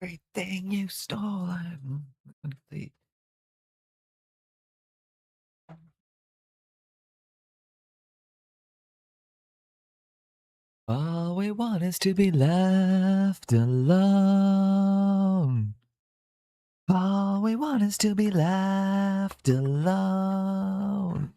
Everything you stole, I'm complete. All we want is to be left alone. All we want is to be left alone.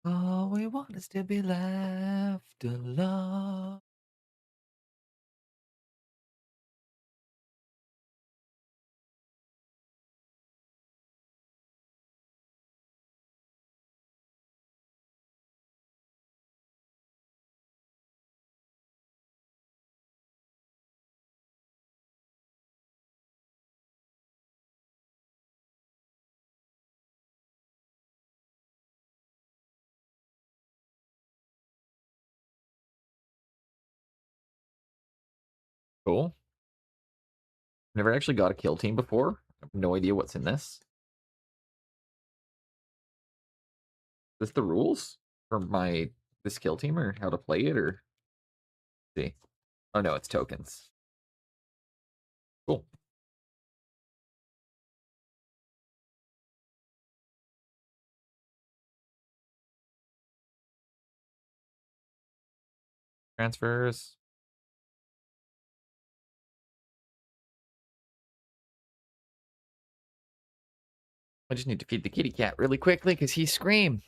All we want is to be left alone. Cool. Never actually got a kill team before. I have no idea what's in this. Is this the rules for this kill team or how to play it or see? Oh no, it's tokens. Cool. Transfers. I just need to feed the kitty cat really quickly because he screamed.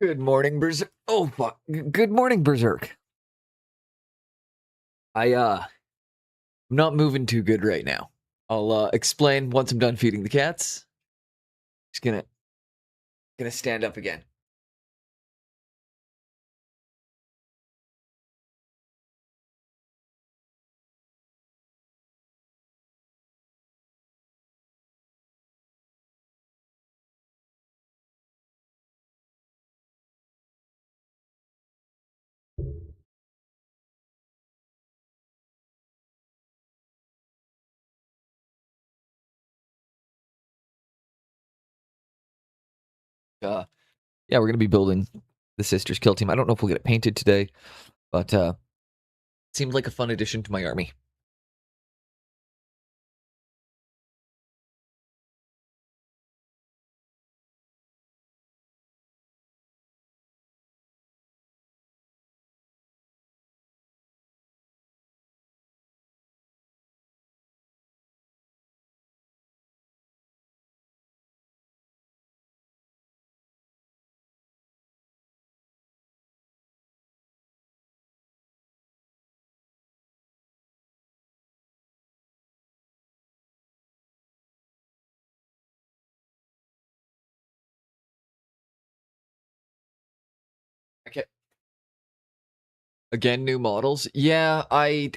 Good morning, Berserk. Oh fuck. Good morning, Berserk. I'm not moving too good right now. I'll explain once I'm done feeding the cats. Just gonna stand up again. Yeah, we're gonna be building the Sisters Kill Team. I don't know if we'll get it painted today, but it seemed like a fun addition to my army. Okay. Again, new models. Yeah, I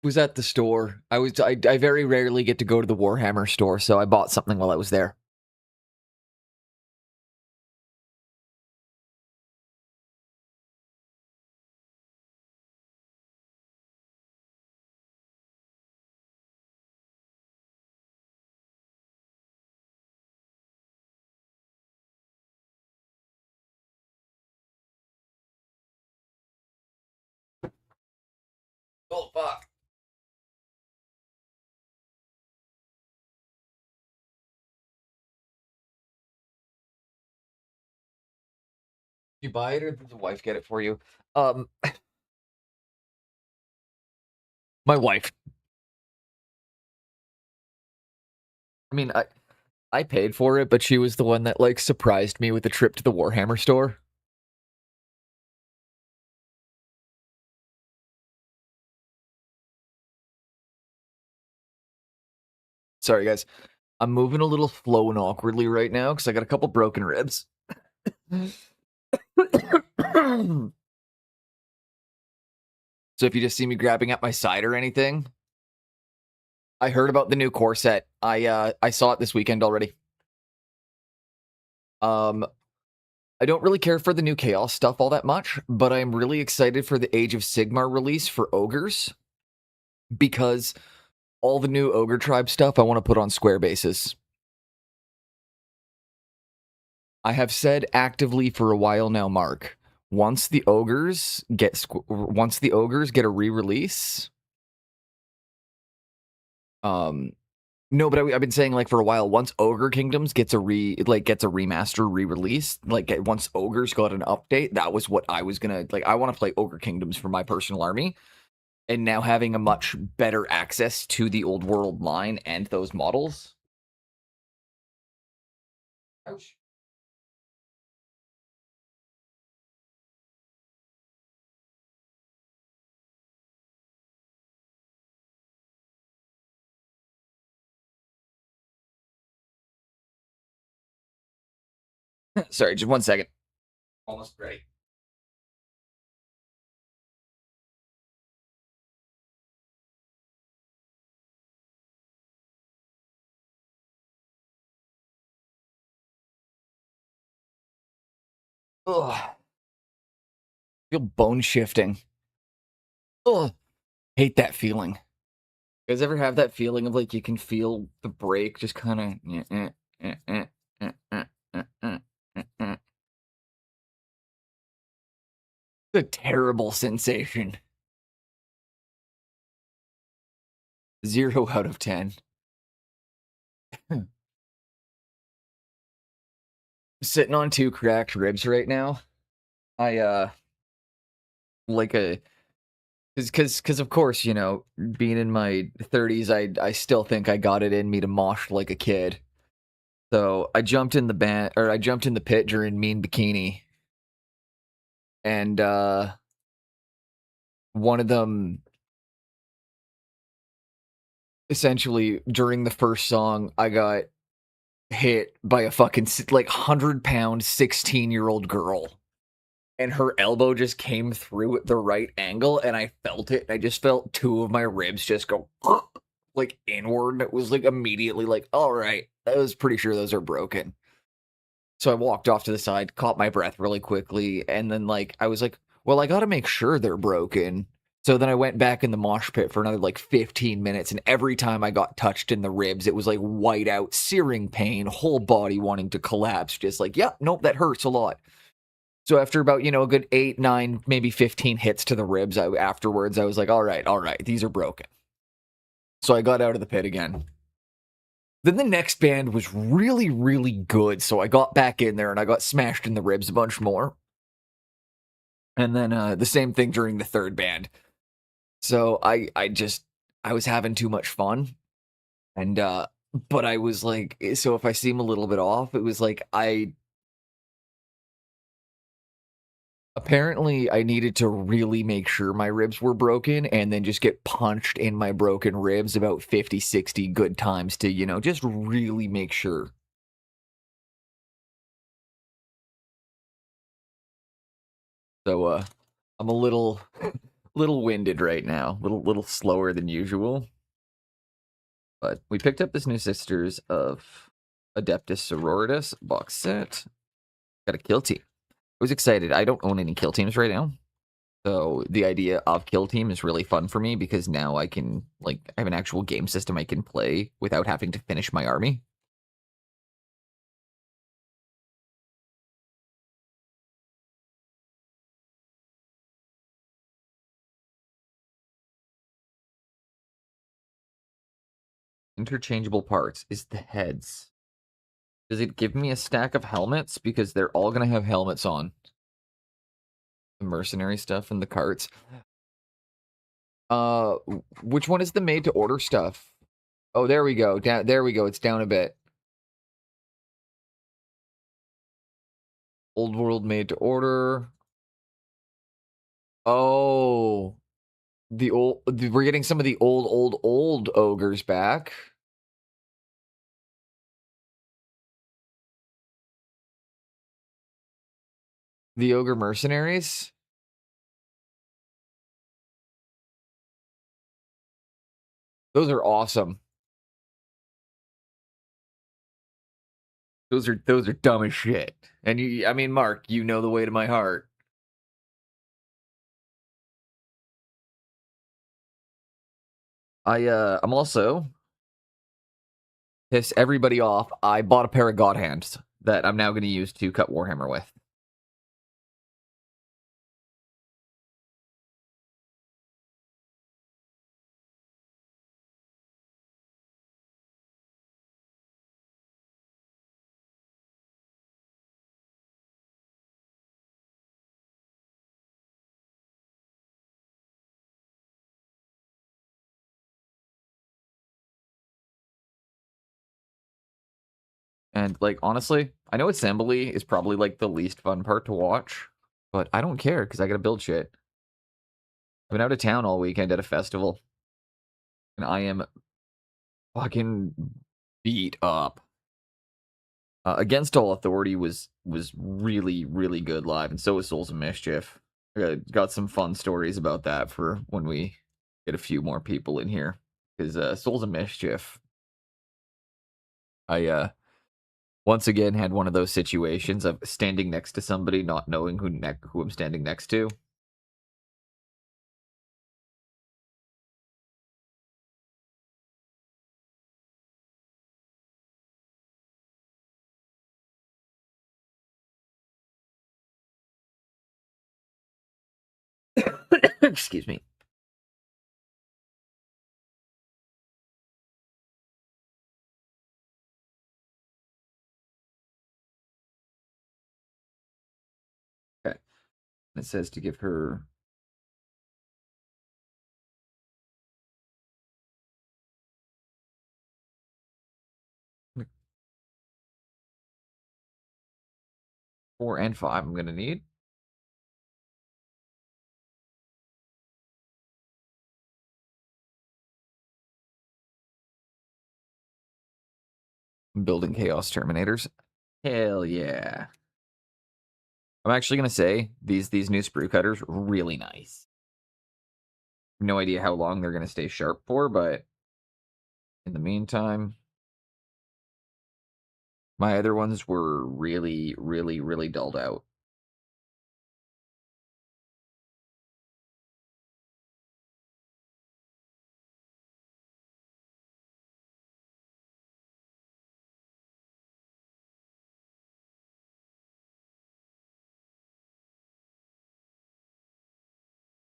Was at the store. I very rarely get to go to the Warhammer store, so I bought something while I was there. Oh fuck. You buy it or did the wife get it for you? Um my wife. I mean, I paid for it, but she was the one that like surprised me with a trip to the Warhammer store. Sorry guys. I'm moving a little slow and awkwardly right now because I got a couple broken ribs. So if you just see me grabbing at my side or anything, I heard about the new core set. I saw it this weekend already. Um I don't really care for the new Chaos stuff all that much, but I'm really excited for the Age of Sigmar release for Ogres because all the new Ogre Tribe stuff I want to put on square bases. I have said actively for a while now, Mark. Once the ogres get a re-release, no, but I've been saying like for a while. Once Ogre Kingdoms gets a remaster re-release, once Ogres got an update, that was what I was gonna like. I want to play Ogre Kingdoms for my personal army, and now having a much better access to the old world line and those models. Ouch. Sorry, just 1 second. Almost ready. Ugh. Feel bone shifting. Ugh. Hate that feeling. You guys ever have that feeling of like you can feel the break just kind of. It's a terrible sensation. 0 out of 10. Sitting on 2 cracked ribs right now. I like a because of course, you know, being in my 30s, I still think I got it in me to mosh like a kid. So I jumped in the pit during Mean Bikini, and one of them essentially during the first song, I got hit by a fucking like 100-pound 16-year-old girl. And her elbow just came through at the right angle, and I felt it. I just felt 2 of my ribs just go like inward. And it was like immediately like, all right, I was pretty sure those are broken. So I walked off to the side, caught my breath really quickly, and then like I was like, well, I got to make sure they're broken. So then I went back in the mosh pit for another like 15 minutes, and every time I got touched in the ribs, it was like white out, searing pain, whole body wanting to collapse. Just like, yep, nope, that hurts a lot. So after about, a good 8, 9, maybe 15 hits to the ribs, afterwards, I was like, all right, these are broken. So I got out of the pit again. Then the next band was really, really good. So I got back in there and I got smashed in the ribs a bunch more. And then the same thing during the third band. So I was having too much fun. And but I was like, so if I seem a little bit off, it was like apparently I needed to really make sure my ribs were broken and then just get punched in my broken ribs about 50, 60 good times to, just really make sure. So I'm a little Little winded right now. Little slower than usual. But we picked up this new Sisters of Adeptus Sororitas box set. Got a kill team. I was excited. I don't own any kill teams right now. So the idea of kill team is really fun for me because now I can, like, I have an actual game system I can play without having to finish my army. Interchangeable parts is the heads. Does it give me a stack of helmets? Because they're all going to have helmets on. The mercenary stuff and the carts. Which one is the made to order stuff? Oh, there we go. There we go. It's down a bit. Old world made to order. Oh, we're getting some of the old ogres back. The ogre mercenaries. Those are awesome. Those are dumb as shit. And I mean, Mark, you know the way to my heart. I'm also piss everybody off. I bought a pair of God Hands that I'm now going to use to cut Warhammer with. And, like, honestly, I know assembly is probably, like, the least fun part to watch, but I don't care because I gotta build shit. I've been out of town all weekend at a festival, and I am fucking beat up. Against All Authority was really, really good live, and so was Souls of Mischief. I got some fun stories about that for when we get a few more people in here, because Souls of Mischief, I once again had one of those situations of standing next to somebody, not knowing who I'm standing next to. Excuse me. Okay. It says to give her... Four and five I'm going to need. I'm building Chaos Terminators. Hell yeah. I'm actually going to say, these new sprue cutters, really nice. No idea how long they're going to stay sharp for, but in the meantime, my other ones were really, really, really dulled out.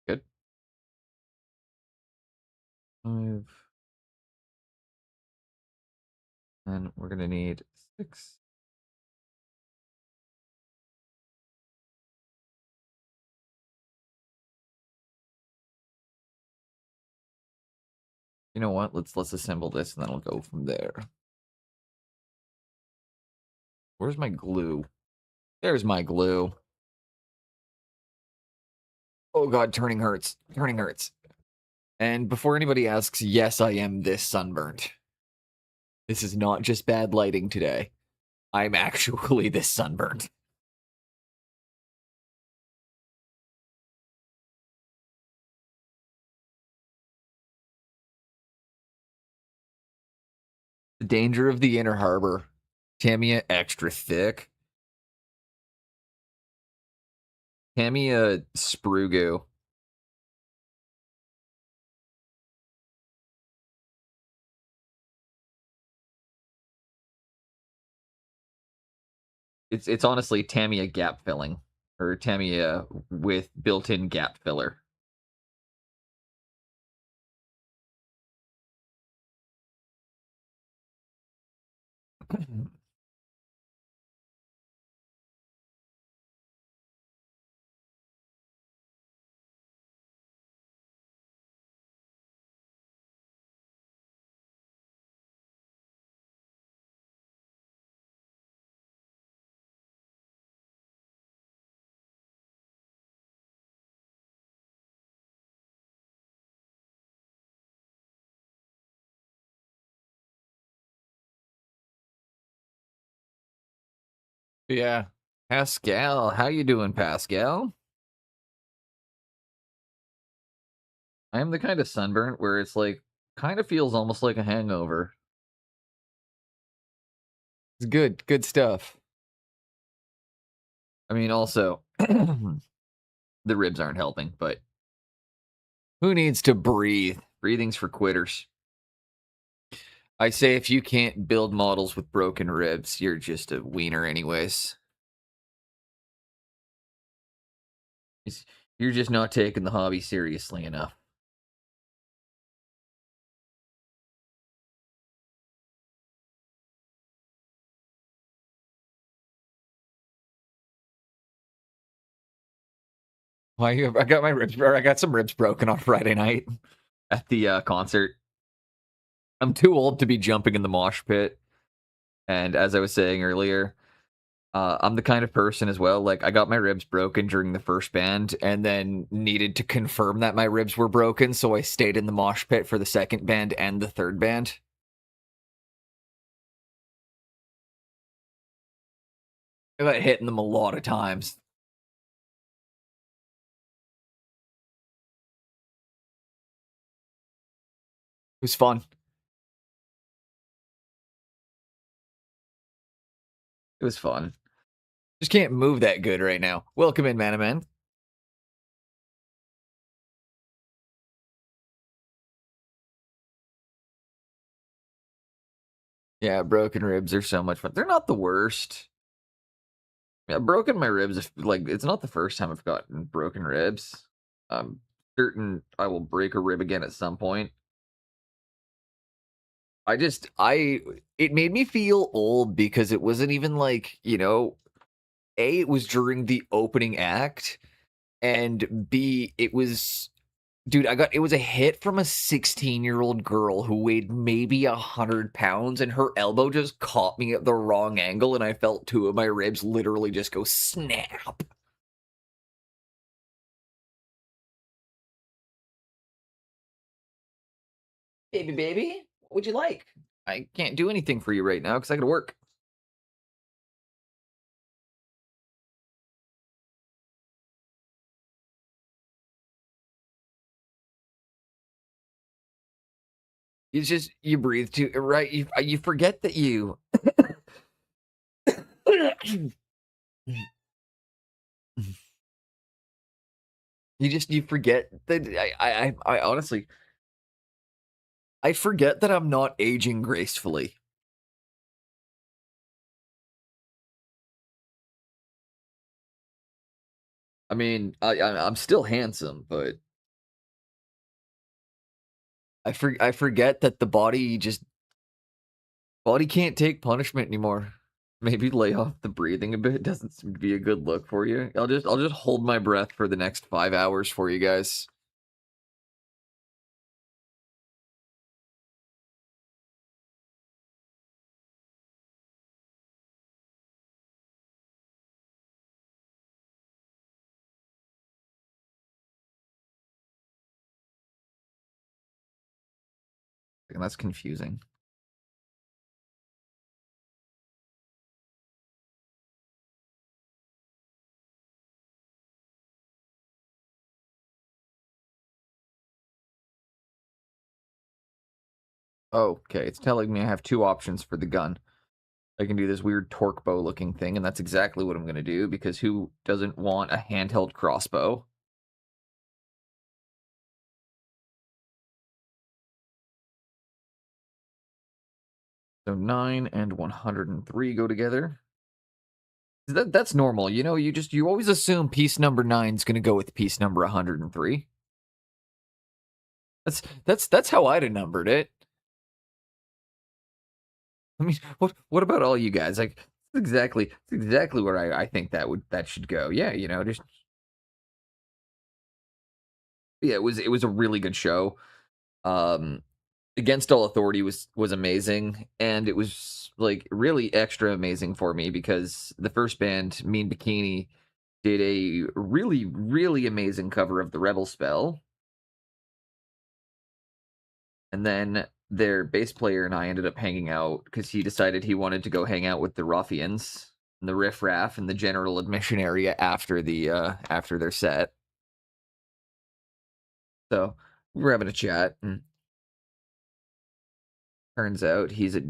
Good. 5. And we're going to need 6. You know what? Let's assemble this, and then I'll go from there. Where's my glue? There's my glue. Oh god, turning hurts. Turning hurts. And before anybody asks, yes, I am this sunburnt. This is not just bad lighting today. I'm actually this sunburnt. The danger of the inner harbor. Tamiya extra thick. Tamiya Sprugo. It's honestly Tamiya gap filling. Or Tamiya with built-in gap filler. Yeah. Pascal, how you doing, Pascal? I am the kind of sunburnt where it's like kind of feels almost like a hangover. It's good stuff. I mean, also, the ribs aren't helping, but who needs to breathe? Breathing's for quitters. I say if you can't build models with broken ribs, you're just a wiener, anyways. You're just not taking the hobby seriously enough. Why I got my ribs, or I got some ribs broken on Friday night at the concert. I'm too old to be jumping in the mosh pit, and as I was saying earlier, I'm the kind of person as well. Like I got my ribs broken during the first band, and then needed to confirm that my ribs were broken, so I stayed in the mosh pit for the second band and the third band. I got hit in them a lot of times. It was fun. It was fun. Just can't move that good right now. Welcome in, man. Yeah, broken ribs are so much fun. They're not the worst. Yeah, broken my ribs. Like it's not the first time I've gotten broken ribs. I'm certain I will break a rib again at some point. I it made me feel old because it wasn't even like, A, it was during the opening act, and B, it was dude, it was a hit from a 16-year-old girl who weighed maybe 100 pounds, and her elbow just caught me at the wrong angle, and I felt two of my ribs literally just go snap. Baby, what would you like? I can't do anything for you right now because I gotta work. It's just you breathe too right. You forget that you you forget that I honestly I forget that I'm not aging gracefully. I mean, I'm still handsome, but I forget that the body can't take punishment anymore. Maybe lay off the breathing a bit. Doesn't seem to be a good look for you. I'll just hold my breath for the next 5 hours for you guys. And that's confusing. Okay, it's telling me I have two options for the gun. I can do this weird torque bow looking thing, and that's exactly what I'm going to do, because who doesn't want a handheld crossbow? So 9 and 103 go together. That's normal, you know. You always assume piece number 9 is going to go with piece number 103. That's how I'd have numbered it. I mean, what about all you guys? Like, it's exactly where I think that should go. Yeah, you know, just yeah, it was a really good show. Um, Against All Authority was amazing, and it was like really extra amazing for me because the first band, Mean Bikini, did a really amazing cover of the Rebel Spell, and then their bass player and I ended up hanging out because he decided he wanted to go hang out with the ruffians and the riff raff and the general admission area after their set. So we were having a chat, and turns out he's a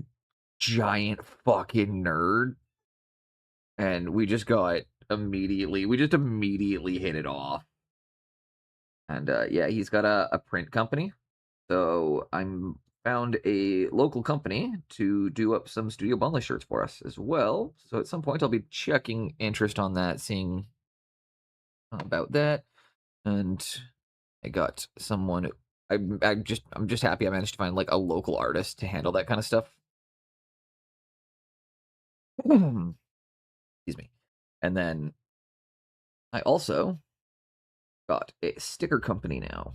giant fucking nerd, and we just immediately hit it off. And yeah, he's got a print company, so I'm found a local company to do up some Studio Bundle shirts for us as well. So at some point I'll be checking interest on that, seeing about that. And I got someone. I'm just happy I managed to find like a local artist to handle that kind of stuff. Excuse me. And then I also got a sticker company now.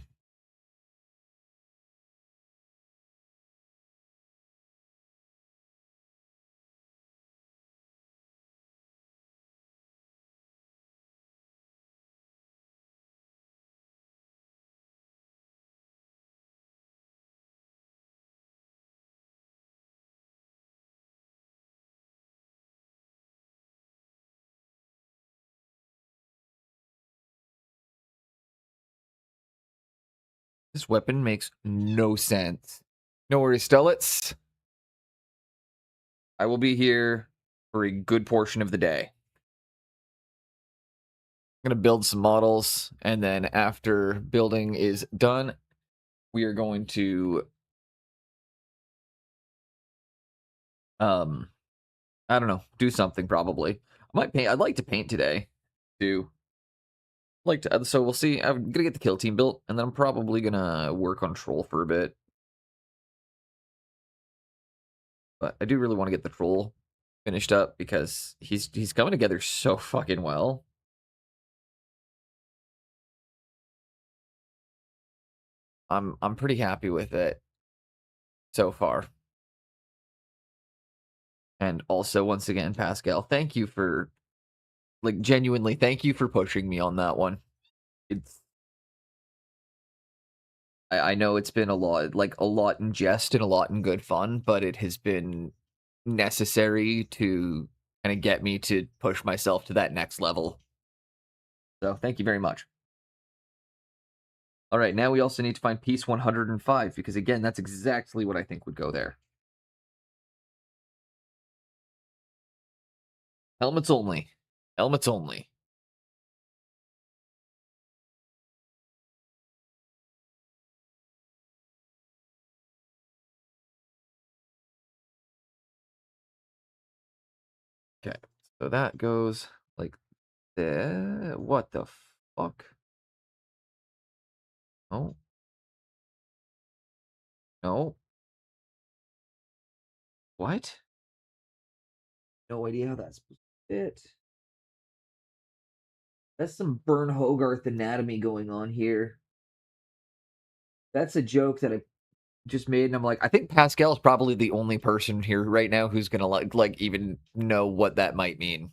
This weapon makes no sense. No worries, Stellits. I will be here for a good portion of the day. I'm going to build some models, and then after building is done, we are going to I don't know, do something probably. I might paint. I'd like to paint today too. Like to, so we'll see. I'm gonna get the kill team built, and then I'm probably gonna work on troll for a bit. But I do really want to get the troll finished up because he's coming together so fucking well. I'm pretty happy with it so far. And also, once again, Pascal, thank you for like genuinely thank you for pushing me on that one. It's I know it's been a lot in jest and a lot in good fun, but it has been necessary to kind of get me to push myself to that next level. So thank you very much. All right, now we also need to find piece 105 because again, that's exactly what I think would go there. Helmets only. Helmets only. Okay, so that goes like there. What the fuck? Oh. No. What? No idea how that's supposed to fit. That's some Burn Hogarth anatomy going on here. That's a joke that I just made, and I'm like, I think Pascal's probably the only person here right now who's gonna like even know what that might mean.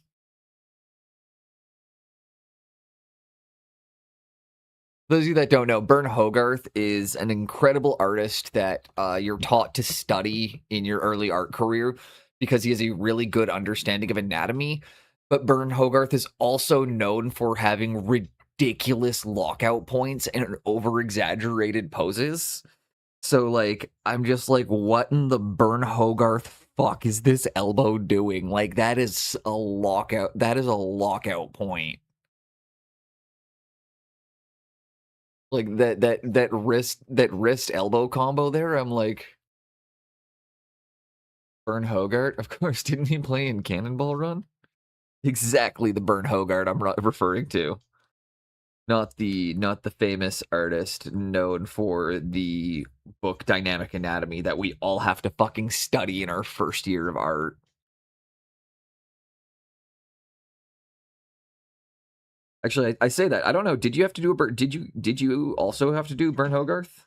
Those of you that don't know, Burn Hogarth is an incredible artist that you're taught to study in your early art career because he has a really good understanding of anatomy. But Burn Hogarth is also known for having ridiculous lockout points and over exaggerated poses. So, like, I'm just like, what in the Burn Hogarth fuck is this elbow doing? Like, that is a lockout. That is a lockout point. Like that wrist elbow combo there. I'm like, Burn Hogarth. Of course, didn't he play in Cannonball Run? Exactly the Burn Hogarth I'm referring to. Not the famous artist known for the book Dynamic Anatomy that we all have to fucking study in our first year of art. Actually, I say that. I don't know. Did you have to do did you also have to do Burn Hogarth?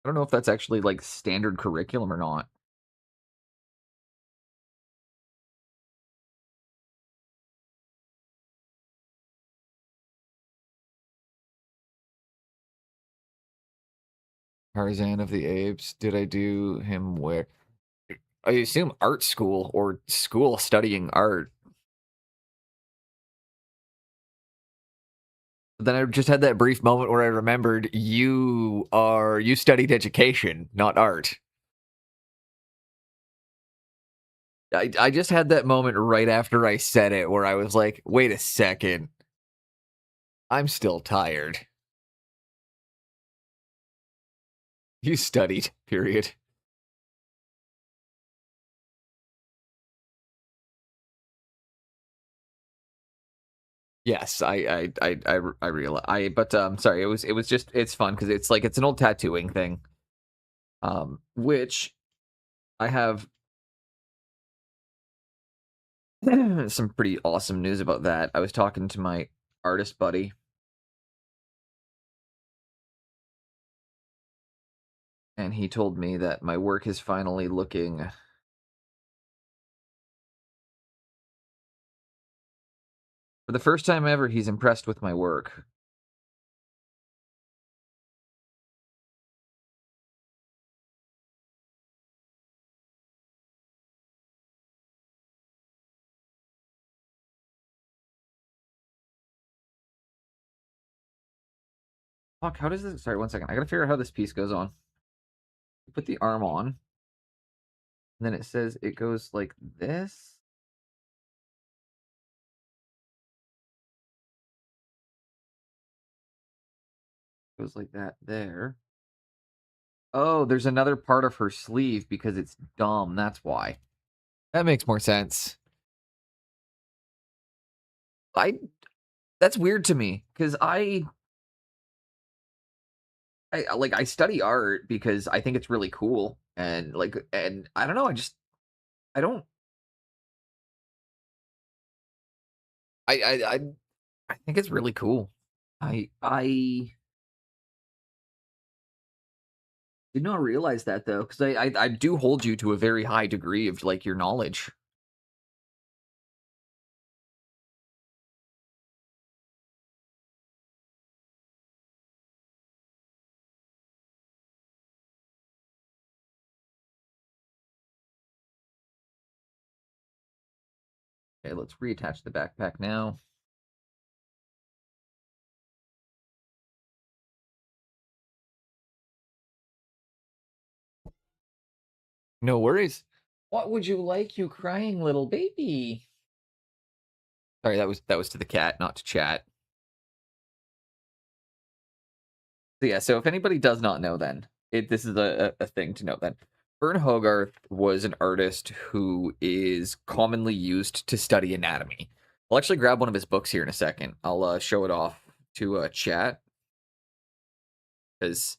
I don't know if that's actually like standard curriculum or not. Tarzan of the Apes. Did I do him where? I assume art school or school studying art. But then I just had that brief moment where I remembered you studied education, not art. I just had that moment right after I said it where I was like, wait a second. I'm still tired. You studied, period. Yes, I realize. But sorry, it was just it's fun because it's like it's an old tattooing thing. Which I have some pretty awesome news about that. I was talking to my artist buddy, and he told me that my work is finally looking for the first time ever. He's impressed with my work. Fuck, how does this? Sorry, one second. I gotta figure out how this piece goes on. You put the arm on, and then it says it goes like this. Goes like that there. Oh, there's another part of her sleeve because it's dumb. That's why. That makes more sense. I That's weird to me because I study art because I think it's really cool and I don't know. I don't I I think it's really cool. I did not realize that though because I do hold you to a very high degree of like your knowledge. Okay, let's reattach the backpack now. No worries. What would you like, you crying little baby? Sorry, that was to the cat, not to chat. So yeah, so if anybody does not know, then this is a thing to note. Then Vern Hogarth was an artist who is commonly used to study anatomy. I'll actually grab one of his books here in a second. I'll show it off to chat as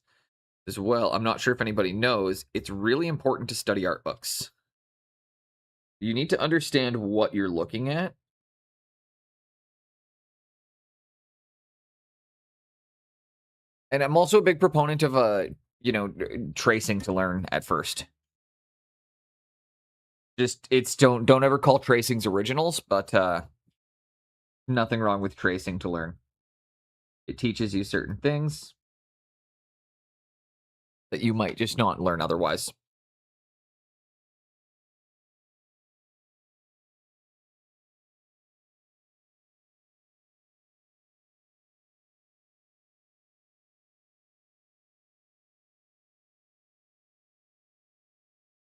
well. I'm not sure if anybody knows. It's really important to study art books. You need to understand what you're looking at. And I'm also a big proponent of tracing to learn at first. Just it's don't ever call tracings originals, but nothing wrong with tracing to learn. It teaches you certain things that you might just not learn otherwise.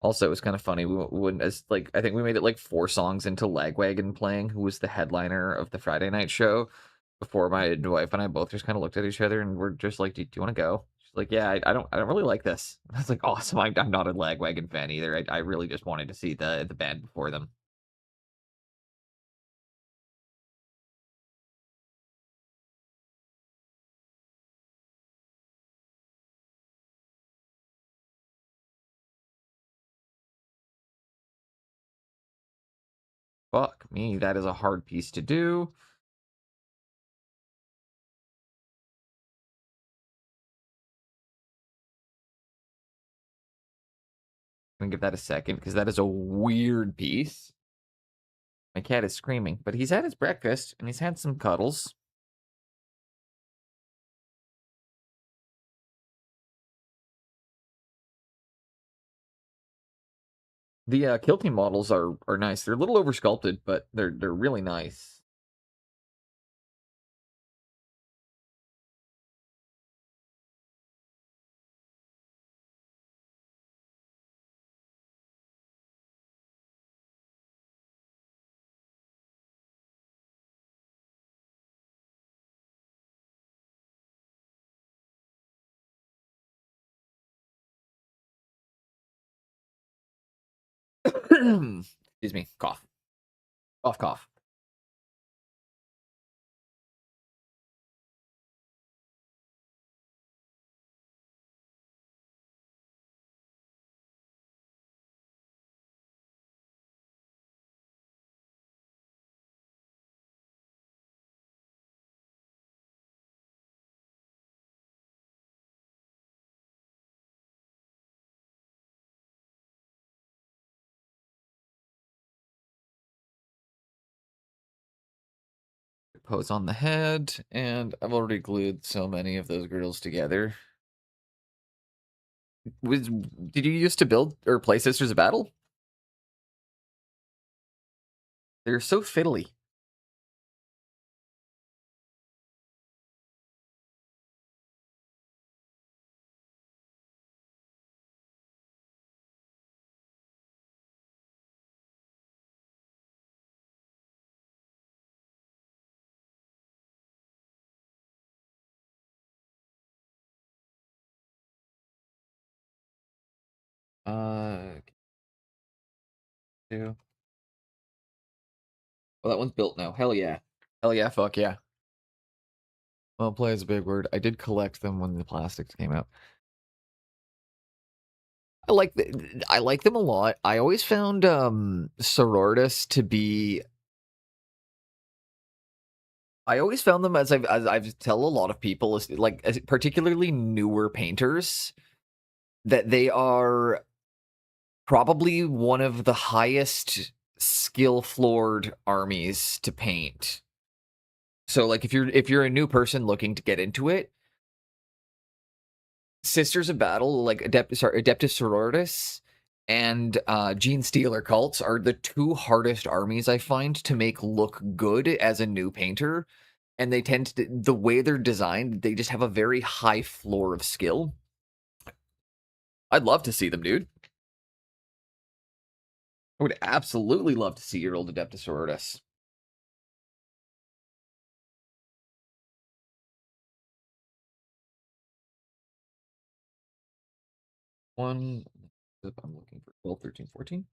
Also, it was kind of funny. We wouldn't as like I think we made it like 4 songs into Lagwagon playing, who was the headliner of the Friday night show. Before my wife and I both just kind of looked at each other and we're just like, "Do you want to go?" She's like, "Yeah, I don't really like this." I was like, "Awesome! I'm not a Lagwagon fan either. I really just wanted to see the band before them." Fuck me, that is a hard piece to do. I'm gonna give that a second because that is a weird piece. My cat is screaming, but he's had his breakfast and he's had some cuddles. The kill team models are nice. They're a little over sculpted, but they're really nice. Excuse me, cough, cough, cough. Pose on the head, and I've already glued so many of those girls together. Did you used to build or play Sisters of Battle? They're so fiddly. Uh, two. Well, that one's built now. Hell yeah. Hell yeah. Fuck yeah. Well, play is a big word. I did collect them when the plastics came out. I like them a lot. I always found Sororitas to be. I always found them as I've tell a lot of people, as particularly newer painters, that they are probably one of the highest skill floored armies to paint. So like if you're a new person looking to get into it, Sisters of Battle, like Adeptus Sororitas and Gene Stealer cults are the two hardest armies I find to make look good as a new painter. And they tend to, the way they're designed, they just have a very high floor of skill. I'd love to see them, dude. I would absolutely love to see your old Adeptus Sororitas. One, I'm looking for 12, 13, 14.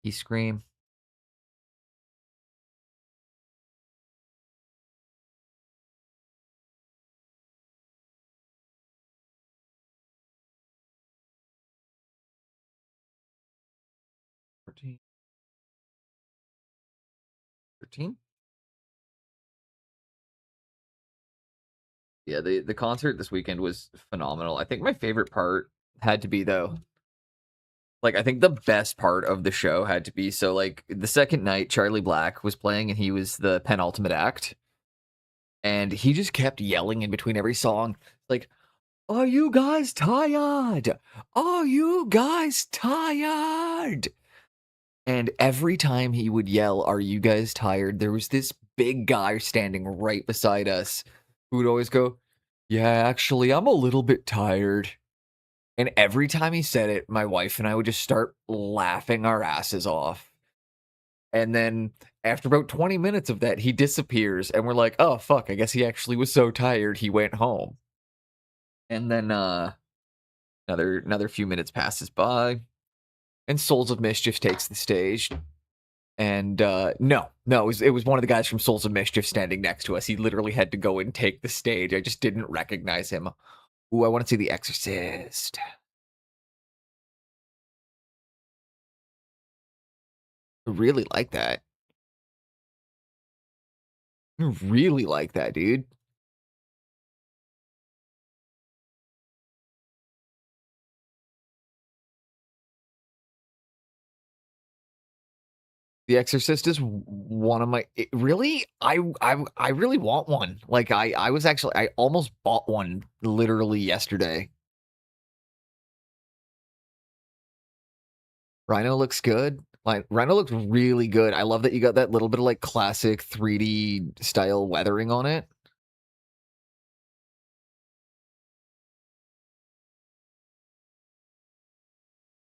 He scream. 2013. Yeah, the concert this weekend was phenomenal. I think my favorite part had to be though, like I think the best part of the show had to be so like the second night Charlie Black was playing and he was the penultimate act and he just kept yelling in between every song like, "Are you guys tired? Are you guys tired?" And every time he would yell, "Are you guys tired?" there was this big guy standing right beside us who would always go, "Yeah, actually, I'm a little bit tired." And every time he said it, my wife and I would just start laughing our asses off. And then after about 20 minutes of that, he disappears, and we're like, "Oh, fuck, I guess he actually was so tired he went home." And then another few minutes passes by, and Souls of Mischief takes the stage. And no, it was one of the guys from Souls of Mischief standing next to us. He literally had to go and take the stage. I just didn't recognize him. Ooh, I want to see The Exorcist. I really like that. I really like that, dude. The Exorcist is one of my really. I really want one. Like I was actually I almost bought one literally yesterday. Rhino looks good. Like Rhino looks really good. I love that you got that little bit of like classic 3D style weathering on it.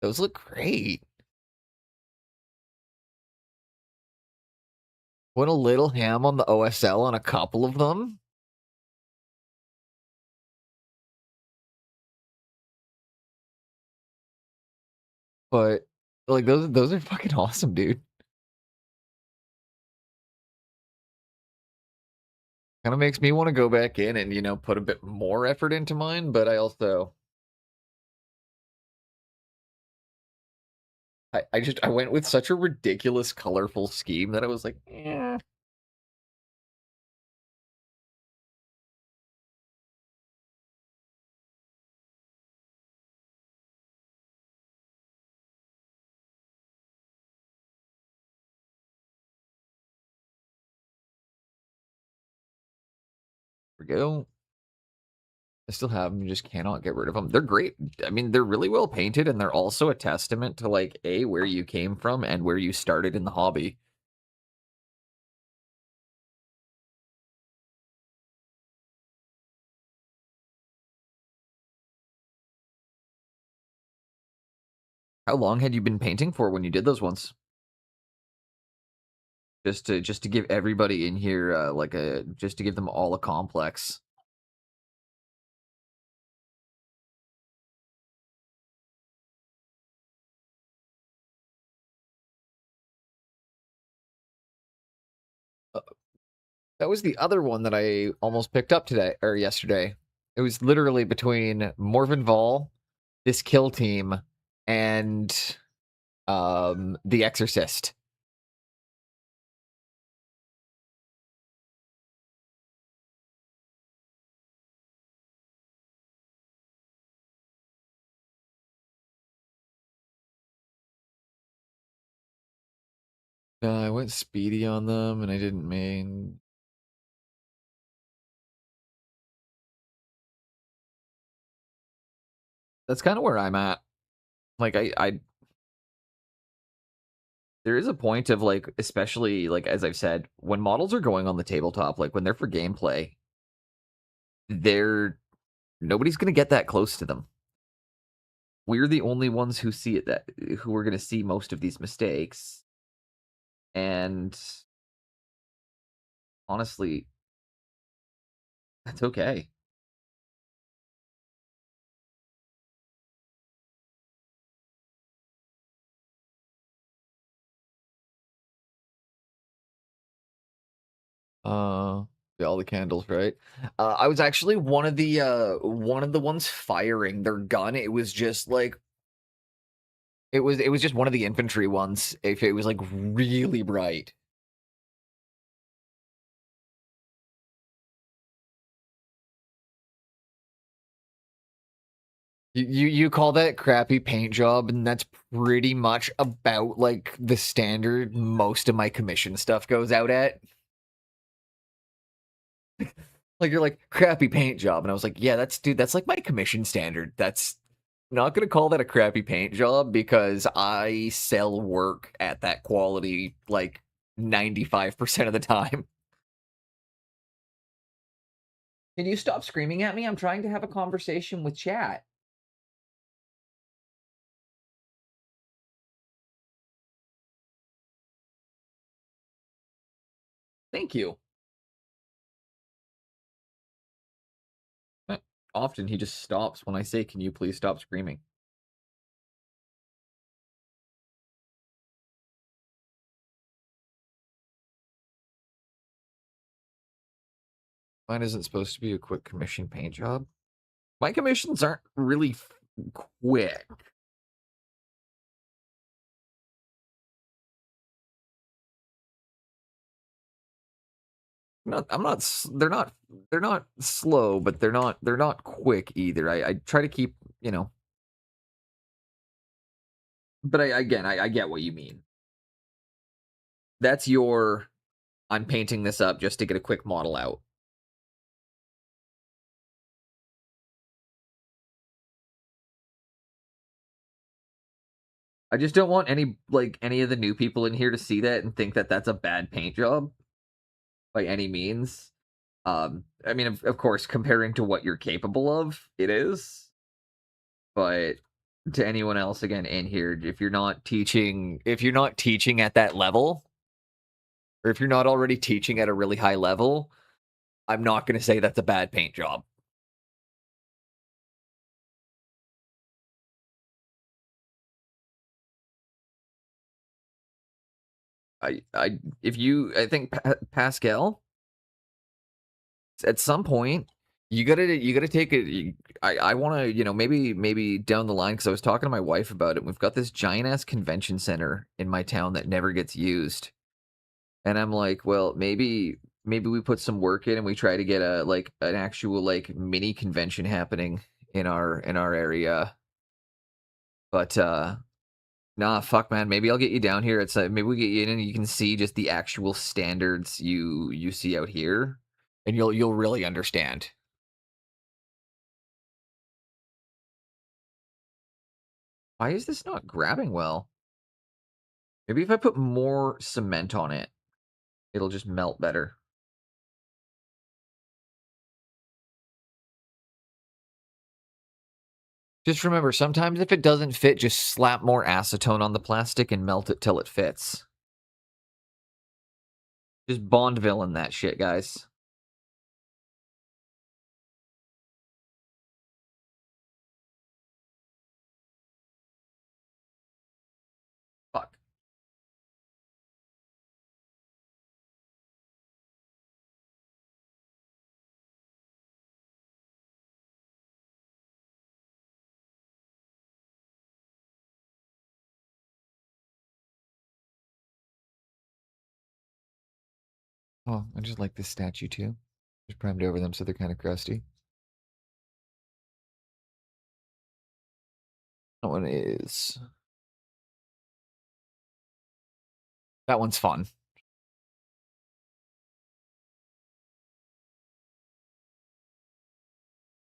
Those look great. Went a little ham on the OSL on a couple of them. But like those are fucking awesome, dude. Kind of makes me want to go back in and put a bit more effort into mine, but I went with such a ridiculous colorful scheme that I was like, yeah, we go. I still have them, just cannot get rid of them. They're great. I mean, they're really well painted, and they're also a testament to like where you came from and where you started in the hobby. How long had you been painting for when you did those ones? Just to give everybody in here like a just to give them all a complex. Uh, That was the other one that I almost picked up today or yesterday. It was literally between Morvenval, this kill team, and The Exorcist. I went speedy on them, and I didn't mean. That's kind of where I'm at. Like I there is a point of like, especially like as I've said, when models are going on the tabletop, like when they're for gameplay, they're nobody's gonna get that close to them. We're the only ones who see it that who are gonna see most of these mistakes. And honestly, that's okay. Uh, yeah, all the candles, right? I was actually one of the ones firing their gun. It was just like it was just one of the infantry ones. If it was like really bright. You call that crappy paint job, and that's pretty much about like the standard most of my commission stuff goes out at. Like you're like crappy paint job, and I was like, yeah, that's like my commission standard. That's not gonna call that a crappy paint job because I sell work at that quality like 95% of the time. Can you stop screaming at me? I'm trying to have a conversation with chat. Thank you. Uh, Often he just stops when I say, "Can you please stop screaming?" Mine isn't supposed to be a quick commission paint job. My commissions aren't really quick. I'm not. They're not slow, but they're not quick either. I try to keep, you know. But I get what you mean. That's your. I'm painting this up just to get a quick model out. I just don't want any of the new people in here to see that and think that that's a bad paint job by any means. I mean, of course, comparing to what you're capable of, it is. But to anyone else again in here, if you're not teaching at that level, or if you're not already teaching at a really high level, I'm not going to say that's a bad paint job. I think Pascal, at some point, you gotta take it. I want to, maybe down the line, because I was talking to my wife about it. We've got this giant ass convention center in my town that never gets used, and I'm like, well, maybe we put some work in and we try to get an actual like mini convention happening in our area. But nah, fuck, man. Maybe I'll get you down here. It's maybe we get you in and you can see just the actual standards you see out here, and you'll really understand. Why is this not grabbing well? Maybe if I put more cement on it, it'll just melt better. Just remember, sometimes if it doesn't fit, just slap more acetone on the plastic and melt it till it fits. Just Bond villain that shit, guys. Fuck. Oh, I just like this statue too. Just primed over them so they're kind of crusty. That one is. That one's fun.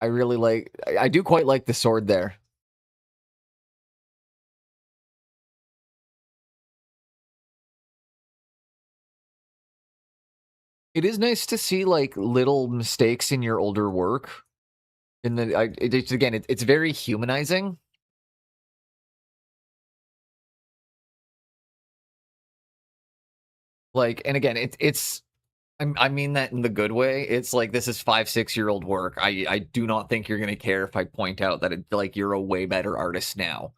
I do quite like the sword there. It is nice to see like little mistakes in your older work. And then it's very humanizing. Like, and again, I mean that in the good way. It's like this is 5, 6 year old work. I do not think you're gonna care if I point out that like you're a way better artist now.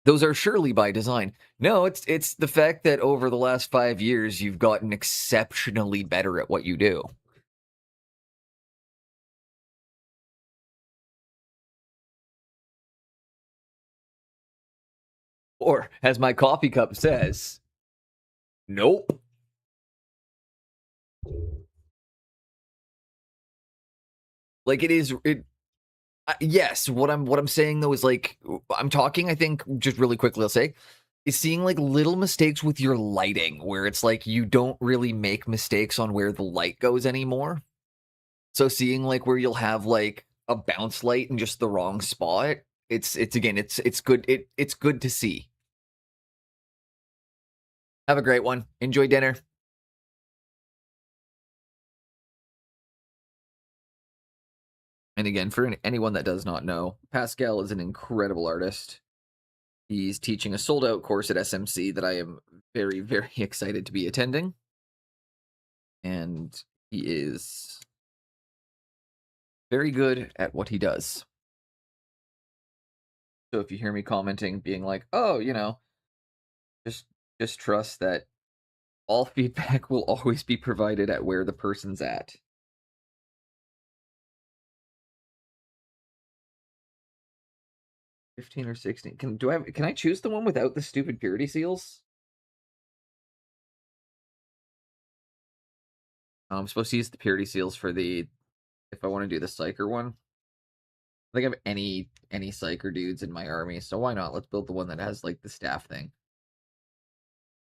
Those are surely by design. No, it's the fact that over the last 5 years you've gotten exceptionally better at what you do. Or as my coffee cup says, nope. Like it is it Yes, what I'm saying though is like I'm talking. I think just really quickly, I'll say is seeing like little mistakes with your lighting, where it's like you don't really make mistakes on where the light goes anymore. So seeing like where you'll have like a bounce light in just the wrong spot, it's again, it's good. It's good to see. Have a great one. Enjoy dinner. And again, for anyone that does not know, Pascal is an incredible artist. He's teaching a sold out course at SMC that I am very, very excited to be attending. And he is very good at what he does. So if you hear me commenting, being like, oh, just just trust that all feedback will always be provided at where the person's at. 15 or 16. Can I choose the one without the stupid purity seals? I'm supposed to use the purity seals for the if I want to do the psyker one. I think I have any psyker dudes in my army, so why not? Let's build the one that has like the staff thing.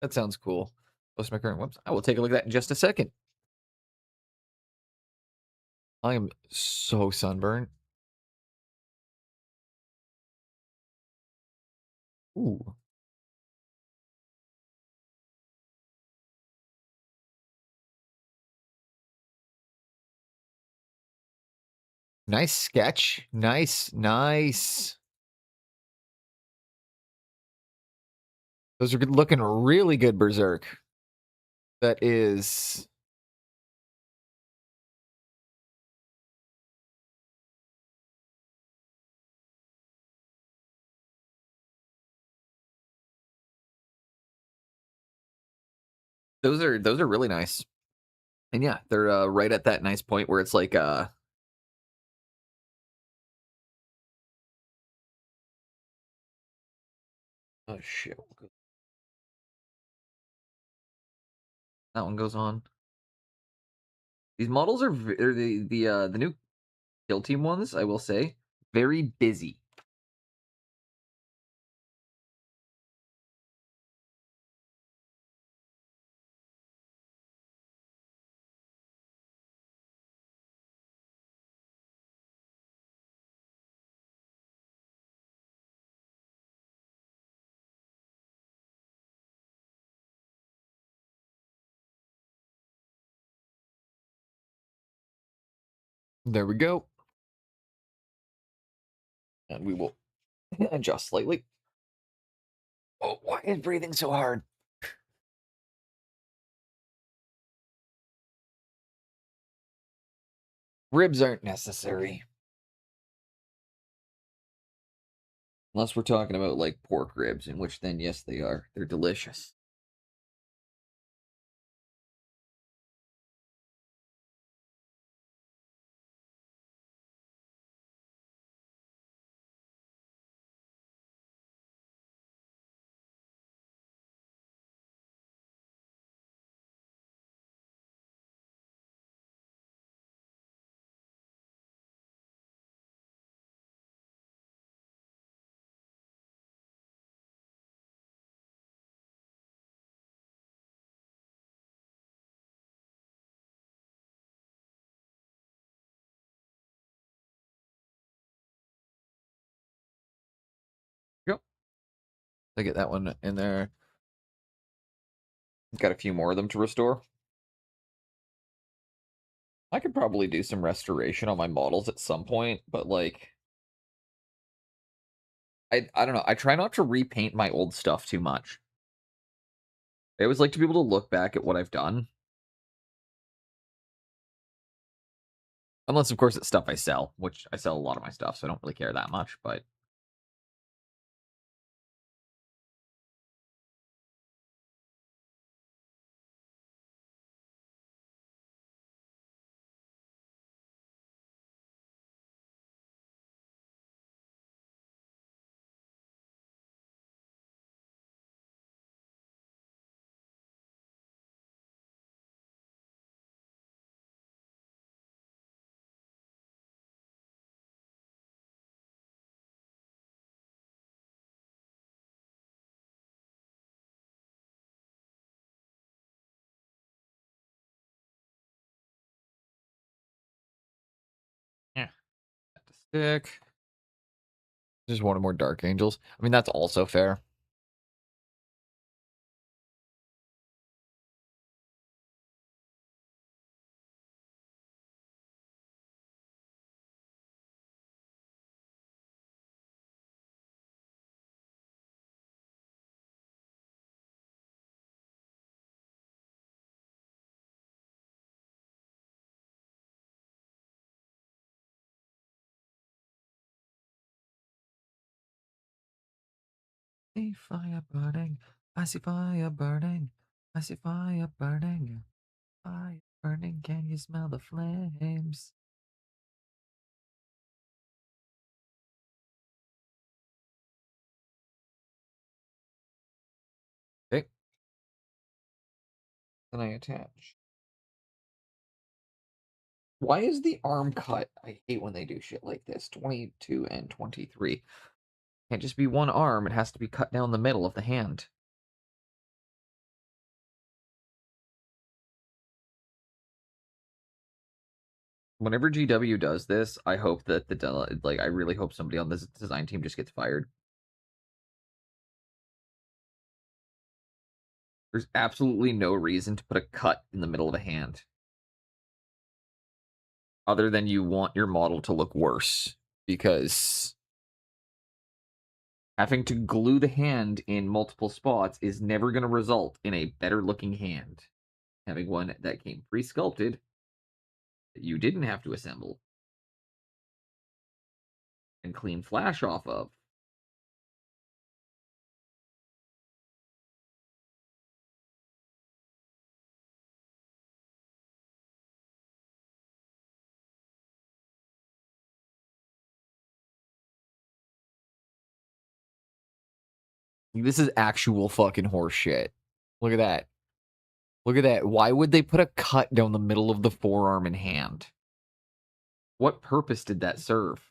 That sounds cool. Post my current website. I will take a look at that in just a second. I am so sunburned. Ooh. Nice sketch. Nice. Those are looking really good, Berserk. That is. Those are really nice. And yeah, they're right at that nice point where it's like oh shit. That one goes on. These models are the new kill team ones, I will say, very busy. There we go. And we will adjust slightly. Oh, why is breathing so hard? Ribs aren't necessary. Unless we're talking about like pork ribs, in which then yes they are. They're delicious. Yep. I get that one in there. Got a few more of them to restore. I could probably do some restoration on my models at some point, but like I don't know. I try not to repaint my old stuff too much. I always like to be able to look back at what I've done. Unless of course it's stuff I sell, which I sell a lot of my stuff, so I don't really care that much, but Dick. Just wanted more Dark Angels. I mean, that's also fair. See fire burning. I see fire burning. I see fire burning. Fire burning. Can you smell the flames? Okay. Then I attach. Why is the arm cut? I hate when they do shit like this. 22 and 23. Can't just be one arm. It has to be cut down the middle of the hand. Whenever GW does this, I hope that I really hope somebody on this design team just gets fired. There's absolutely no reason to put a cut in the middle of a hand. Other than you want your model to look worse. Because having to glue the hand in multiple spots is never going to result in a better looking hand. Having one that came pre-sculpted that you didn't have to assemble and clean flash off of. This is actual fucking horse shit. Look at that. Look at that. Why would they put a cut down the middle of the forearm and hand? What purpose did that serve?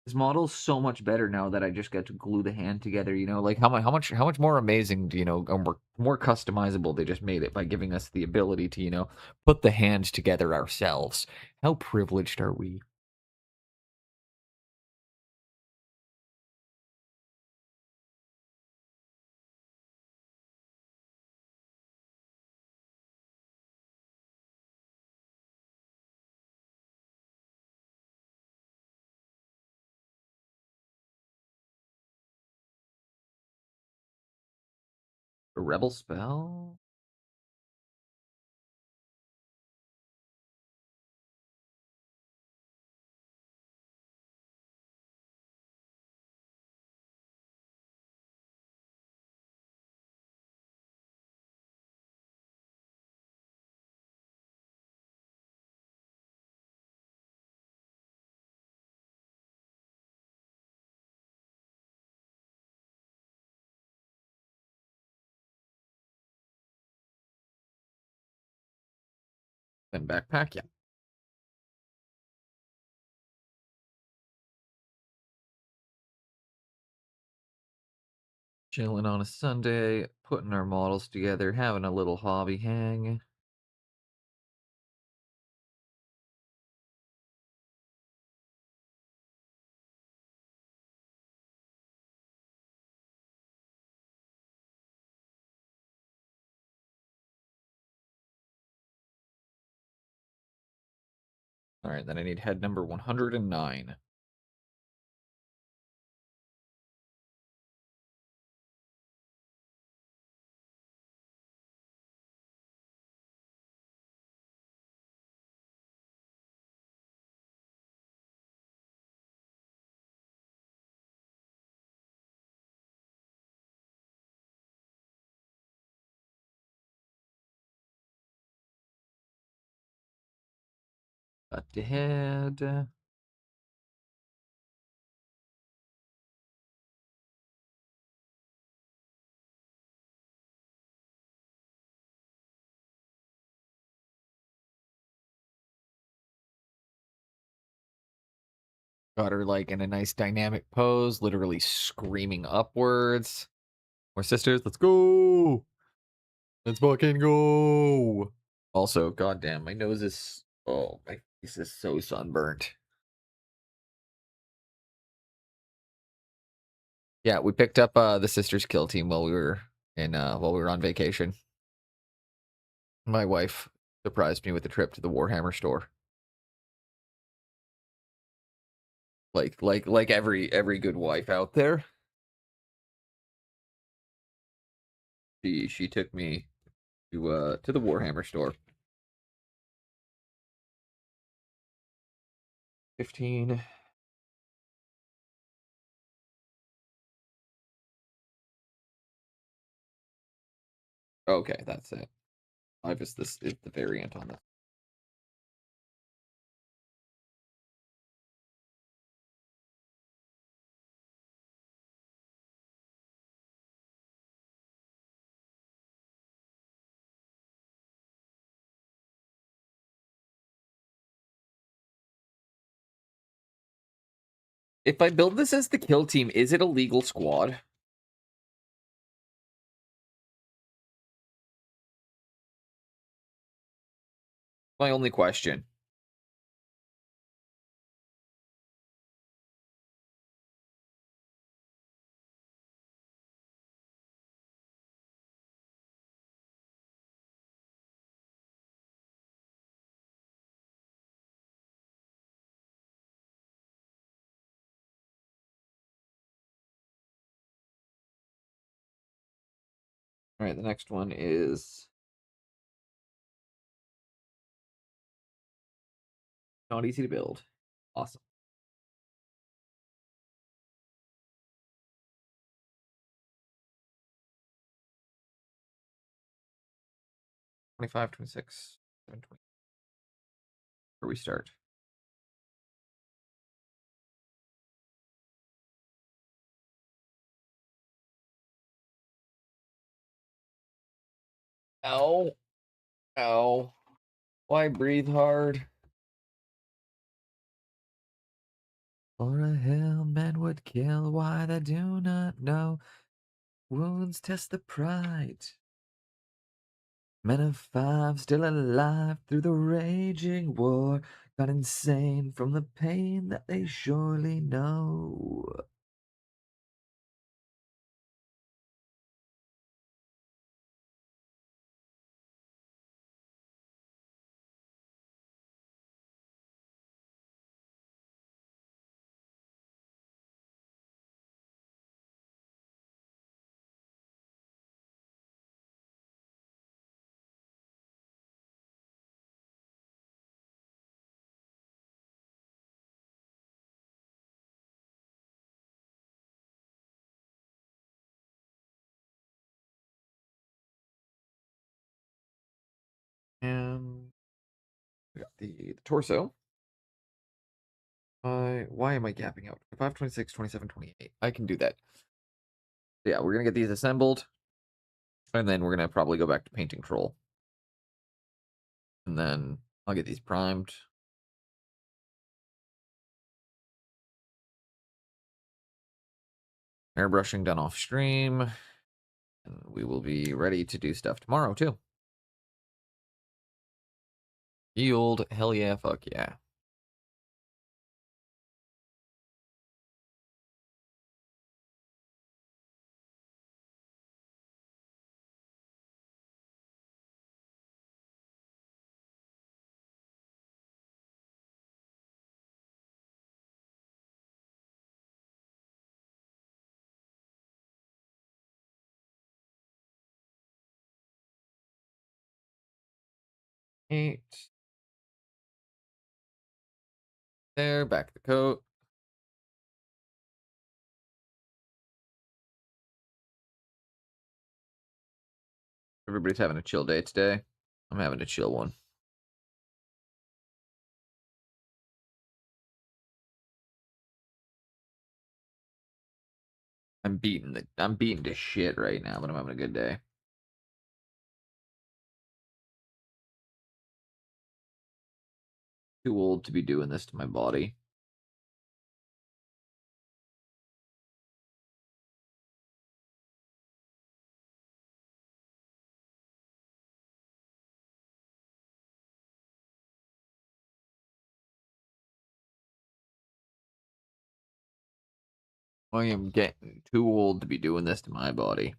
This model's so much better now that I just got to glue the hand together, you know? Like how much more amazing do you know, or more customizable they just made it by giving us the ability to, put the hand together ourselves. How privileged are we? A rebel spell? Then backpack, yeah. Chilling on a Sunday, putting our models together, having a little hobby hang. All right, then I need head number 109. Got ahead. Got her like in a nice dynamic pose, literally screaming upwards. More sisters, let's go. Let's fucking go. Also, goddamn, my nose is my face is so sunburnt. Yeah, we picked up the sisters kill team while we were on vacation. My wife surprised me with a trip to the Warhammer store. Like every good wife out there. She took me to the Warhammer store. 15. Okay, that's it. This is the variant on this. If I build this as the kill team, is it a legal squad? My only question. All right, the next one is not easy to build. Awesome. 25, 26, 7, 20. Where we start. Ow. Ow. Why breathe hard? For a hill men would kill, why they do not know. Wounds test the pride. Men of five still alive through the raging war, gone insane from the pain that they surely know. And we got the torso. Why am I gapping out? 5, 26, 27, 28. I can do that. Yeah, we're gonna get these assembled. And then we're gonna probably go back to painting troll. And then I'll get these primed. Airbrushing done off stream. And we will be ready to do stuff tomorrow too. Yield, hell yeah, fuck yeah. Eight. There, back the coat. Everybody's having a chill day today. I'm having a chill one. I'm beaten to shit right now, but I'm having a good day. Too old to be doing this to my body. I am getting too old to be doing this to my body.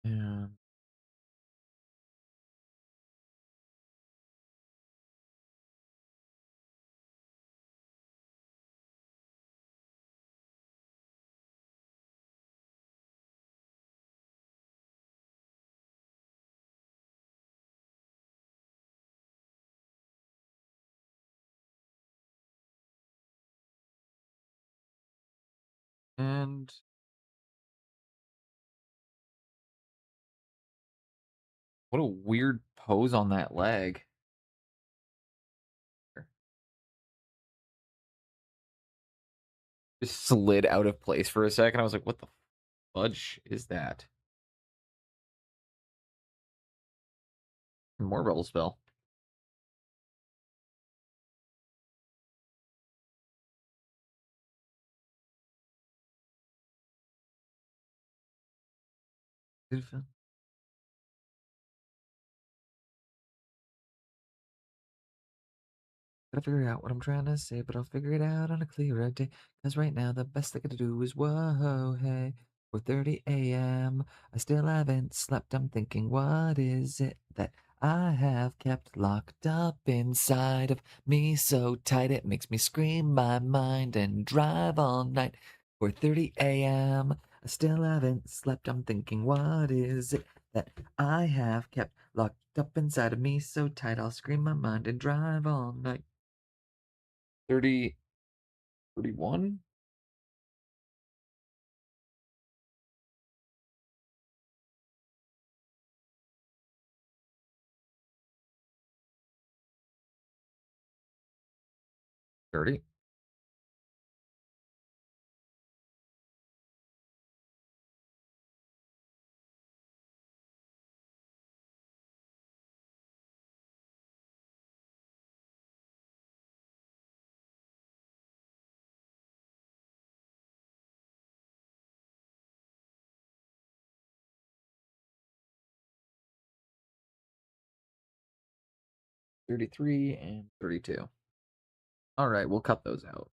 Yeah. And what a weird pose on that leg. Just slid out of place for a second. I was like, what the fudge is that? More rebel spell. Gotta figure out what I'm trying to say, but I'll figure it out on a clearer day. Cause right now the best I gotta do is whoa, hey. 4:30 a.m. I still haven't slept. I'm thinking, what is it that I have kept locked up inside of me so tight it makes me scream my mind and drive all night. 4:30 a.m. I still haven't slept. I'm thinking, what is it that I have kept locked up inside of me so tight I'll scream my mind and drive all night. 30, 31, 30. Thirty-three and 32. All right, we'll cut those out.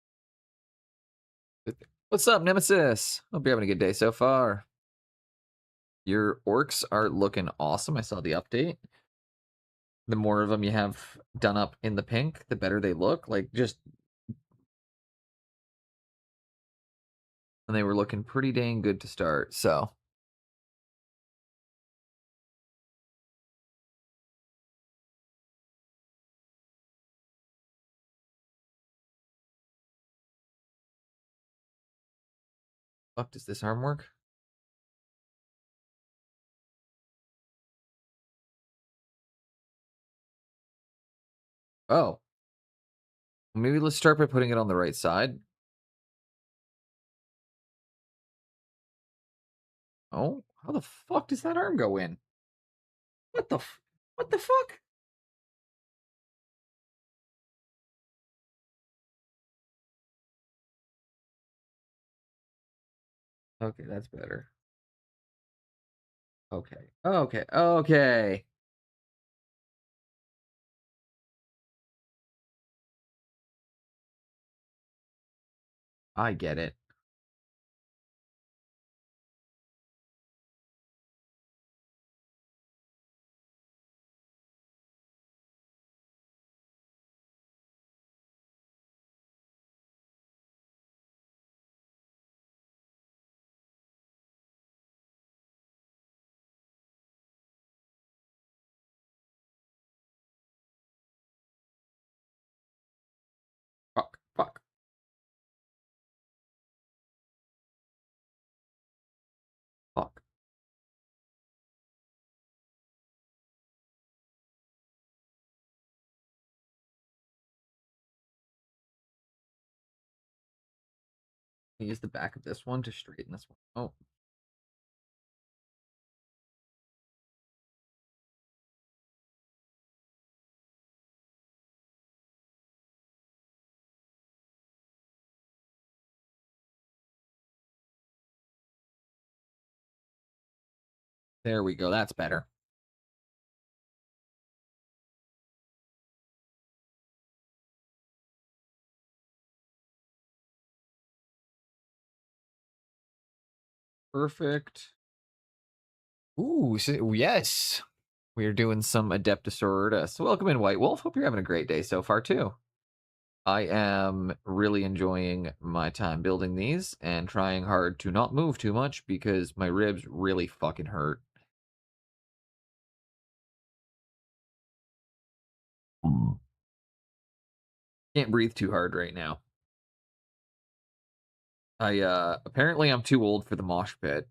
What's up, Nemesis? Hope you're having a good day so far. Your orcs are looking awesome. I saw the update. The more of them you have done up in the pink, the better they look. Like, just. And they were looking pretty dang good to start, so. Fuck, does this arm work? Oh. Maybe let's start by putting it on the right side. Oh, how the fuck does that arm go in? What the what the fuck? Okay, that's better. Okay. Okay. Okay. I get it. Use the back of this one to straighten this one. Oh, there we go. That's better. Perfect. Ooh, so, yes. We are doing some Adeptus Sororitas. Welcome in, White Wolf. Hope you're having a great day so far, too. I am really enjoying my time building these and trying hard to not move too much because my ribs really fucking hurt. Can't breathe too hard right now. Apparently I'm too old for the mosh pit.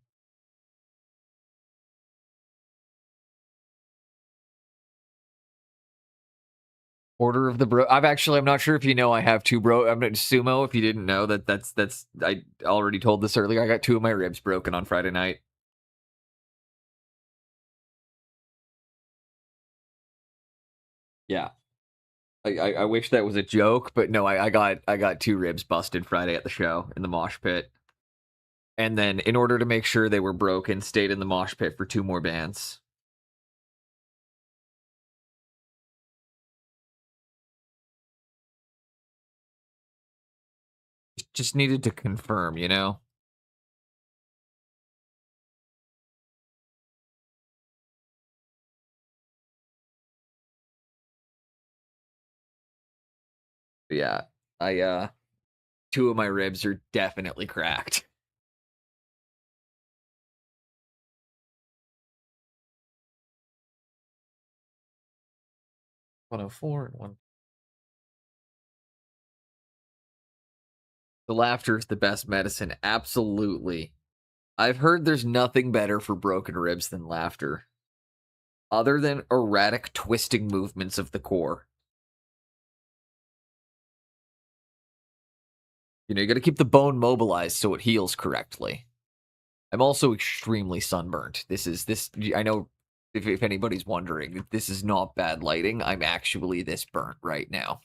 Order of the Bro. I'm not sure if you know I have two bro. I'm not sumo. If you didn't know that's I already told this earlier. I got two of my ribs broken on Friday night. Yeah. I wish that was a joke, but no, I got two ribs busted Friday at the show in the mosh pit. And then in order to make sure they were broken, stayed in the mosh pit for two more bands. Just needed to confirm, you know? But yeah, I two of my ribs are definitely cracked. 104 and one. The laughter is the best medicine. Absolutely. I've heard there's nothing better for broken ribs than laughter, other than erratic twisting movements of the core. You know, you got to keep the bone mobilized so it heals correctly. I'm also extremely sunburnt. This. I know if anybody's wondering, this is not bad lighting. I'm actually this burnt right now.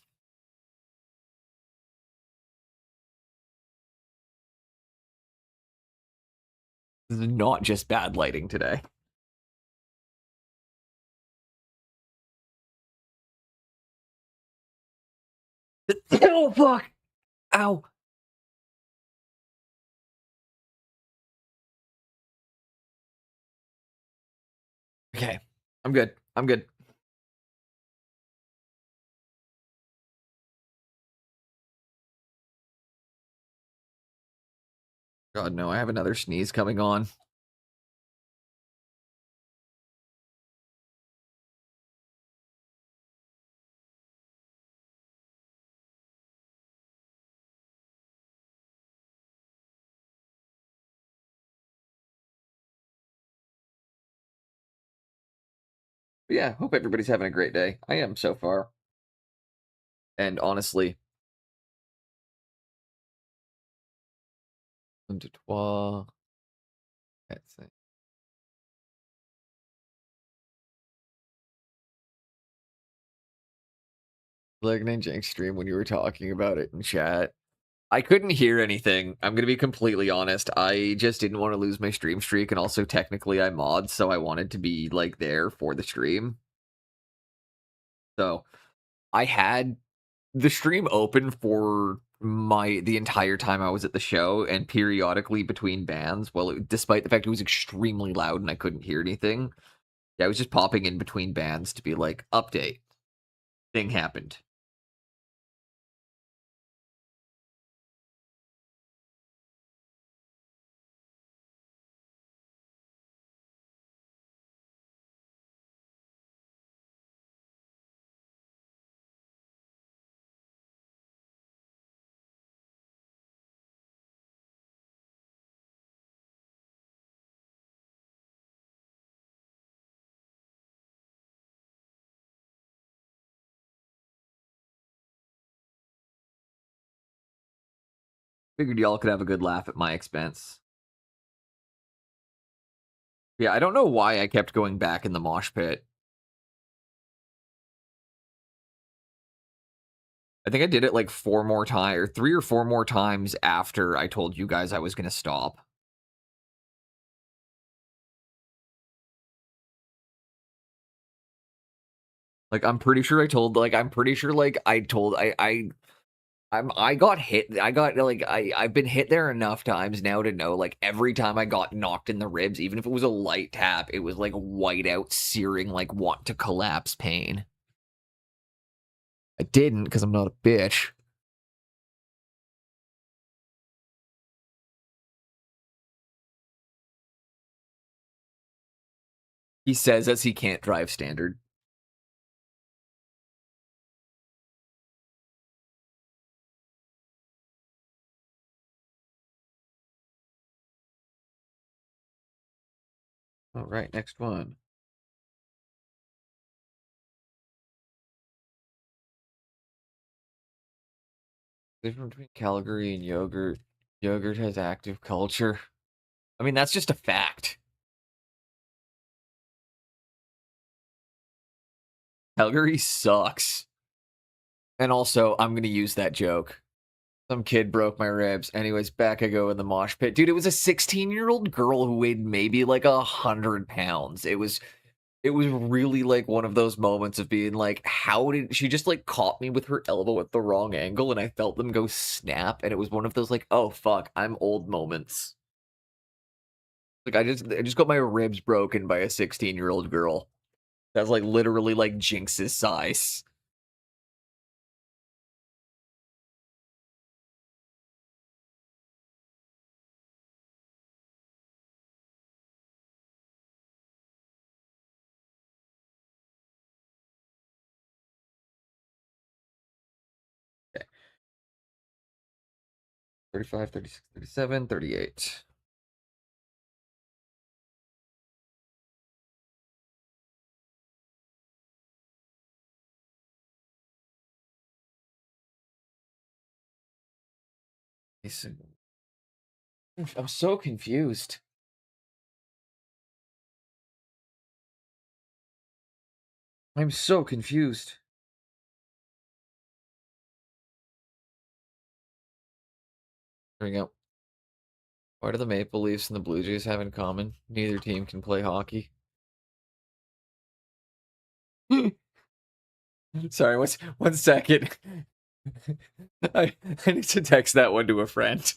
This is not just bad lighting today. Oh fuck! Ow! Okay, I'm good. I'm good. God no, I have another sneeze coming on. But yeah, hope everybody's having a great day. I am so far. And honestly, un, deux, trois, quatre, cinq. Like Ninja Extreme when you were talking about it in chat. I couldn't hear anything. I'm gonna be completely honest. I just didn't want to lose my stream streak, and also technically I mod, so I wanted to be like there for the stream. So I had the stream open for the entire time I was at the show, and periodically between bands. Well, despite the fact it was extremely loud and I couldn't hear anything, yeah, I was just popping in between bands to be like, update, thing happened. Figured y'all could have a good laugh at my expense. Yeah, I don't know why I kept going back in the mosh pit. I think I did it like 4 more times, or 3 or 4 more times after I told you guys I was gonna stop. Like, I'm pretty sure I told, like, I'm pretty sure, like, I told, I got hit. I got, like, I've been hit there enough times now to know, like, every time I got knocked in the ribs, even if it was a light tap, it was like white out, searing, like, want to collapse pain. I didn't because I'm not a bitch. He says as he can't drive standard. All right, next one. Difference between Calgary and yogurt. Yogurt has active culture. I mean, that's just a fact. Calgary sucks. And also, I'm going to use that joke. Some kid broke my ribs. Anyways, back I go in the mosh pit. Dude, it was a 16-year-old girl who weighed maybe like 100 pounds. It was really like one of those moments of being like, how did she just like caught me with her elbow at the wrong angle and I felt them go snap, and it was one of those like, oh fuck, I'm old moments. Like I just got my ribs broken by a 16-year-old girl. That's like literally like Jinx's size. Okay. 35, 36, 37, 38. I'm so confused. I'm so confused. There we go. What do the Maple Leafs and the Blue Jays have in common? Neither team can play hockey. Sorry, one second. I need to text that one to a friend.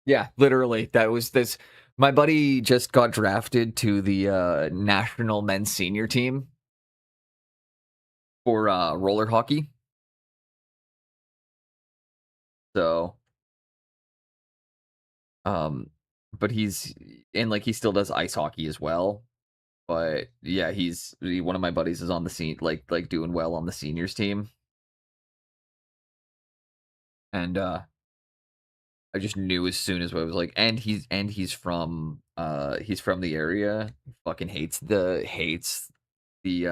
Yeah, literally. That was this. My buddy just got drafted to the national men's senior team for roller hockey. So, um, but he's and like he still does ice hockey as well. But yeah, one of my buddies is on the scene, like doing well on the seniors team, and I just knew as soon as I was like, and he's from the area. He fucking the hates the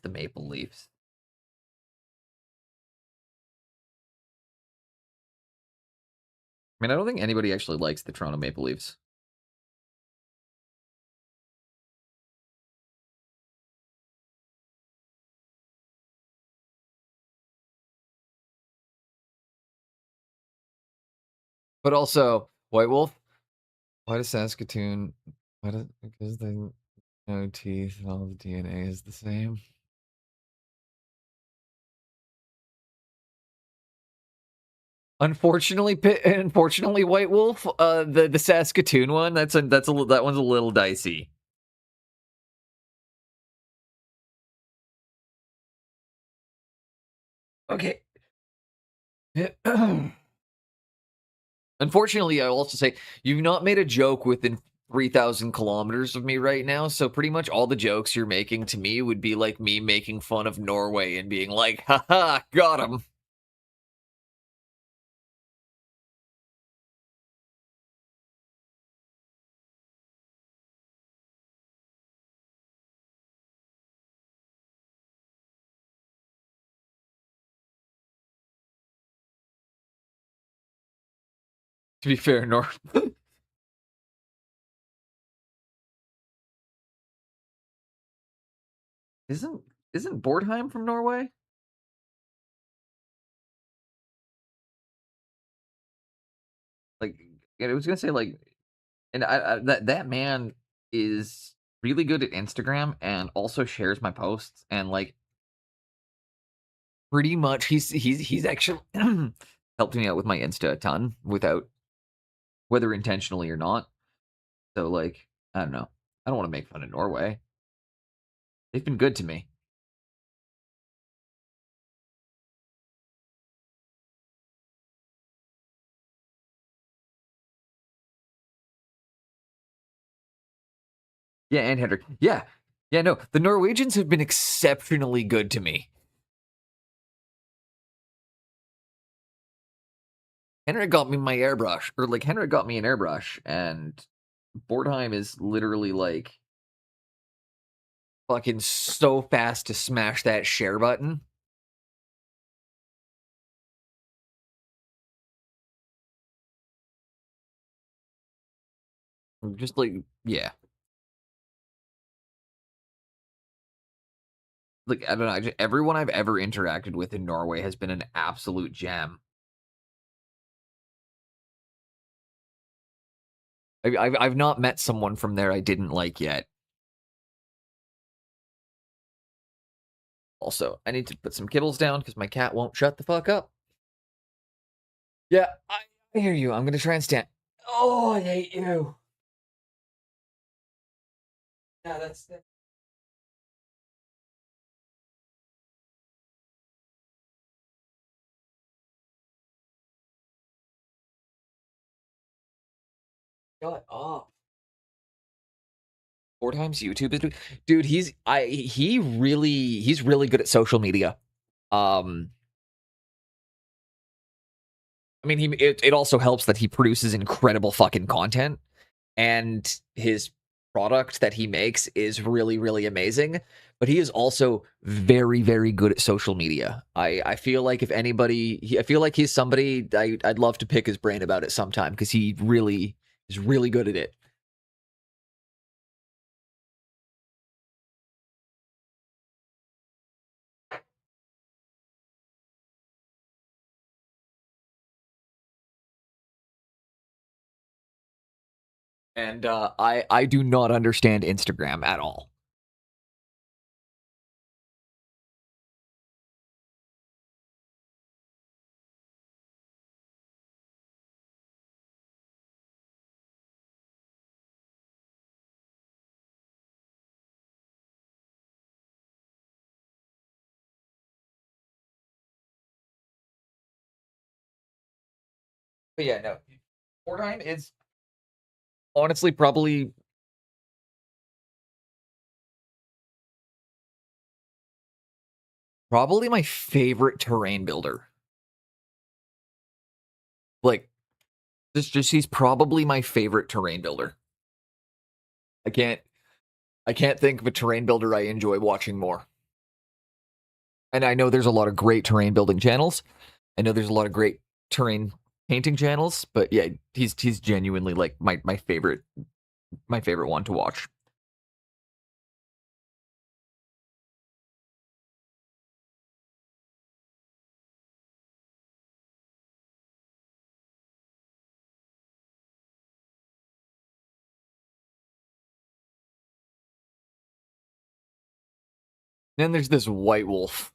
Maple Leafs. I mean, I don't think anybody actually likes the Toronto Maple Leafs. But also, White Wolf, why does Saskatoon? Why does because they no teeth and all the DNA is the same? Unfortunately, White Wolf, the Saskatoon one, that one's a little dicey. Okay, Unfortunately, I will also say you've not made a joke within 3,000 kilometers of me right now. So pretty much all the jokes you're making to me would be like me making fun of Norway and being like, haha, got him. To be fair, isn't isn't Bordheim from Norway? Like, I was gonna say like, and that man is really good at Instagram and also shares my posts and like pretty much he's actually helped me out with my Insta a ton without whether intentionally or not. So like, I don't know. I don't want to make fun of Norway. They've been good to me. Yeah, and Hendrik. Yeah. Yeah, no. The Norwegians have been exceptionally good to me. Henrik got me my airbrush, or like Henrik got me an airbrush, and Bordheim is literally like fucking so fast to smash that share button. Just like, yeah. Like, I don't know. Everyone I've ever interacted with in Norway has been an absolute gem. I've not met someone from there I didn't like yet. Also, I need to put some kibbles down because my cat won't shut the fuck up. Yeah, I hear you. I'm gonna try and stand. Oh, I hate you. Yeah, that's shut up. 4 times YouTube is dude. He's really good at social media. Um, I mean, it also helps that he produces incredible fucking content, and his product that he makes is really really amazing. But he is also very very good at social media. I feel like if anybody, I feel like he's somebody I'd love to pick his brain about it sometime because he really is really good at it. And I do not understand Instagram at all. But yeah, no. Fortnite is honestly probably my favorite terrain builder. Like, just he's probably my favorite terrain builder. I can't I can't think of a terrain builder I enjoy watching more. And I know there's a lot of great terrain building channels. I know there's a lot of great terrain painting channels, but yeah, he's genuinely like my favorite one to watch. Then there's this white wolf.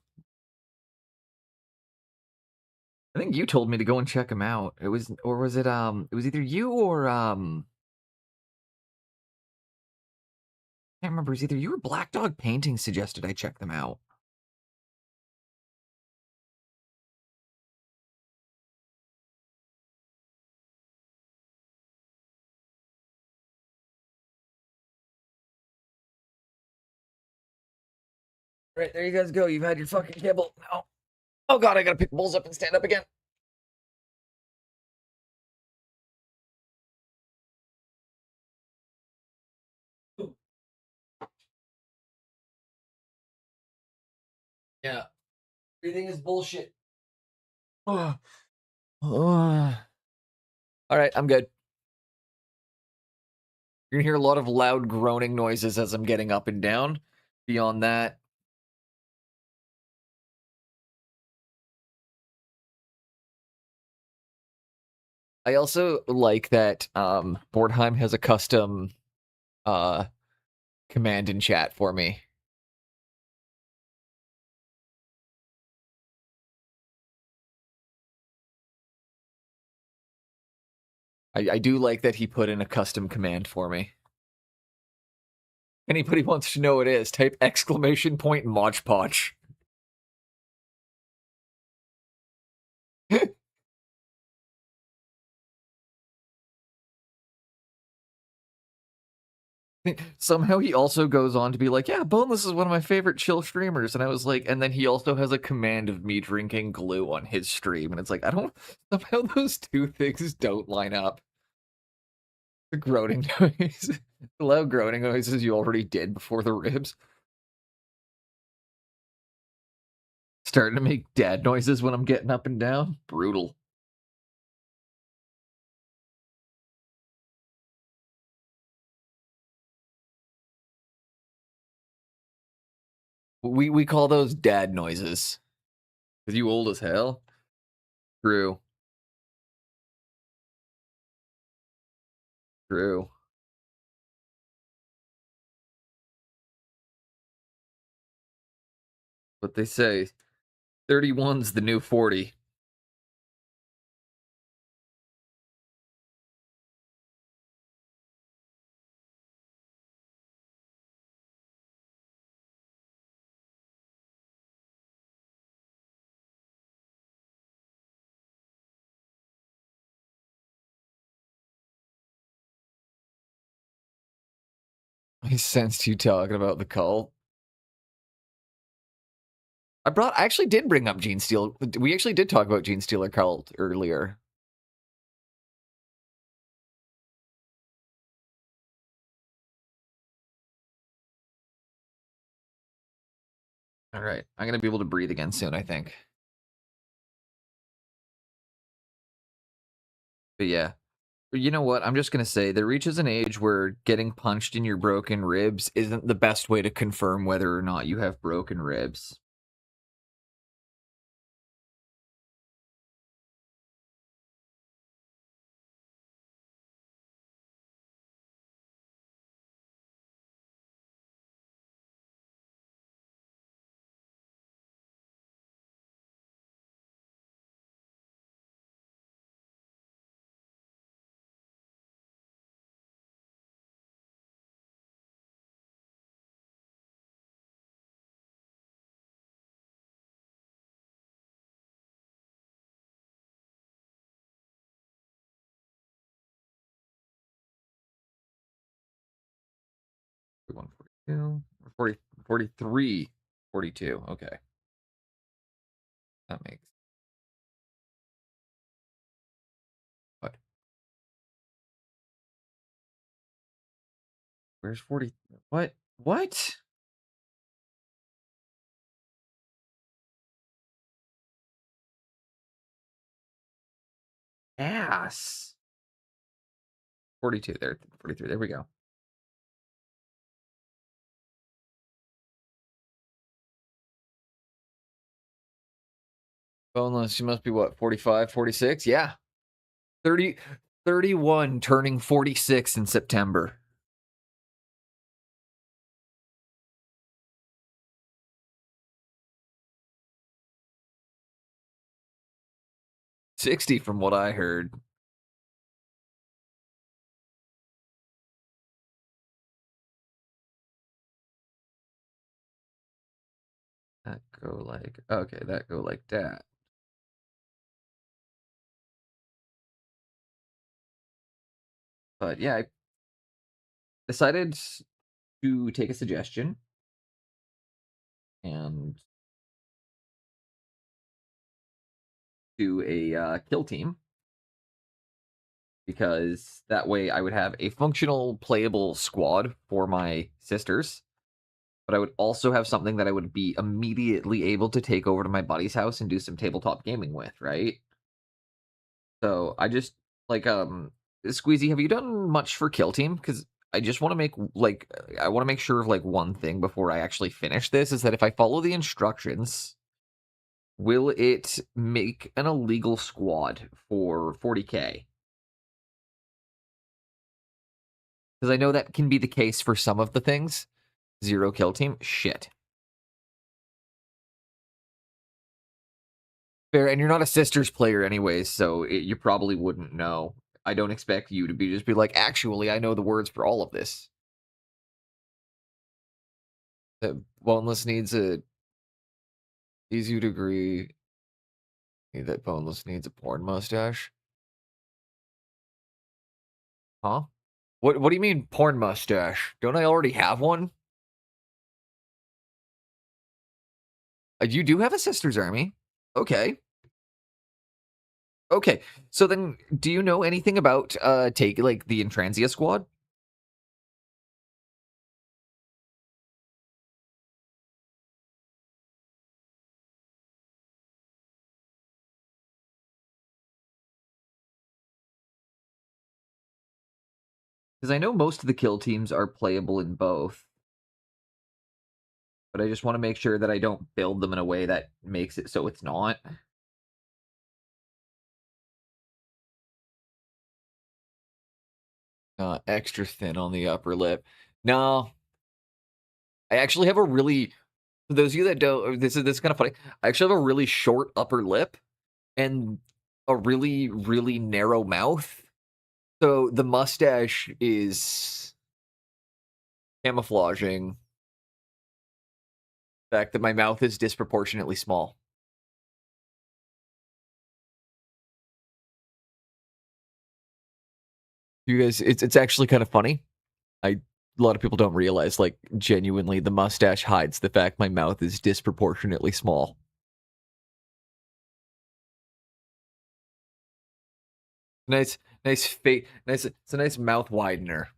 I think you told me to go and check him out. It was or was it was either you or I can't remember. It was either you or Black Dog Painting suggested I check them out. Right, there you guys go. You've had your fucking kibble. No. Oh god, I gotta pick bowls up and stand up again. Yeah. Everything is bullshit. All right, I'm good. You're gonna hear a lot of loud groaning noises as I'm getting up and down. Beyond that, I also like that Bordheim has a custom uh command in chat for me. I do like that he put in a custom command for me. Anybody wants to know what it is, type exclamation point Mod Podge. Somehow he also goes on to be like, yeah, Boneless is one of my favorite chill streamers. And I was like, and then he also has a command of me drinking glue on his stream. And it's like, I don't, somehow those two things don't line up. The groaning noise, the loud groaning noises you already did before the ribs. Starting to make dad noises when I'm getting up and down. Brutal. We call those dad noises. Cause you old as hell. True. True. But they say 31's the new 40. I sensed you talking about the cult. I actually did bring up Gene Stealer. We actually did talk about Gene Stealer cult earlier. All right. I'm going to be able to breathe again soon, I think. But yeah. You know what? I'm just going to say there reaches an age where getting punched in your broken ribs isn't the best way to confirm whether or not you have broken ribs. One 42, 40, 43, 42. Okay. That makes what? Where's 40? What? What? Ass. 42 there. 43. There we go. Boneless, you must be what, 45, 46? Yeah. 30, 31, turning 46 in September. 60 from what I heard. That go like, okay, that go like that. But yeah, I decided to take a suggestion and do a kill team because that way I would have a functional playable squad for my sisters, but I would also have something that I would be immediately able to take over to my buddy's house and do some tabletop gaming with, right? So I just like Squeezy, have you done much for Kill Team? Because I just want to make I want to make sure of like one thing before I actually finish this is that if I follow the instructions, will it make an illegal squad for 40K? Because I know that can be the case for some of the things. Zero Kill Team, shit. Fair, and you're not a sisters player anyways, so you probably wouldn't know. I don't expect you to be like, actually, I know the words for all of this. Boneless needs a easy to agree that Boneless needs a porn mustache. Huh? What do you mean porn mustache? Don't I already have one? You do have a sisters army. Okay. Okay. So then do you know anything about take like the Intransia squad? Because I know most of the kill teams are playable in both. But I just want to make sure that I don't build them in a way that makes it so it's not. Extra thin on the upper lip. No, I actually have a really. For those of you that don't, this is kind of funny. I actually have a really short upper lip and a really narrow mouth. So the mustache is camouflaging the fact that my mouth is disproportionately small. You guys, it's actually kind of funny. A lot of people don't realize, like, genuinely, the mustache hides the fact my mouth is disproportionately small. Nice, nice. It's a nice mouth widener.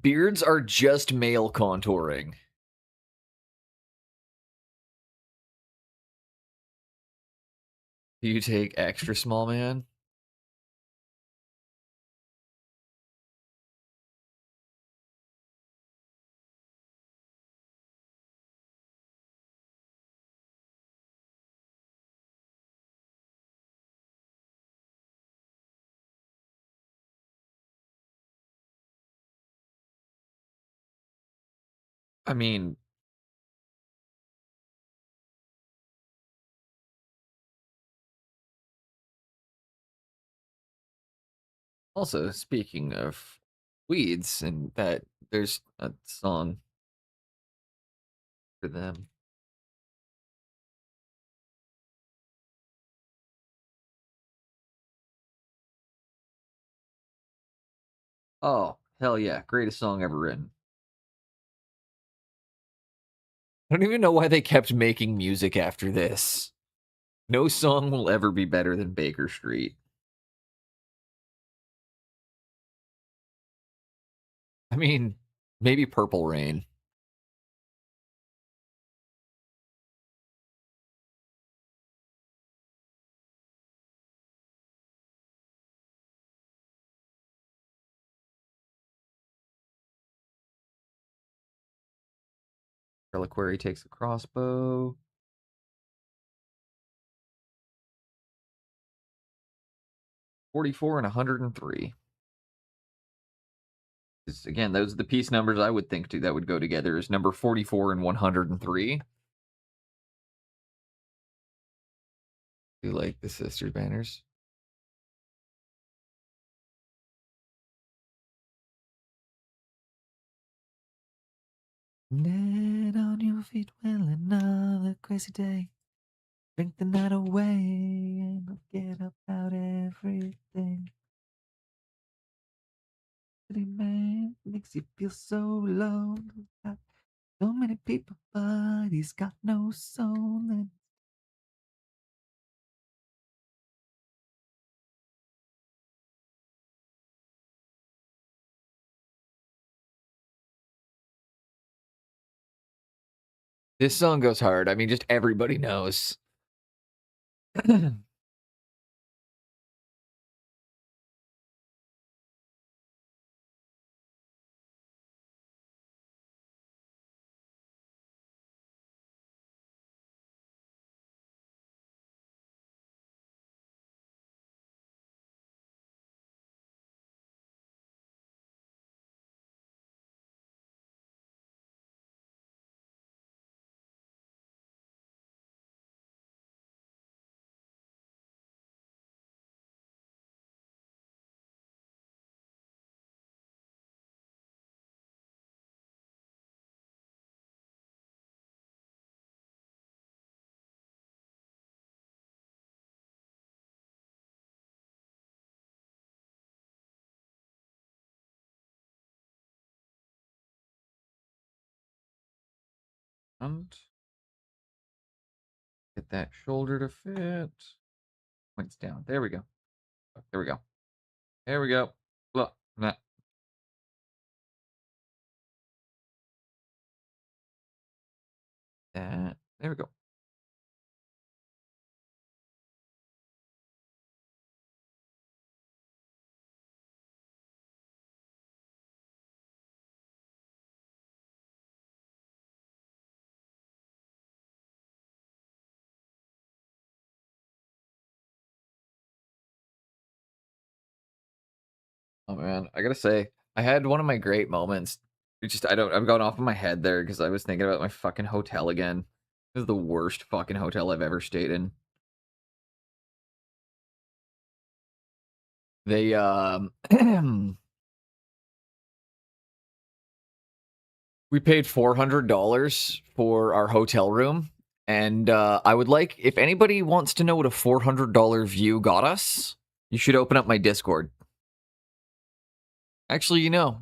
Beards are just male contouring. Do you take extra small, man? I mean, also speaking of weeds, and that there's a song for them. Oh, hell yeah. Greatest song ever written. I don't even know why they kept making music after this. No song will ever be better than Baker Street. I mean, maybe Purple Rain. Reliquary takes a crossbow. 44 and 103. Again, those are the piece numbers I would think that would go together is number 44 and 103. Do you like the sister banners? Land on your feet, well, another crazy day. Drink the night away and forget about everything. City man makes you feel so low. Got so many people, but he's got no soul. And This song goes hard. I mean, just everybody knows. and get that shoulder to fit. Points down. There we go. There we go. There we go. Look, that. There we go. Oh man, I gotta say, I had one of my great moments. It's just I've gone off in my head there because I was thinking about my fucking hotel again. This is the worst fucking hotel I've ever stayed in. They we paid $400 for our hotel room, and I would like, if anybody wants to know what a $400 view got us, you should open up my Discord. Actually, no,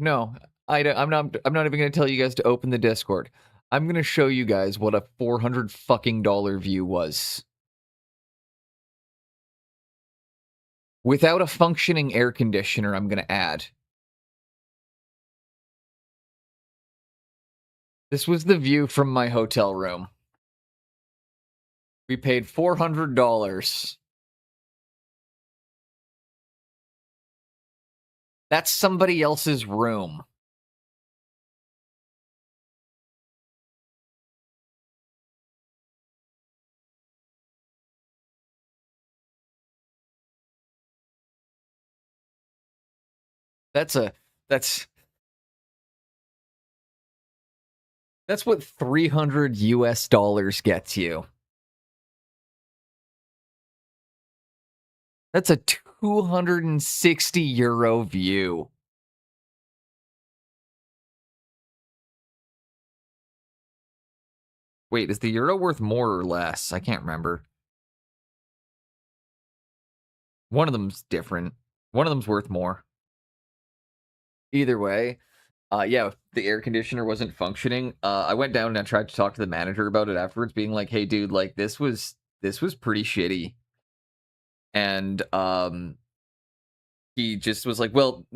I'm not even going to tell you guys to open the Discord. I'm going to show you guys what a $400 fucking dollar view was. Without a functioning air conditioner, I'm going to add. This was the view from my hotel room. We paid $400. That's somebody else's room. That's what 300 US dollars gets you. That's a 260 euro view. Wait, is the euro worth more or less? I can't remember. One of them's different. One of them's worth more. Either way, yeah, the air conditioner wasn't functioning. I went down and I tried to talk to the manager about it afterwards, being like, "Hey, dude, like this was pretty shitty." And he just was like, "Well,"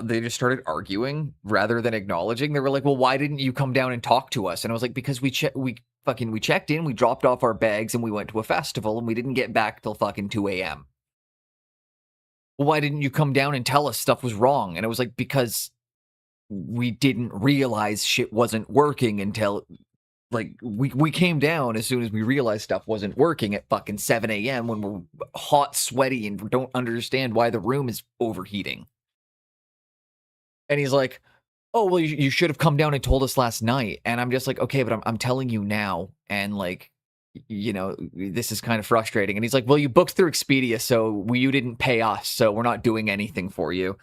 they just started arguing rather than acknowledging. They were like, "Well, why didn't you come down and talk to us?" And I was like, "Because we checked in, we dropped off our bags, and we went to a festival, and we didn't get back till fucking 2 a.m. Well, why didn't you come down and tell us stuff was wrong?" And it was like, because we didn't realize shit wasn't working until, like, we came down as soon as we realized stuff wasn't working at fucking 7 a.m. when we're hot, sweaty, and don't understand why the room is overheating. And he's like, "Oh, well, you should have come down and told us last night." And I'm just like, "Okay, but I'm telling you now." And like, this is kind of frustrating. And he's like, "Well, you booked through Expedia, so you didn't pay us, so we're not doing anything for you."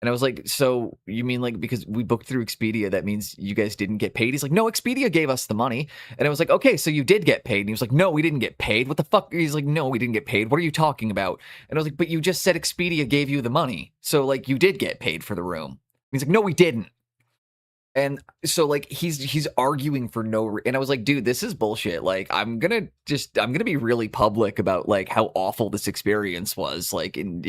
And I was like, so you mean like because we booked through Expedia, that means you guys didn't get paid? He's like, no, Expedia gave us the money. And I was like, okay, so you did get paid. And he was like, no, we didn't get paid. What the fuck? He's like, no, we didn't get paid. What are you talking about? And I was like, but you just said Expedia gave you the money. So like you did get paid for the room. He's like, no, we didn't. And so like he's arguing for and I was like, dude, this is bullshit. Like I'm gonna be really public about like how awful this experience was. Like, and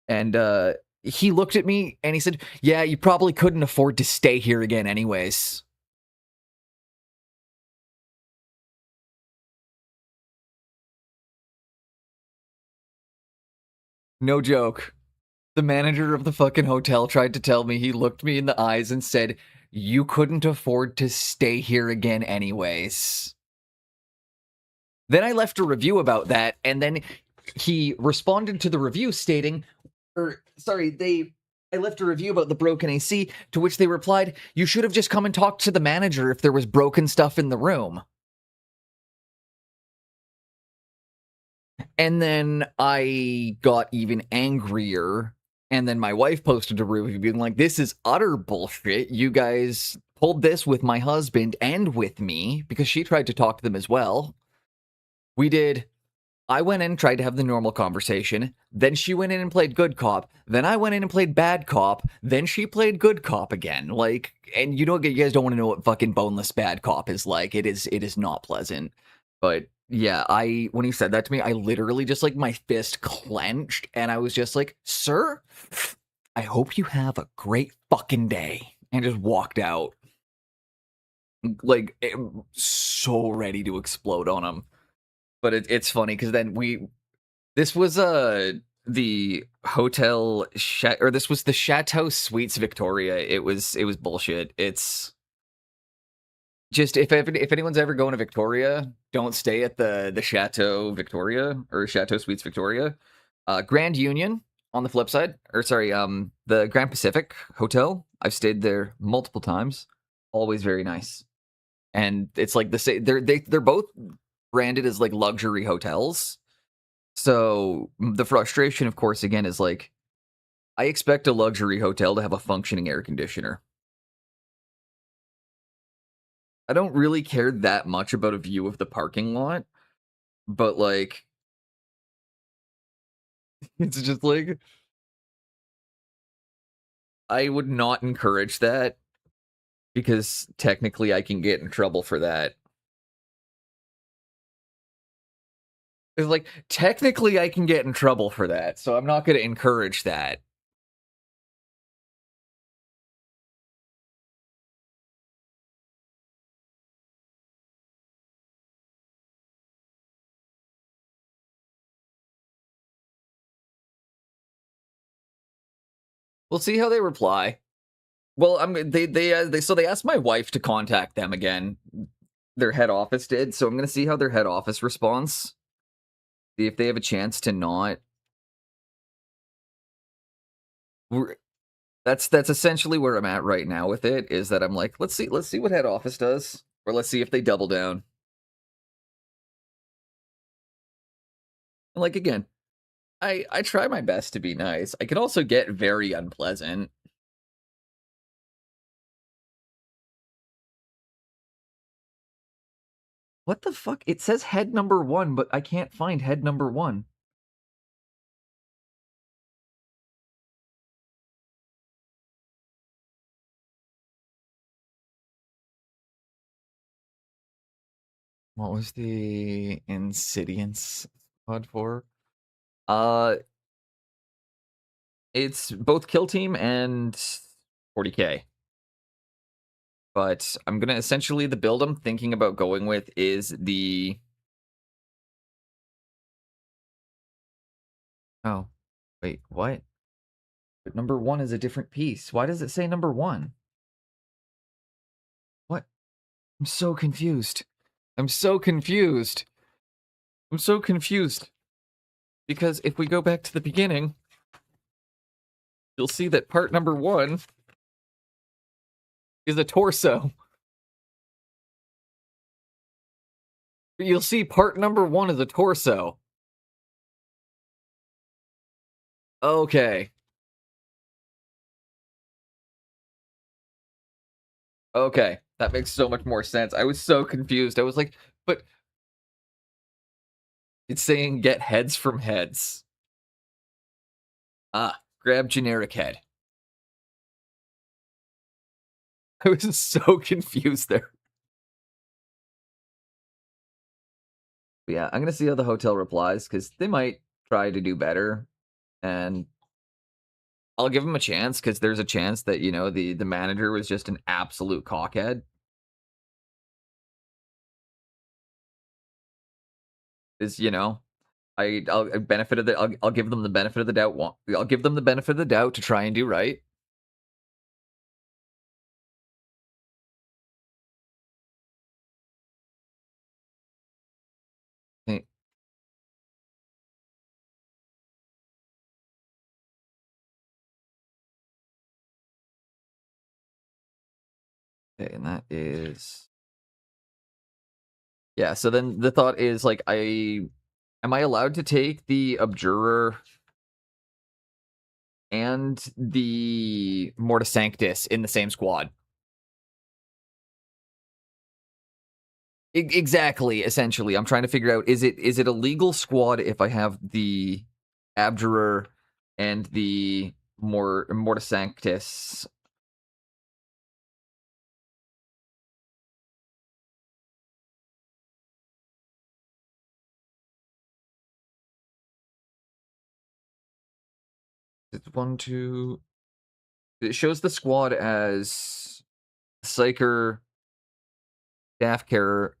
and he looked at me and he said, yeah, you probably couldn't afford to stay here again anyways. No joke. The manager of the fucking hotel tried to tell me, he looked me in the eyes and said, you couldn't afford to stay here again anyways. Then I left a review about that, and then he responded to the review stating, I left a review about the broken AC, to which they replied, you should have just come and talked to the manager if there was broken stuff in the room. And then I got even angrier. And then my wife posted a review being like, this is utter bullshit. You guys pulled this with my husband and with me because she tried to talk to them as well. I went in and tried to have the normal conversation. Then she went in and played good cop. Then I went in and played bad cop. Then she played good cop again. Like, and you guys don't want to know what fucking boneless bad cop is like. It is not pleasant. But yeah, when he said that to me, I literally just like my fist clenched and I was just like, sir, I hope you have a great fucking day. And just walked out. Like, so ready to explode on him. But it's funny because then this was the hotel or this was the Chateau Suites Victoria. It was bullshit. It's just if anyone's ever going to Victoria, don't stay at the Chateau Victoria or Chateau Suites Victoria. Grand Union on the flip side, or sorry, the Grand Pacific Hotel. I've stayed there multiple times. Always very nice. And it's like they're both branded as like luxury hotels. So the frustration, of course, again, is like, I expect a luxury hotel to have a functioning air conditioner. I don't really care that much about a view of the parking lot, but like, it's just like, I would not encourage that because technically I can get in trouble for that. It's like, technically I can get in trouble for that, so I'm not going to encourage that. We'll see how they reply. Well, they asked my wife to contact them again. Their head office did, so I'm going to see how their head office responds. See if they have a chance to not. That's essentially where I'm at right now with it, is that I'm like, let's see what head office does, or let's see if they double down. Like, again, I try my best to be nice. I can also get very unpleasant. What the fuck? It says head number 1, but I can't find head number 1. What was the Insidiants pod for? It's both Kill Team and 40K. But I'm gonna essentially, the build I'm thinking about going with is the... Oh, wait, what? But number 1 is a different piece. Why does it say number 1? What? I'm so confused. I'm so confused. I'm so confused. Because if we go back to the beginning, you'll see that part number 1 is a torso. You'll see part number 1 is a torso. Okay. Okay, that makes so much more sense. I was so confused. I was like, but it's saying get heads from heads. Ah, grab generic head. I was so confused there. But yeah, I'm gonna see how the hotel replies because they might try to do better, and I'll give them a chance because there's a chance that the manager was just an absolute cockhead. Is I'll benefit of the I'll give them the benefit of the doubt. I'll give them the benefit of the doubt to try and do right. Okay, and that is yeah. So then the thought is like, am I allowed to take the abjurer and the Mortis Sanctus in the same squad? Exactly, essentially. I'm trying to figure out, is it a legal squad if I have the Abjurer and the Mortis Sanctus? It's one, two. It shows the squad as Psyker, Staff Carer.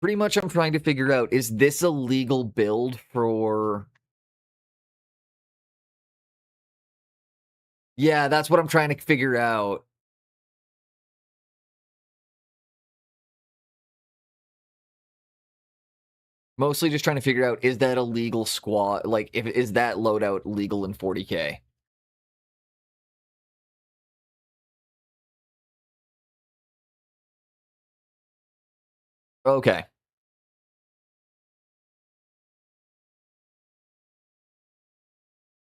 Pretty much I'm trying to figure out, is this a legal build for... Yeah, that's what I'm trying to figure out. Mostly just trying to figure out, is that a legal squad? Like, is that loadout legal in 40k? Okay.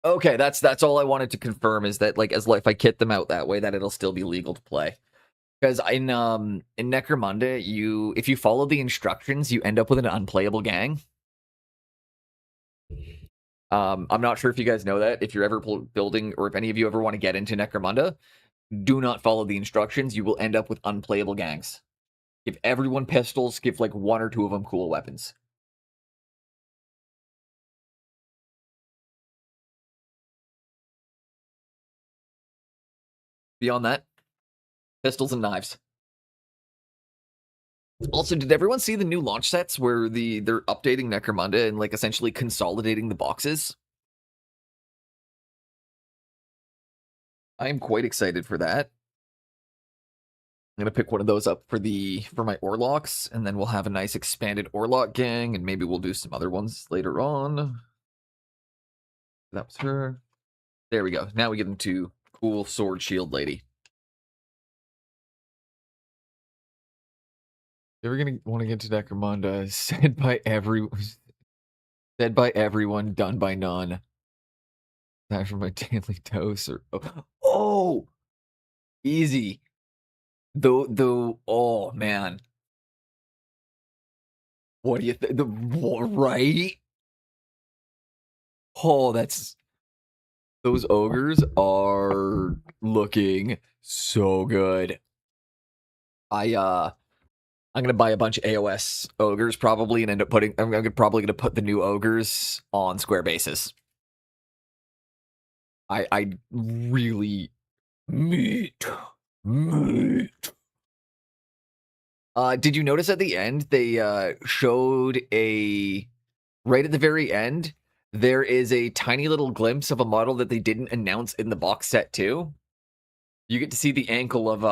Okay, that's all I wanted to confirm, is that like, if I kit them out that way, that it'll still be legal to play. Because in Necromunda, if you follow the instructions, you end up with an unplayable gang. I'm not sure if you guys know that. If you're ever building, or if any of you ever want to get into Necromunda, do not follow the instructions. You will end up with unplayable gangs. Give everyone pistols. Give like one or two of them cool weapons. Beyond that, pistols and knives. Also, did everyone see the new launch sets where they're updating Necromunda and like essentially consolidating the boxes? I am quite excited for that. I'm gonna pick one of those up for my Orlocks, and then we'll have a nice expanded Orlock gang, and maybe we'll do some other ones later on. That was her. There we go. Now we get into cool sword shield lady. You're gonna want to get to Necromunda, said by everyone, done by none. Time for my daily dose, or oh, easy. Though, oh man, what do you think? Right? Oh, those ogres are looking so good. I'm gonna buy a bunch of AOS ogres probably, and end up I'm probably gonna put the new ogres on square bases. I really meat. Did you notice at the end they showed right at the very end, there is a tiny little glimpse of a model that they didn't announce in the box set too? You get to see the ankle of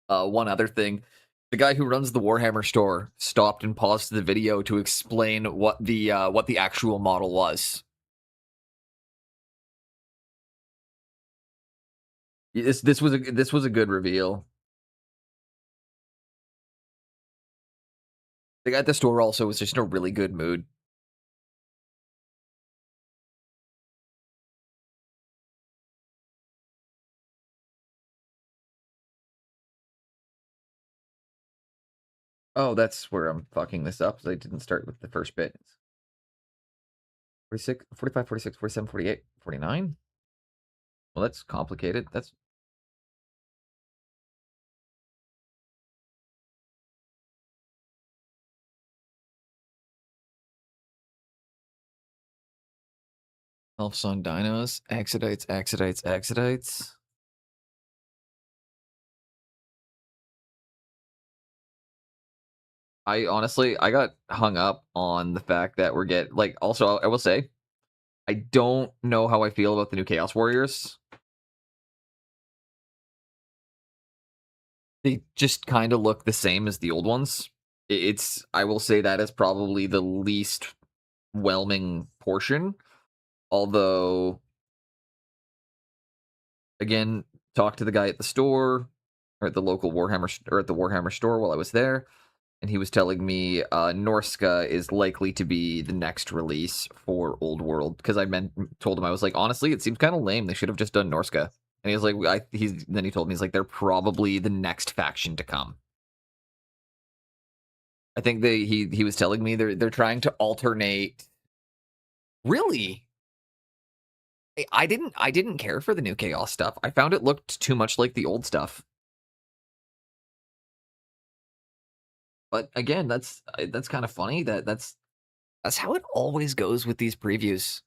one other thing. The guy who runs the Warhammer store stopped and paused the video to explain what the actual model was. This was a good reveal. The guy at the store also was just in a really good mood. Oh, that's where I'm fucking this up, 'cause I didn't start with the first bit. 46, 45, 46, 47, 48, 49? Well, that's complicated. That's Elves on Dinos, Exodites, Exodites, Exodites. I honestly, I got hung up on the fact that we're like, also, I will say, I don't know how I feel about the new Chaos Warriors. They just kind of look the same as the old ones. I will say that is probably the least whelming portion. Although, again, talked to the guy at the store or at the local or at the Warhammer store while I was there, and he was telling me Norska is likely to be the next release for Old World because told him I was like, honestly, it seems kind of lame. They should have just done Norska. And he was like, then he told me he's like, they're probably the next faction to come. I think he was telling me they're trying to alternate. Really? I didn't care for the new Chaos stuff. I found it looked too much like the old stuff. But again, that's kind of funny. That's how it always goes with these previews.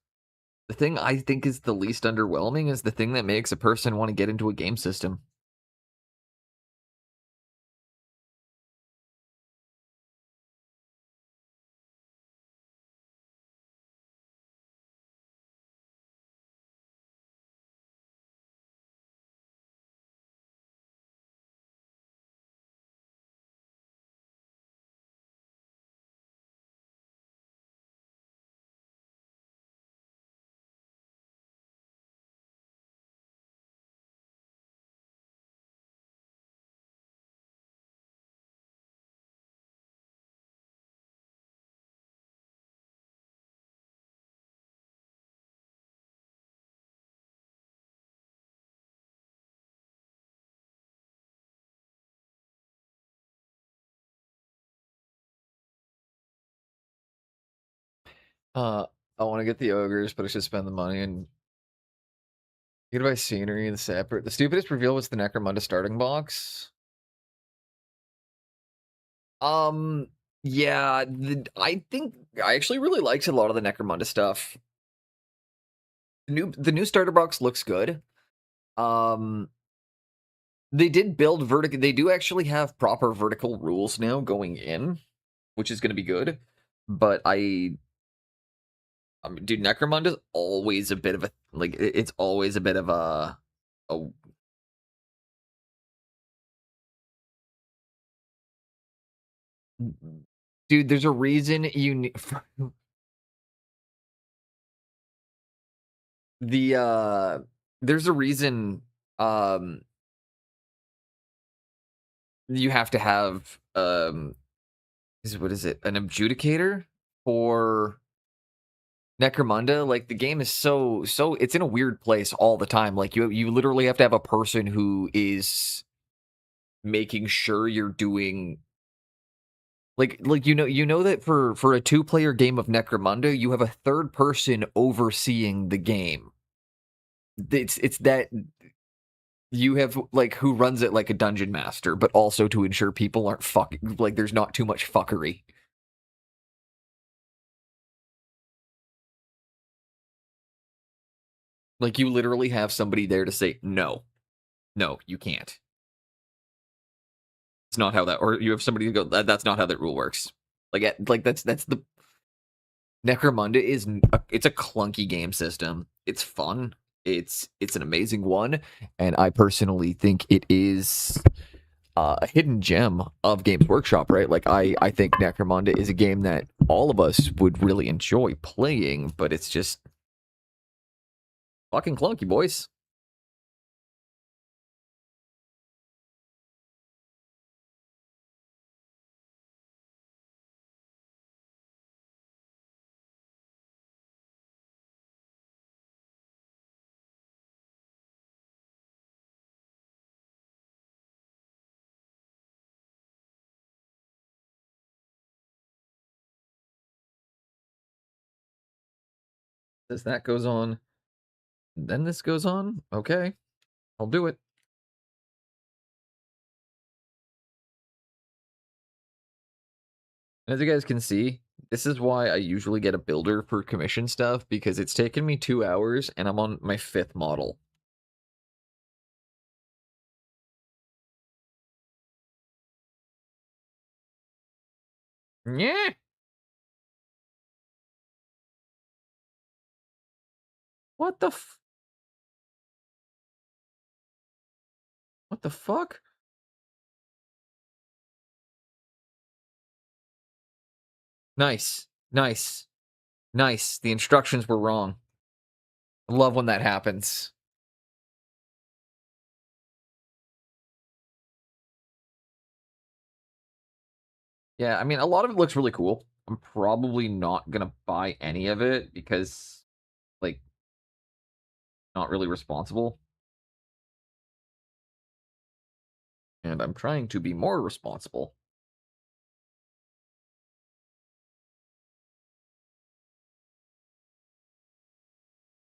The thing I think is the least underwhelming is the thing that makes a person want to get into a game system. Uh, I want to get the ogres, but I should spend the money and get buy scenery and separate. The stupidest reveal was the Necromunda starting box. Um, yeah, I think I actually really liked a lot of the Necromunda stuff. The new starter box looks good. Um, they did build vertical. They do actually have proper vertical rules now going in, which is going to be good. But dude, Necromunda's always a bit of a like. It's always a bit of a. Dude, there's a reason you need the there's a reason you have to have what is it? An adjudicator for Necromunda. Like the game is so it's in a weird place all the time. Like you literally have to have a person who is making sure you're doing like you know that for a two-player game of Necromunda, you have a third person overseeing the game. It's that you have like who runs it like a dungeon master, but also to ensure people aren't fucking like there's not too much fuckery. Like you literally have somebody there to say no, no, you can't. It's not how that, or you have somebody to go. That's not how that rule works. Like that's the Necromunda it's a clunky game system. It's fun. It's an amazing one, and I personally think it is a hidden gem of Games Workshop. Right? Like I think Necromunda is a game that all of us would really enjoy playing, but it's just fucking clunky, boys. As that goes on, then this goes on. Okay, I'll do it. As you guys can see, this is why I usually get a builder for commission stuff, because it's taken me 2 hours and I'm on my 5th model. Yeah. What the what the fuck? Nice. Nice. Nice. The instructions were wrong. I love when that happens. Yeah, I mean, a lot of it looks really cool. I'm probably not gonna buy any of it because, like, not really responsible. And I'm trying to be more responsible.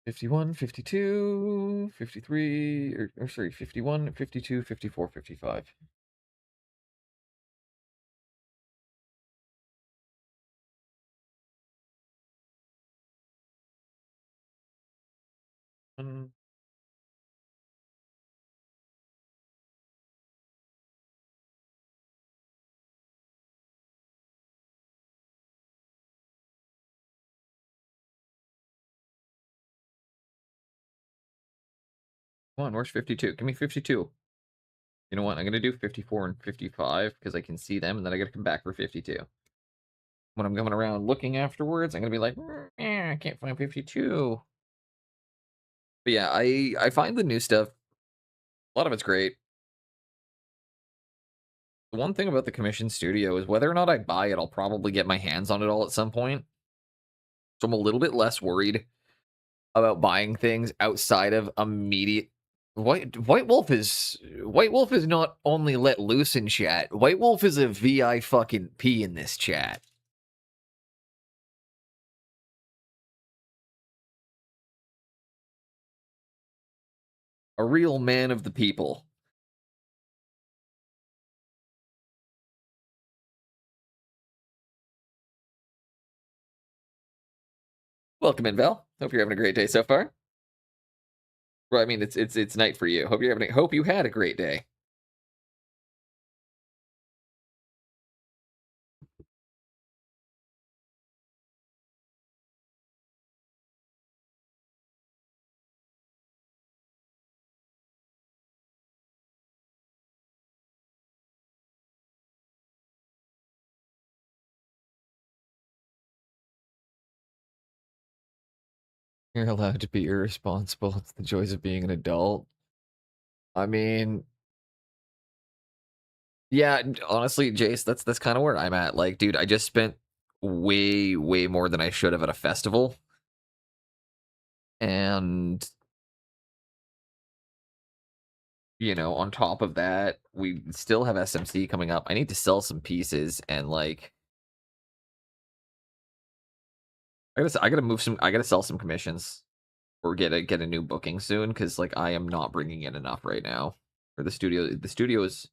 51, 52, 53, or sorry, 51, 52, 54, 55. Come on, where's 52? Give me 52. You know what? I'm gonna do 54 and 55 because I can see them, and then I gotta come back for 52. When I'm coming around looking afterwards, I'm gonna be like, I can't find 52. But yeah, I find the new stuff, a lot of it's great. The one thing about the commission studio is whether or not I buy it, I'll probably get my hands on it all at some point. So I'm a little bit less worried about buying things outside of immediate. White Wolf is not only let loose in chat. White Wolf is a vi fucking p in this chat. A real man of the people. Welcome in, Val. Hope you're having a great day so far. Well, I mean, it's night for you. Hope you had a great day. You're allowed to be irresponsible. It's the joys of being an adult. I mean, yeah, honestly, Jace, that's kind of where I'm at. Like, dude, I just spent way more than I should have at a festival. And on top of that, we still have SMC coming up. I need to sell some pieces and like I gotta sell some commissions or get a new booking soon because like I am not bringing in enough right now for the studio. The studio is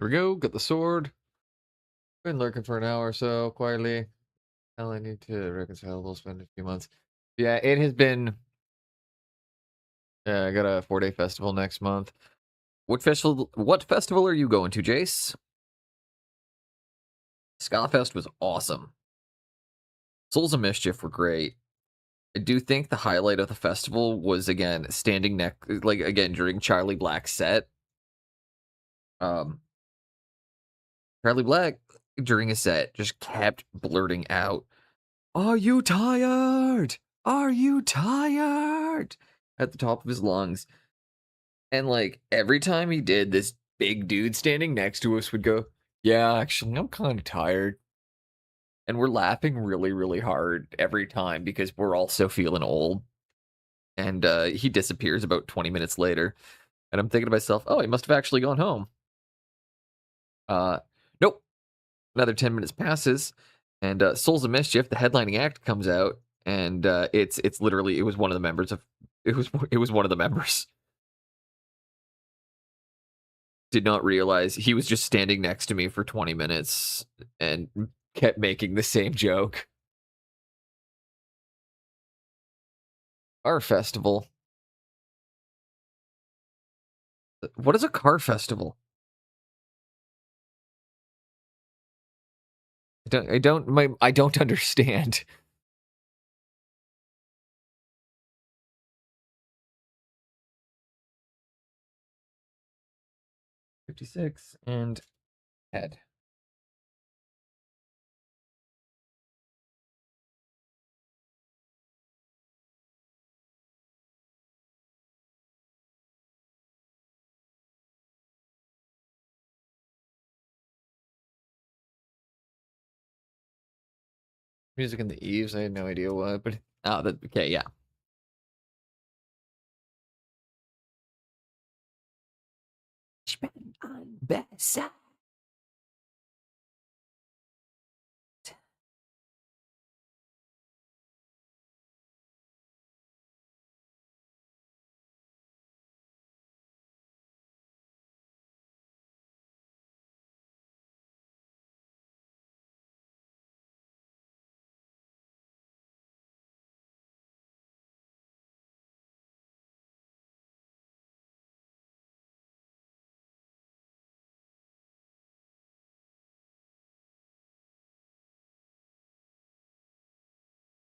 Here we go. Got the sword. Been lurking for an hour or so, quietly. Hell, I need to reconcile. We'll spend a few months. Yeah, it has been. Yeah, I got a 4-day festival next month. What festival? What festival are you going to, Jace? Skafest was awesome. Souls of Mischief were great. I do think the highlight of the festival was again standing next, like again during Charlie Black's set. Um, Charlie Black during a set just kept blurting out, "Are you tired? Are you tired?" at the top of his lungs. And like every time he did, this big dude standing next to us would go, "Yeah, actually, I'm kind of tired." And we're laughing really, really hard every time because we're also feeling old. And he disappears about 20 minutes later. And I'm thinking to myself, oh, he must have actually gone home. Nope. Another 10 minutes passes, and Souls of Mischief, the headlining act, comes out, and it's literally it was one of the members of it was one of the members. Did not realize he was just standing next to me for 20 minutes and kept making the same joke. Car festival. What is a car festival? I don't understand. 56 and head. Music in the eaves. I had no idea what, but okay, yeah. Spend on best.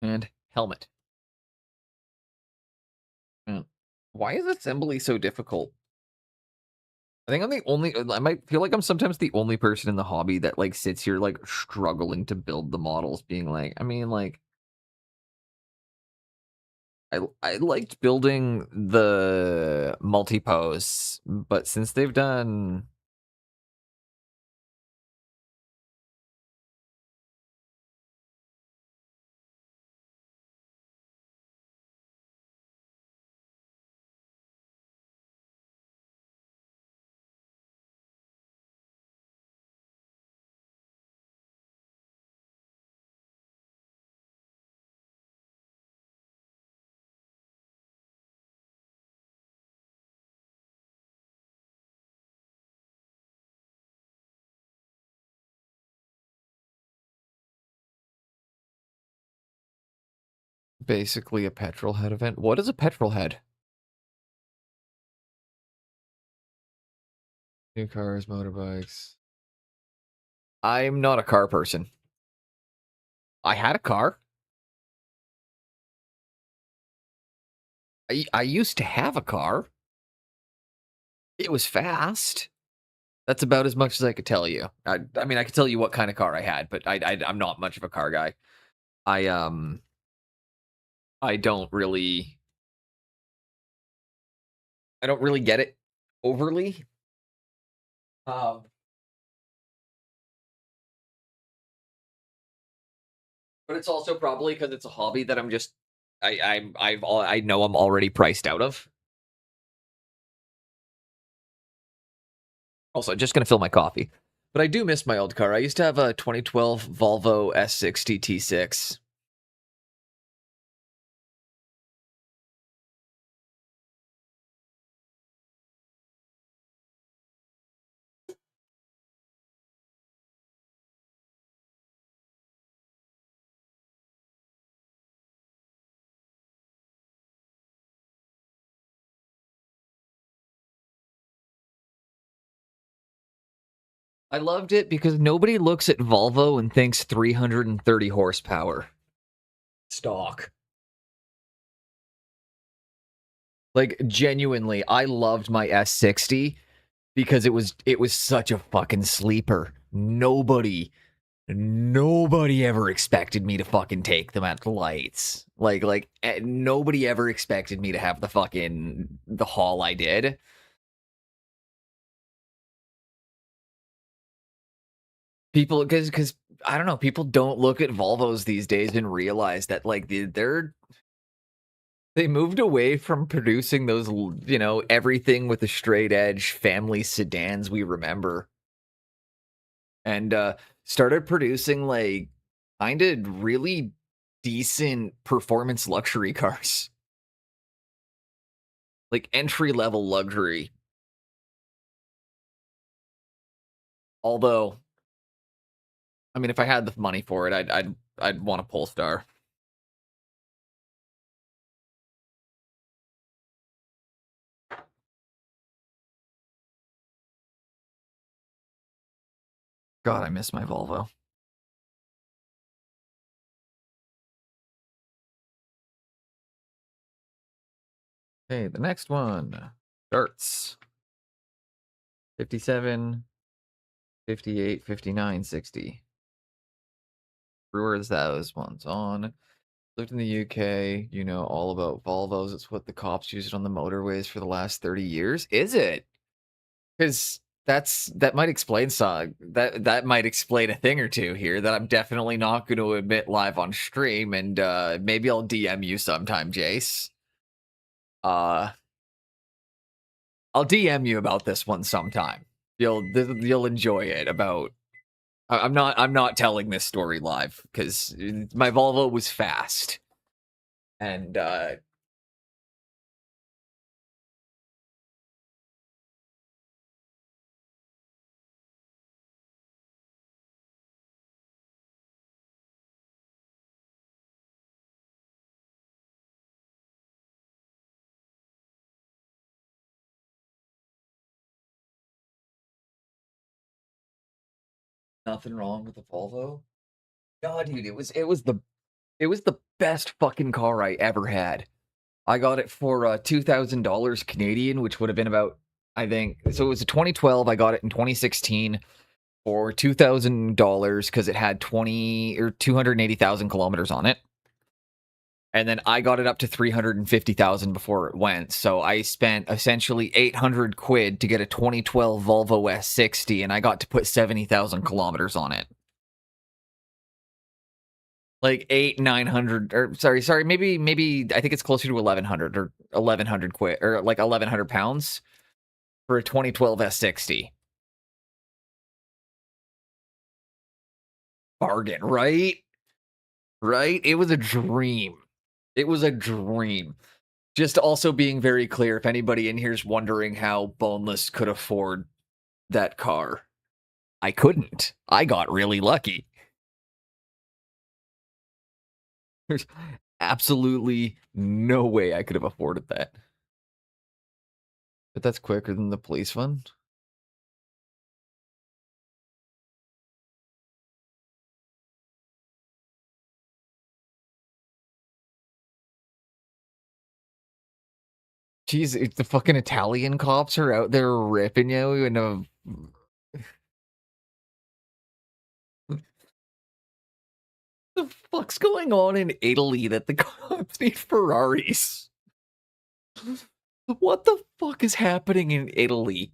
And helmet. Yeah. Why is assembly so difficult? I think I'm the only. I might feel like I'm sometimes the only person in the hobby that like sits here like struggling to build the models, being like, I mean, like, I liked building the multi pose, but since they've done. Basically a petrol head event. What is a petrol head? New cars, motorbikes. I'm not a car person. I had a car. I used to have a car. It was fast. That's about as much as I could tell you. I mean, I could tell you what kind of car I had, but I'm not much of a car guy. I I don't really I don't really get it overly. Um, but it's also probably because it's a hobby that I'm just I know I'm already priced out of. Also, just gonna fill my coffee. But I do miss my old car. I used to have a 2012 Volvo S60 T6. I loved it because nobody looks at Volvo and thinks 330 horsepower. Stock. Like, genuinely, I loved my S60 because it was such a fucking sleeper. Nobody ever expected me to fucking take them at the lights. Nobody ever expected me to have the haul I did. People, because I don't know, people don't look at Volvos these days and realize that they moved away from producing those, everything with a straight edge family sedans we remember, and started producing kind of really decent performance luxury cars, like entry level luxury. Although, I mean, if I had the money for it, I'd want a Polestar. God, I miss my Volvo. Okay, the next one starts 57, 58, 59, 60. Brewers, those ones on. Lived in the UK, you know all about Volvos. It's what the cops used on the motorways for the last 30 years. Is it? Because that might explain that might explain a thing or two here that I'm definitely not going to admit live on stream, and maybe I'll DM you sometime, Jace. Uh, I'll DM you about this one sometime. You'll enjoy it. I'm not telling this story live because my Volvo was fast, and nothing wrong with the Volvo. God, dude, it was the best fucking car I ever had. I got it for $2,000 Canadian, which would have been about, I think, so it was a 2012. I got it in 2016 for $2,000 because it had 280,000 kilometers on it. And then I got it up to 350,000 before it went. So I spent essentially 800 quid to get a 2012 Volvo S60, and I got to put 70,000 kilometers on it. Like 900, or sorry, maybe I think it's closer to 1,100 or 1,100 quid, or like 1,100 pounds for a 2012 S60. Bargain, right? Right? It was a dream. It was a dream. Just also being very clear, if anybody in here's wondering how Boneless could afford that car, I couldn't. I got really lucky. There's absolutely no way I could have afforded that. But that's quicker than the police fund. Jeez, if the fucking Italian cops are out there ripping you in a... The fuck's going on in Italy that the cops need Ferraris? What the fuck is happening in Italy?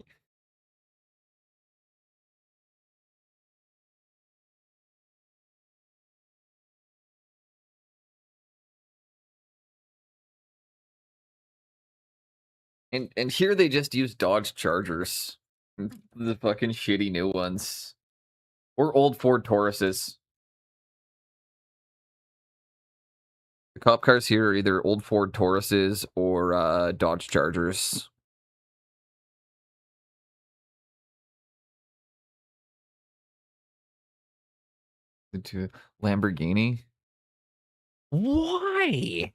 And here they just use Dodge Chargers. The fucking shitty new ones. Or old Ford Tauruses. The cop cars here are either old Ford Tauruses or Dodge Chargers. To Lamborghini. Why?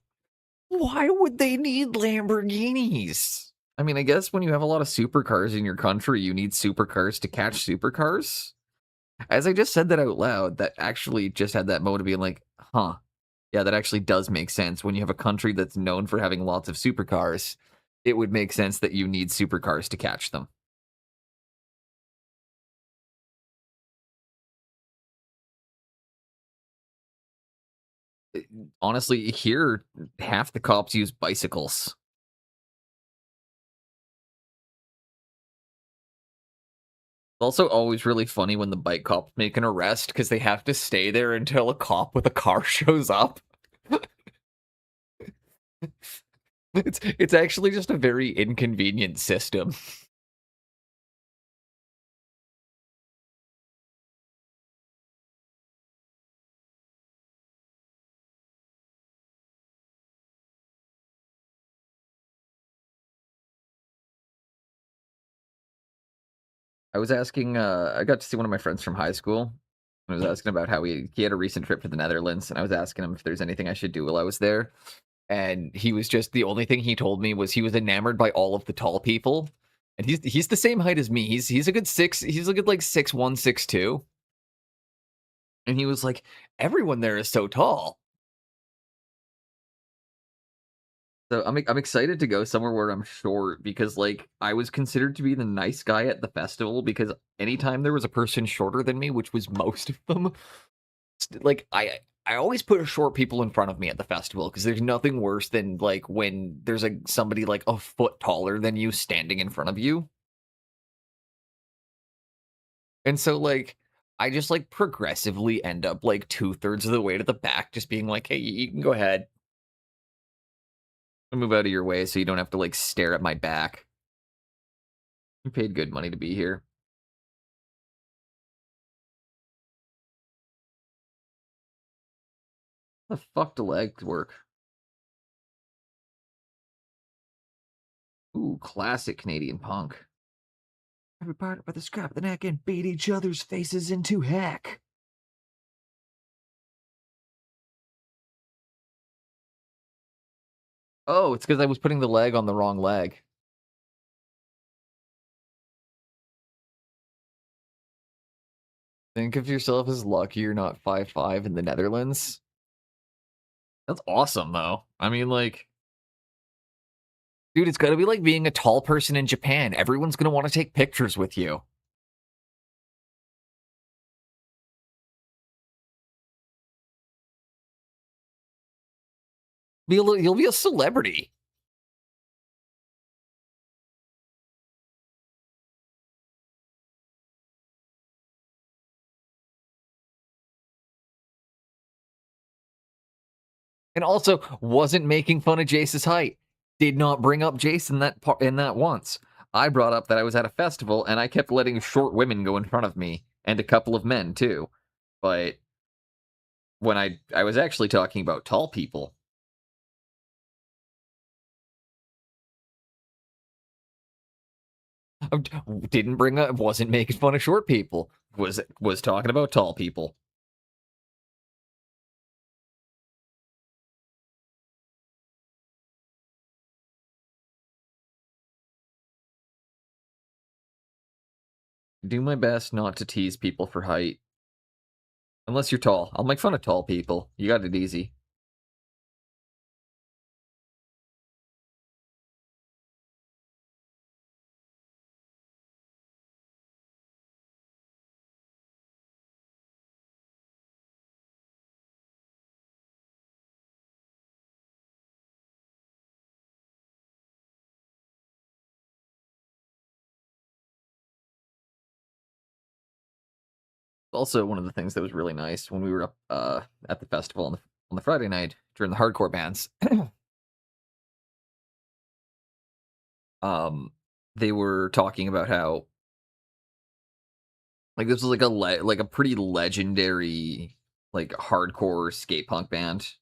Why would they need Lamborghinis? I mean, I guess when you have a lot of supercars in your country, you need supercars to catch supercars. As I just said that out loud, that actually just had that moment of being like, huh, yeah, that actually does make sense. When you have a country that's known for having lots of supercars, it would make sense that you need supercars to catch them. Honestly, here, half the cops use bicycles. Also, always really funny when the bike cops make an arrest because they have to stay there until a cop with a car shows up. It's actually just a very inconvenient system. I got to see one of my friends from high school. I was asking about how he had a recent trip to the Netherlands, and I was asking him if there's anything I should do while I was there. And he was just the only thing he told me was he was enamored by all of the tall people. And he's the same height as me. He's a good he's a good like 6'1", 6'2". And he was like, everyone there is so tall. So I'm excited to go somewhere where I'm short because like I was considered to be the nice guy at the festival because anytime there was a person shorter than me, which was most of them, like I always put short people in front of me at the festival because there's nothing worse than like when there's somebody like a foot taller than you standing in front of you. And so like I just like progressively end up like 2/3 of the way to the back, just being like, hey, you can go ahead. I'll move out of your way so you don't have to like stare at my back. You paid good money to be here. How the fuck do legs work? Ooh, classic Canadian punk. Every part by the scrap of the neck and beat each other's faces into heck. Oh, it's because I was putting the leg on the wrong leg. Think of yourself as lucky you're not 5'5" in the Netherlands. That's awesome, though. I mean, like, dude, it's gotta be like being a tall person in Japan. Everyone's gonna want to take pictures with you. You'll be a celebrity. And also, wasn't making fun of Jace's height. Did not bring up Jace in that once. I brought up that I was at a festival and I kept letting short women go in front of me and a couple of men too. But when I was actually talking about tall people. Didn't bring up, wasn't making fun of short people. Was talking about tall people. Do my best not to tease people for height. Unless you're tall. I'll make fun of tall people. You got it easy. Also, one of the things that was really nice when we were up at the festival on the Friday night during the hardcore bands, um, they were talking about how like this was like like a pretty legendary like hardcore skate punk band,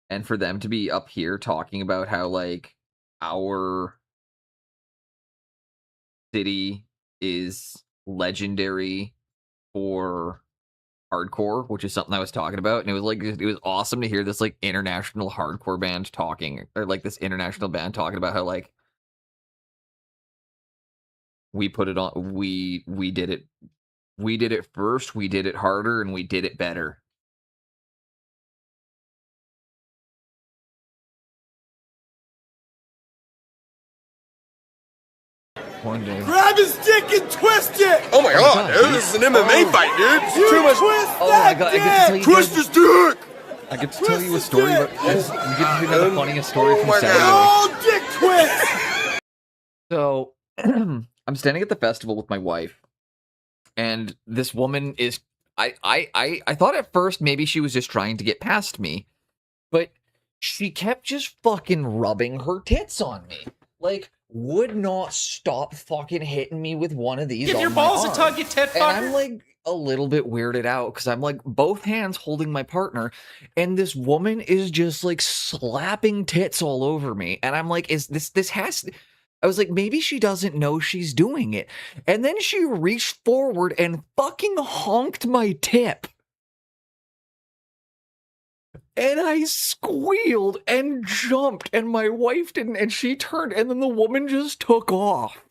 and for them to be up here talking about how like our city is legendary for hardcore, which is something I was talking about, and it was awesome to hear this like international hardcore band talking, or like this international band talking about how like we put it on, we did it first, we did it harder, and we did it better. One day. Grab his dick and twist it! Oh my god, God, dude, dude. this is an MMA fight, dude. You Too much. twist Oh that my god, I dick! get to tell you Twist his dick! I get to tell you a story about this. You get to hear the funniest story from my Saturday. Oh, dick twist! So, I'm standing at the festival with my wife, and this woman is. I thought at first maybe she was just trying to get past me, but she kept just fucking rubbing her tits on me. Like, would not stop fucking hitting me with one of these. Give on your my balls a arm. tug, you tit And I'm fucker! like a little bit weirded out because I'm like both hands holding my partner, and this woman is just like slapping tits all over me. And I'm like, this has. I was like, maybe she doesn't know she's doing it. And then she reached forward and fucking honked my tip. And I squealed and jumped, and my wife didn't, and she turned, and then the woman just took off.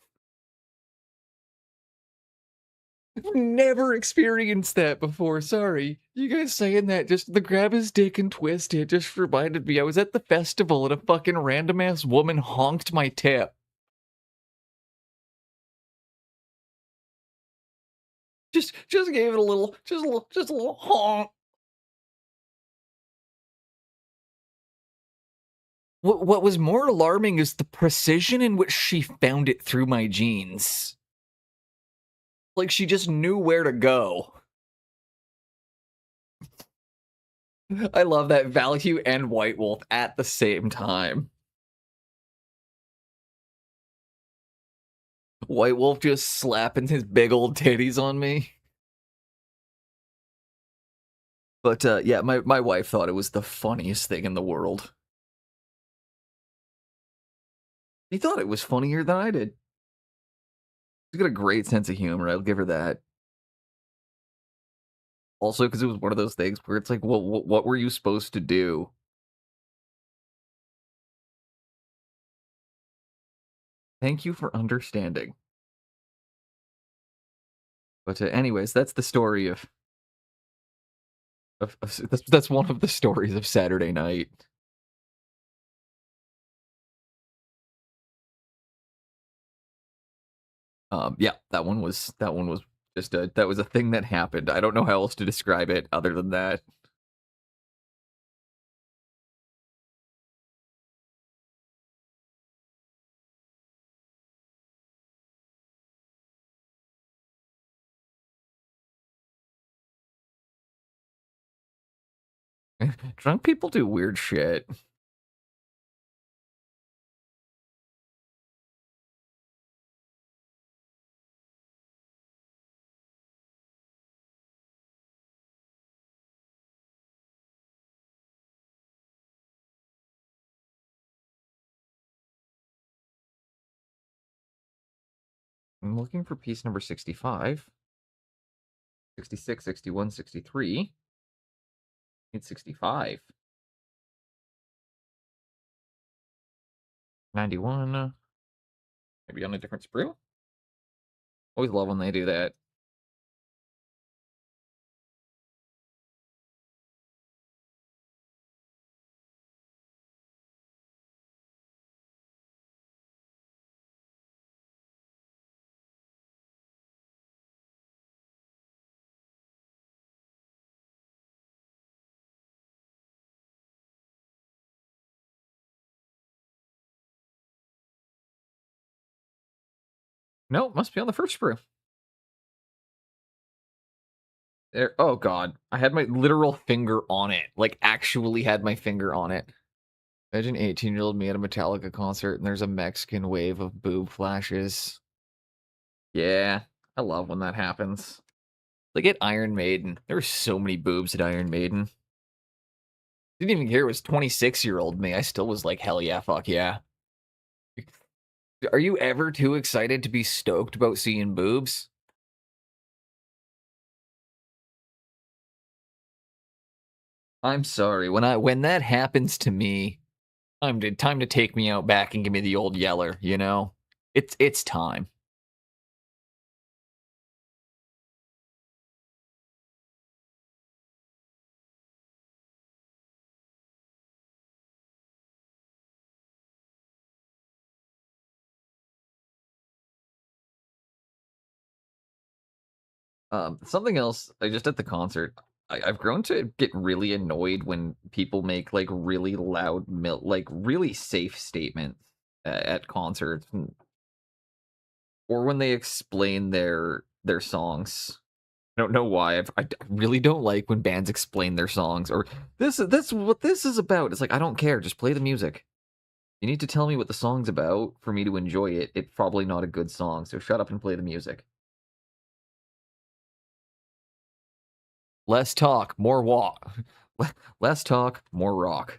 Never experienced that before. Sorry. You guys saying that, just the grab his dick and twist it, just reminded me I was at the festival and a fucking random ass woman honked my tip. Just gave it a little, just a little honk. What was more alarming is the precision in which she found it through my jeans. Like she just knew where to go. I love that Value and White Wolf at the same time. White Wolf just slapping his big old titties on me. But yeah, my wife thought it was the funniest thing in the world. He thought it was funnier than I did. She's got a great sense of humor. I'll give her that. Also, because it was one of those things where it's like, well, what were you supposed to do? Thank you for understanding. But anyways, that's the story of that's one of the stories of Saturday night. Yeah, that one was just that was a thing that happened. I don't know how else to describe it other than that. Drunk people do weird shit. I'm looking for piece number 65. 66, 61, 63. It's 65. 91. Maybe on a different sprue? Always love when they do that. No, must be on the first sprue. There. Oh god, I had my literal finger on it. Like actually had my finger on it. Imagine 18-year-old me at a Metallica concert and there's a Mexican wave of boob flashes. Yeah, I love when that happens. Like at Iron Maiden, there were so many boobs at Iron Maiden. Didn't even care it was 26-year-old me. I still was like, hell yeah, fuck yeah. Are you ever too excited to be stoked about seeing boobs? I'm sorry. When that happens to me, time to take me out back and give me the old yeller, you know? It's time. Something else, just at the concert, I've grown to get really annoyed when people make like really loud, like really safe statements at concerts, or when they explain their songs. I don't know why. I really don't like when bands explain their songs or this what this is about. It's like I don't care. Just play the music. You need to tell me what the song's about for me to enjoy it. It's probably not a good song, so shut up and play the music. Less talk, more walk. Less talk, more rock.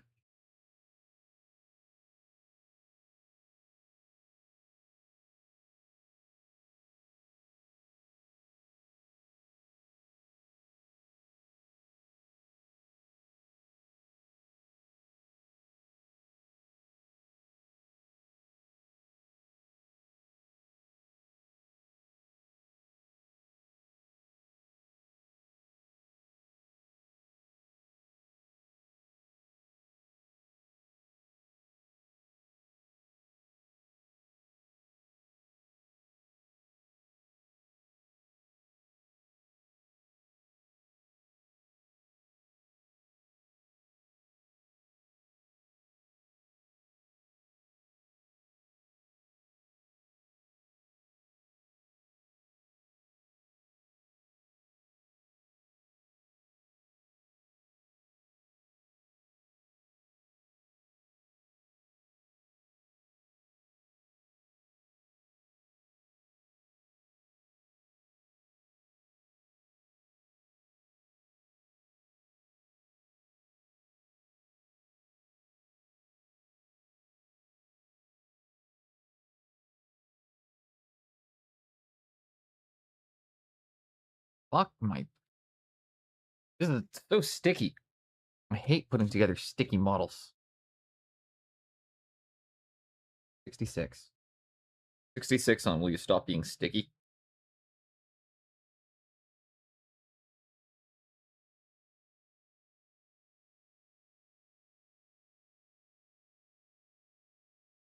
Fuck my. This is so sticky. I hate putting together sticky models. 66. 66 on will you stop being sticky?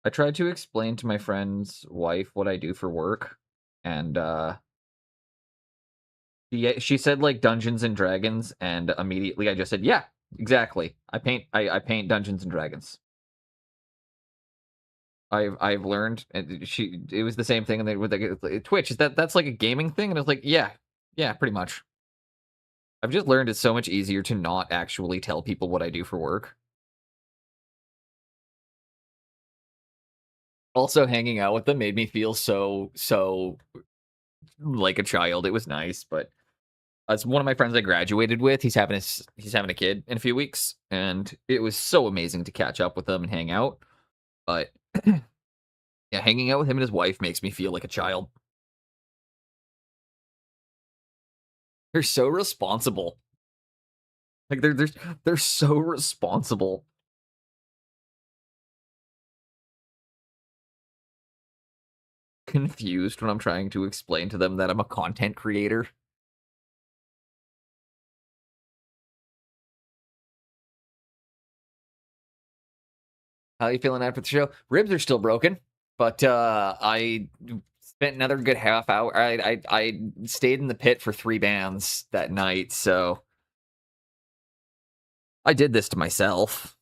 I tried to explain to my friend's wife what I do for work, and she said like Dungeons and Dragons, and immediately I just said, "Yeah, exactly. I paint Dungeons and Dragons." I've learned, and it was the same thing, and they with like, Twitch is that's like a gaming thing, and I was like, yeah, yeah, pretty much. I've just learned it's so much easier to not actually tell people what I do for work. Also, hanging out with them made me feel so like a child. It was nice, but as one of my friends I graduated with, he's having a kid in a few weeks, and it was so amazing to catch up with them and hang out. But yeah, hanging out with him and his wife makes me feel like a child. They're so responsible. Like they're so responsible. Confused when I'm trying to explain to them that I'm a content creator. How you feeling after the show? Ribs are still broken, but I spent another good half hour. I stayed in the pit for 3 bands that night, so I did this to myself.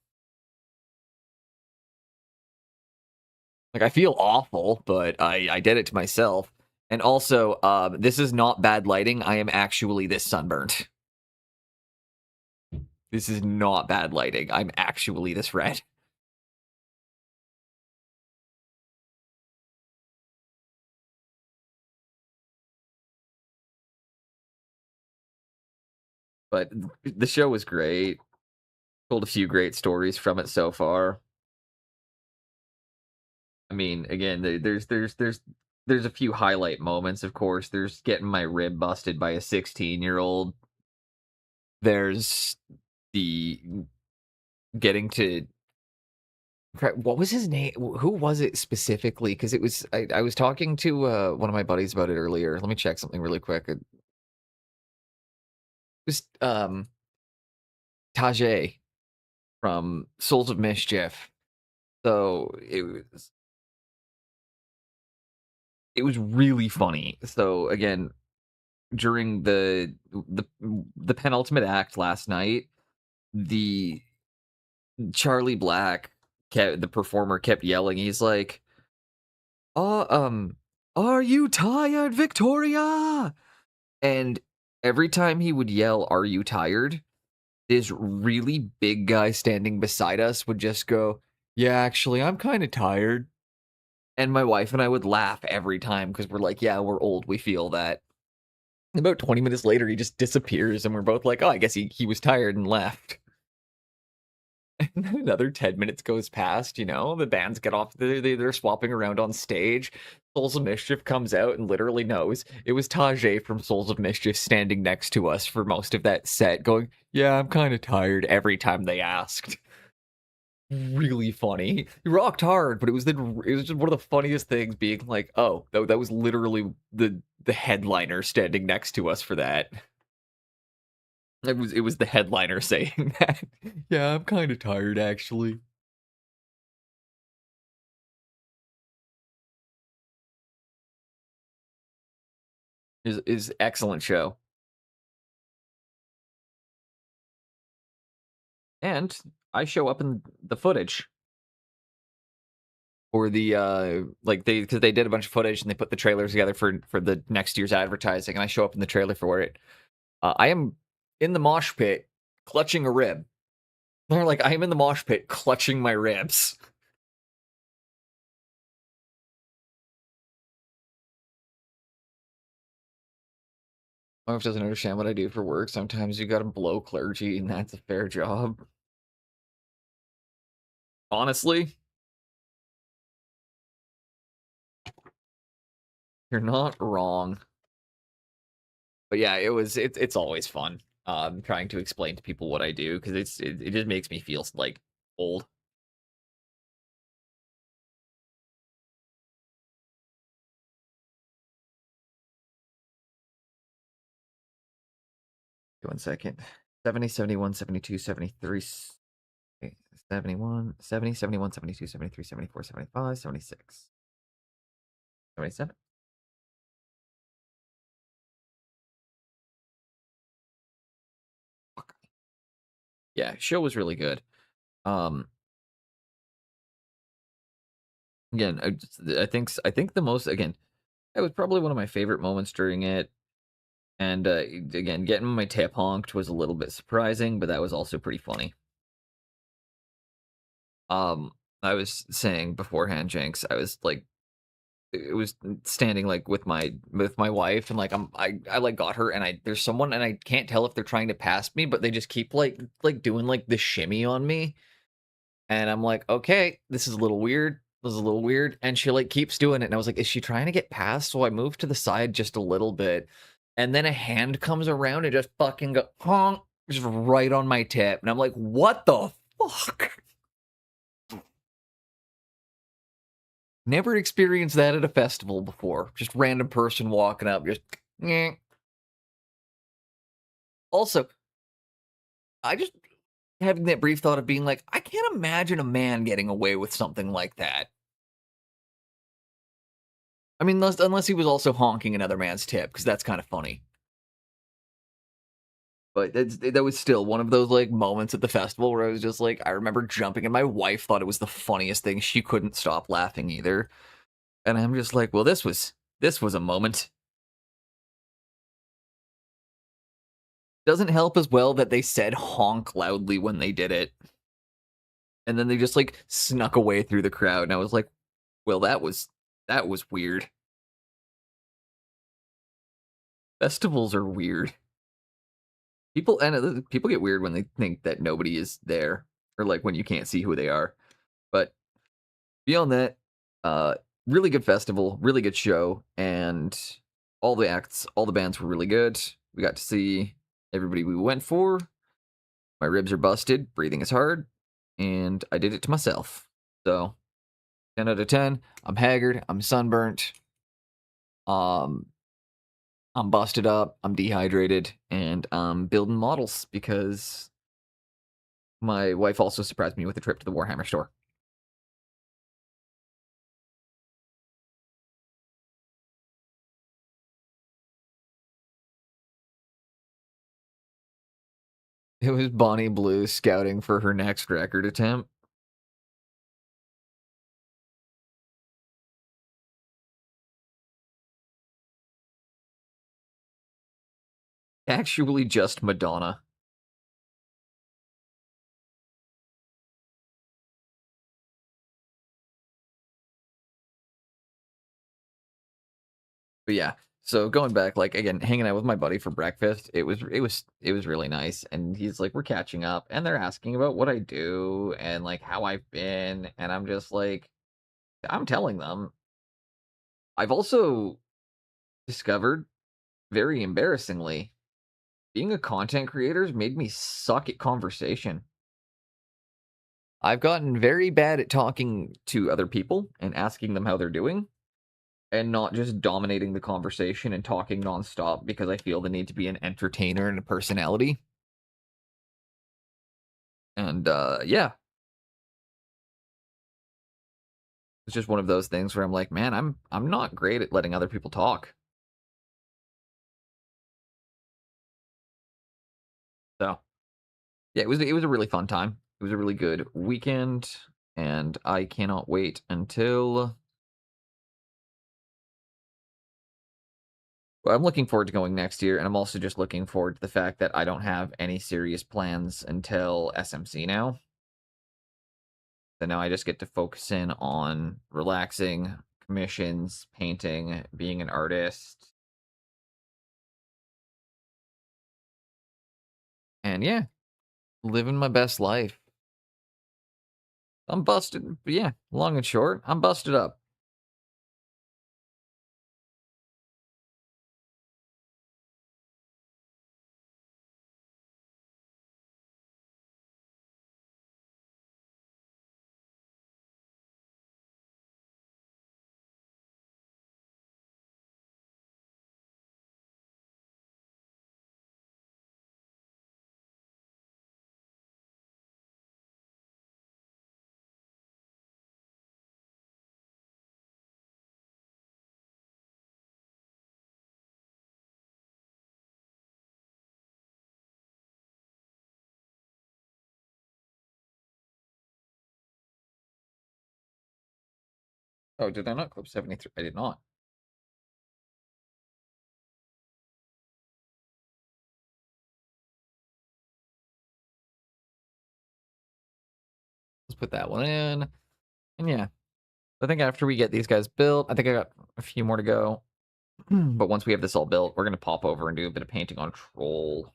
Like I feel awful, but I did it to myself. And also, this is not bad lighting. I am actually this sunburnt. This is not bad lighting. I'm actually this red. But the show was great. Told a few great stories from it so far. I mean, again, there's a few highlight moments, of course. There's getting my rib busted by a 16-year-old. There's the getting to what was his name? Who was it specifically? Because it was I was talking to one of my buddies about it earlier. Let me check something really quick. It was Tajay from Souls of Mischief. So it was really funny. So again, during the penultimate act last night, the Charlie Black, the performer, kept yelling. He's like, are you tired, Victoria?" And every time he would yell, "Are you tired?" this really big guy standing beside us would just go, "Yeah, actually, I'm kind of tired." And my wife and I would laugh every time because we're like, "Yeah, we're old. We feel that." About 20 minutes later, he just disappears, and we're both like, "Oh, I guess he was tired and left." And then another 10 minutes goes past, the bands get off, they're swapping around on stage. Souls of Mischief comes out and literally knows it was Tajay from Souls of Mischief standing next to us for most of that set, going, "Yeah, I'm kind of tired," every time they asked. Really funny. He rocked hard, but it was just one of the funniest things being like, "Oh, that was literally the headliner standing next to us for that." It was the headliner saying that. "Yeah, I'm kind of tired, actually." Is excellent show. And I show up in the footage for the like because they did a bunch of footage and they put the trailers together for the next year's advertising, and I show up in the trailer for it. I am in the mosh pit clutching a rib. They're like, I am in the mosh pit clutching my ribs. My wife doesn't understand what I do for work. Sometimes you gotta blow clergy, and that's a fair job. Honestly, you're not wrong. But yeah, it's always fun. Trying to explain to people what I do because it just makes me feel like old. One second. 70, 71, 72, 73, 71, 70, 71, 72, 73, 74, 75, 76, 77. Yeah, show was really good. Again, I think the most again, it was probably one of my favorite moments during it. And again, getting my tip honked was a little bit surprising, but that was also pretty funny. I was saying beforehand, Jenks, I was like, it was standing like with my wife, and like I like got her, and there's someone, and I can't tell if they're trying to pass me, but they just keep like doing like the shimmy on me, and I'm like, okay, this is a little weird. This is a little weird, and she like keeps doing it, and I was like, is she trying to get past? So I moved to the side just a little bit, and then a hand comes around and just fucking go honk, just right on my tip, and I'm like, what the fuck? Never experienced that at a festival before. Just random person walking up, just "Nyeh." Also, I just having that brief thought of being like, I can't imagine a man getting away with something like that. I mean, unless he was also honking another man's tip, because that's kind of funny. But that was still one of those like moments at the festival where I was just like, I remember jumping, and my wife thought it was the funniest thing. She couldn't stop laughing either, and I'm just like, well, this was a moment. Doesn't help as well that they said honk loudly when they did it. And then they just like snuck away through the crowd, and I was like, well, that was weird. Festivals are weird. People get weird when they think that nobody is there, or like when you can't see who they are. But beyond that, really good festival, really good show, and all the acts, all the bands were really good. We got to see everybody we went for. My ribs are busted, breathing is hard, and I did it to myself. So, 10 out of 10. I'm haggard, I'm sunburnt, um, I'm busted up, I'm dehydrated, and I'm building models because my wife also surprised me with a trip to the Warhammer store. It was Bonnie Blue scouting for her next record attempt. Actually, just Madonna. But yeah, so going back, like again, hanging out with my buddy for breakfast, it was really nice. And he's like, we're catching up, and they're asking about what I do and like how I've been, and I'm just like, I'm telling them. I've also discovered, very embarrassingly, being a content creator's made me suck at conversation. I've gotten very bad at talking to other people and asking them how they're doing, and not just dominating the conversation and talking nonstop because I feel the need to be an entertainer and a personality. And yeah, it's just one of those things where I'm like, man, I'm not great at letting other people talk. So yeah, it was a really fun time. It was a really good weekend, and I cannot wait until. Well, I'm looking forward to going next year, and I'm also just looking forward to the fact that I don't have any serious plans until SMC now. So now I just get to focus in on relaxing, commissions, painting, being an artist. And yeah, living my best life. I'm busted. Yeah, long and short, I'm busted up. Oh, did I not clip 73? I did not. Let's put that one in. And yeah, I think after we get these guys built, I think I got a few more to go. But once we have this all built, we're going to pop over and do a bit of painting on Troll.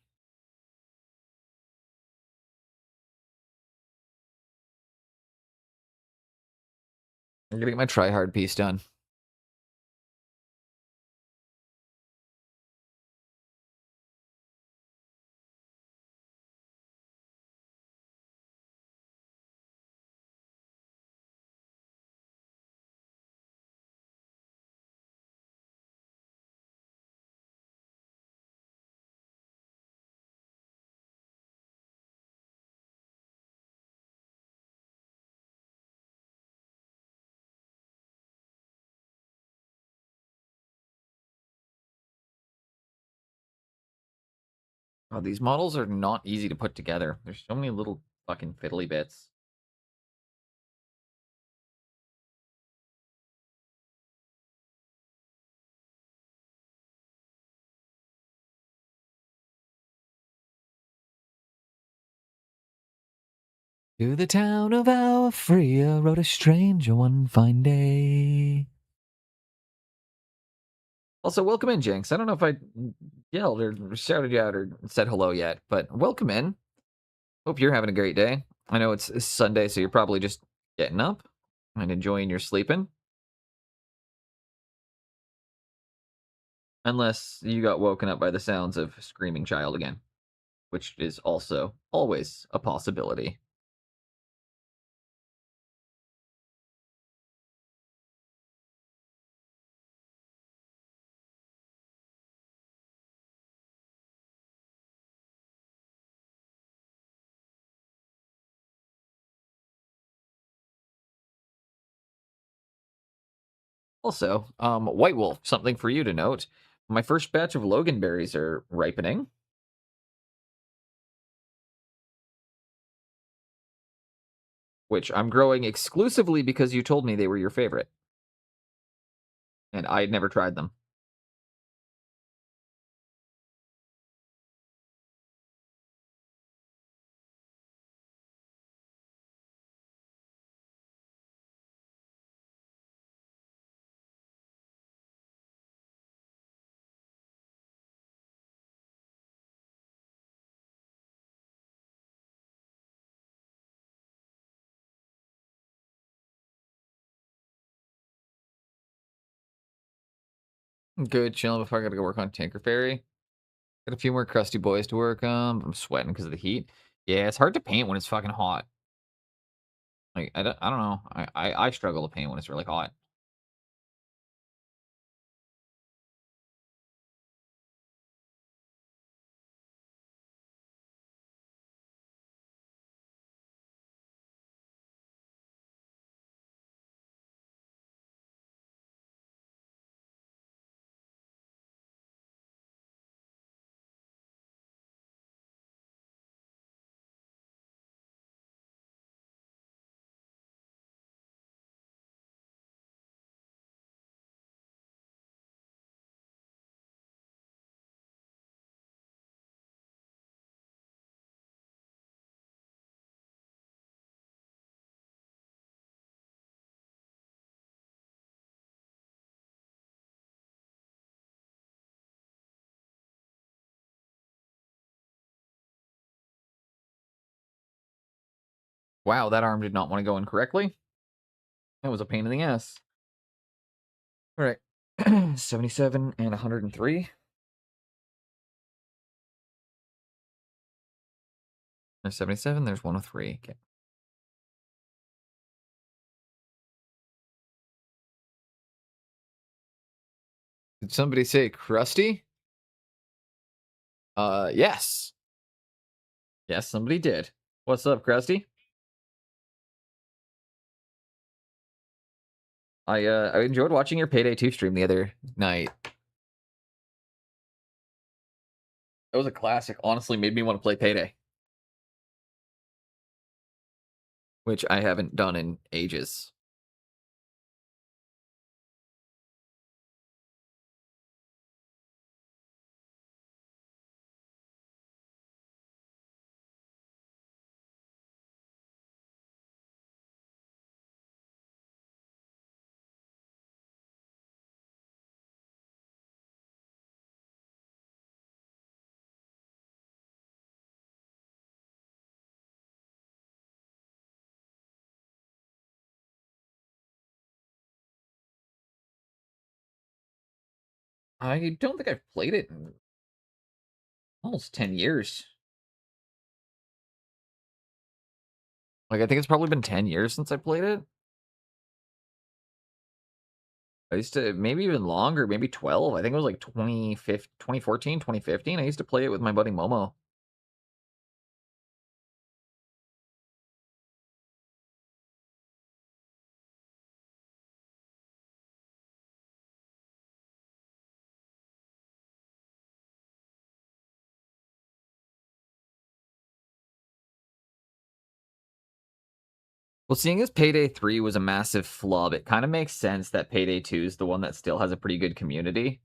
I'm going to get my try-hard piece done. Oh, these models are not easy to put together. There's so many little fucking fiddly bits. To the town of Alfrea rode a stranger one fine day. Also, welcome in, Jinx. I don't know if I yelled or shouted you out or said hello yet, but welcome in. Hope you're having a great day. I know it's Sunday, so you're probably just getting up and enjoying your sleeping. Unless you got woken up by the sounds of screaming child again. which is also always a possibility. Also, White Wolf, something for you to note. My first batch of Logan berries are ripening. Which I'm growing exclusively because you told me they were your favorite. And I had never tried them. Good, chilling before I gotta go work on Tinker Fairy. Got a few more crusty boys to work on, but I'm sweating because of the heat. Yeah, it's hard to paint when it's fucking hot. Like, I don't know. I struggle to paint when it's really hot. Wow, that arm did not want to go in correctly. That was a pain in the ass. All right. 77 and 103. There's 77, there's 103. Okay. Did somebody say crusty? Yes. Yes, somebody did. What's up, Krusty? I enjoyed watching your Payday 2 stream the other night. That was a classic. Honestly, made me want to play Payday. Which I haven't done in ages. I don't think I've played it in almost 10 years. Like, I think it's probably been 10 years since I played it. I used to, maybe even longer, maybe 12. I think it was like 2014, 2015. I used to play it with my buddy Momo. Well, seeing as Payday 3 was a massive flub, it kind of makes sense that Payday 2 is the one that still has a pretty good community.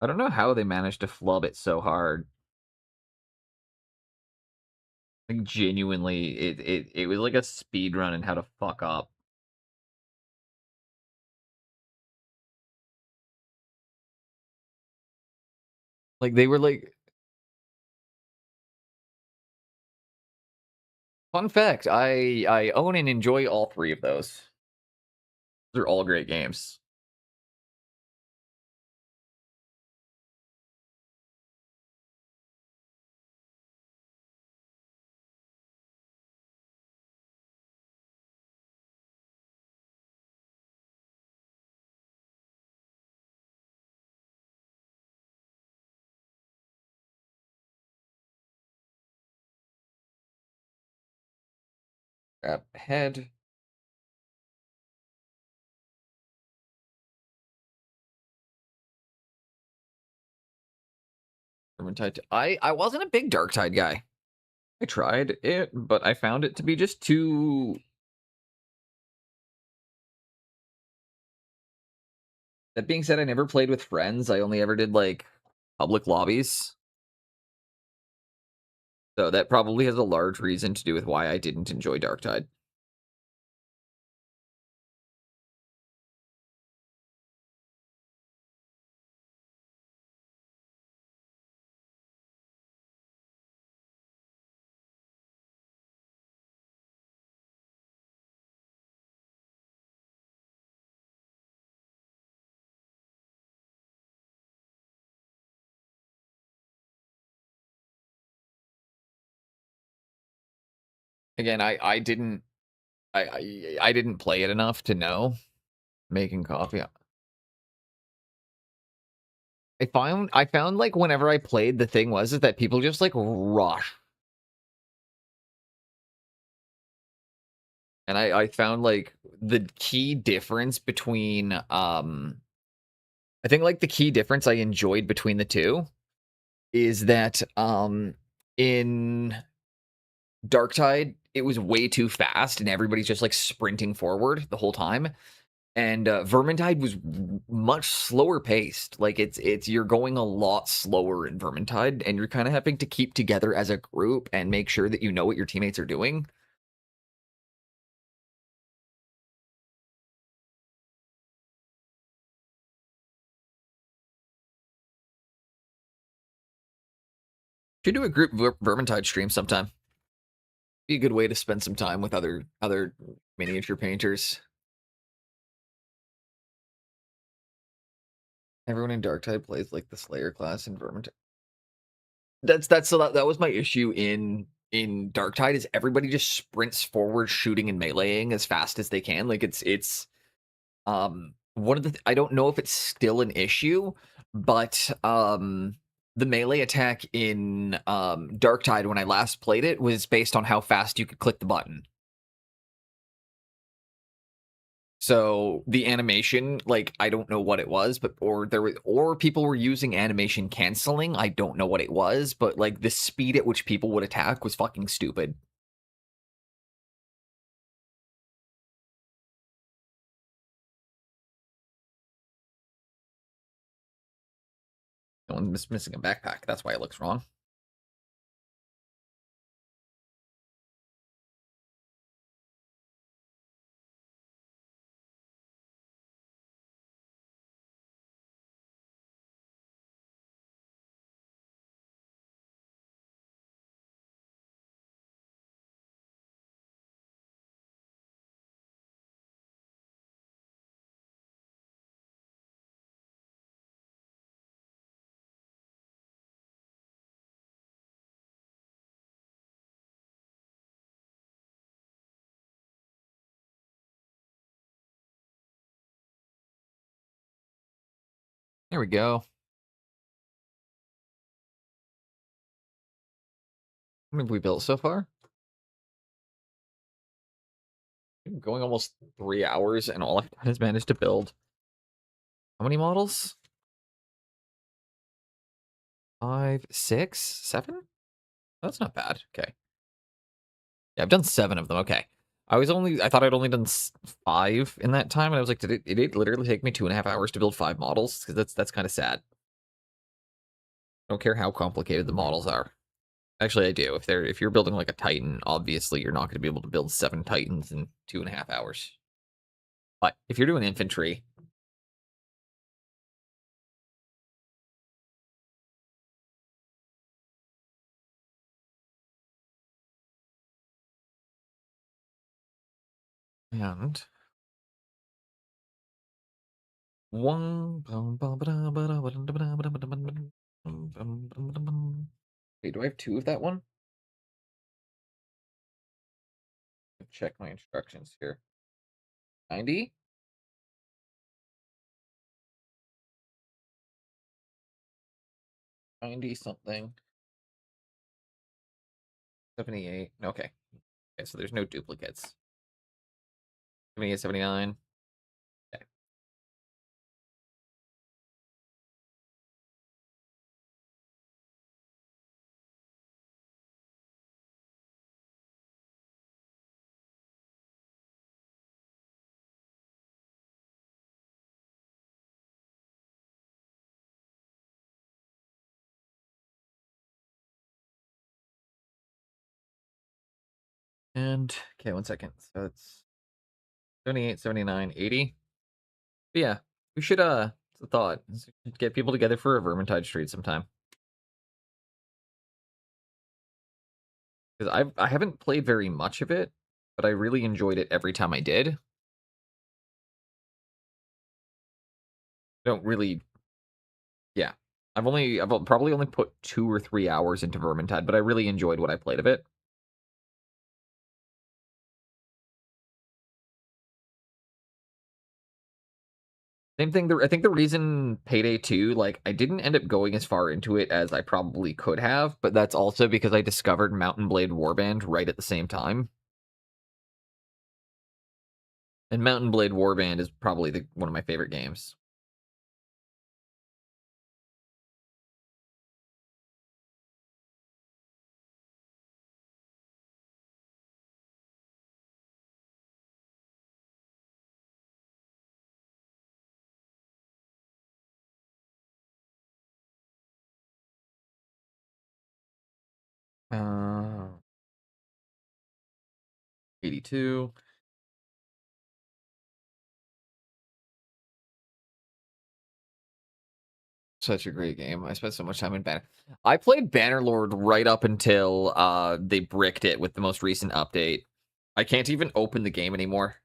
I don't know how they managed to flub it so hard. Like, genuinely, it was like a speed run and how to fuck up. Like, they were like, Fun fact, I own and enjoy all 3 of those. They're all great games. Grab head. Vermintide. I wasn't a big Darktide guy. I tried it, but I found it to be just too. That being said, I never played with friends. I only ever did like public lobbies. So that probably has a large reason to do with why I didn't enjoy Darktide. Again, I didn't I didn't play it enough to know making coffee. I found like whenever I played, the thing was is that people just like rush. And I found like the key difference between I think like the key difference I enjoyed between the two is that in Darktide it was way too fast and everybody's just like sprinting forward the whole time. And Vermintide was much slower paced. Like it's you're going a lot slower in Vermintide, and you're kind of having to keep together as a group and make sure that you know what your teammates are doing. Should do a group Vermintide stream sometime. Be a good way to spend some time with other miniature painters. Everyone in Darktide plays like the Slayer class in Vermintide. That was my issue in Darktide is everybody just sprints forward shooting and meleeing as fast as they can. Like it's one of the I don't know if it's still an issue, but the melee attack in Darktide when I last played it was based on how fast you could click the button. So the animation, like I don't know what it was, but or people were using animation canceling. I don't know what it was, but like the speed at which people would attack was fucking stupid. No one's missing a backpack. That's why it looks wrong. There we go. How many have we built so far? Going almost 3 hours, and all I've done is managed to build how many models? 5, 6, 7? That's not bad. Okay. Yeah, I've done 7 of them. Okay. I thought I'd only done 5 in that time, and I was like, did it literally take me 2.5 hours to build 5 models? Because that's kind of sad. I don't care how complicated the models are. Actually, I do. If you're building like a Titan, obviously you're not going to be able to build 7 Titans in 2.5 hours. But if you're doing infantry, And wait, do I have 2 of that one? Check my instructions here. 90? 90 something. 78. Okay. Okay, so there's no duplicates. 78, 79. Okay. And okay, 1 second. So it's 78, 79, 80. But yeah, we should it's a thought. Get people together for a Vermintide Street sometime. Because I haven't played very much of it, but I really enjoyed it every time I did. Don't really, yeah. I've probably only put 2 or 3 hours into Vermintide, but I really enjoyed what I played of it. Same thing. I think the reason Payday 2, like, I didn't end up going as far into it as I probably could have, but that's also because I discovered Mountain Blade Warband right at the same time. And Mountain Blade Warband is probably one of my favorite games. Uh, 82. Such a great game. I spent so much time in Banner. I played Bannerlord right up until they bricked it with the most recent update. I can't even open the game anymore.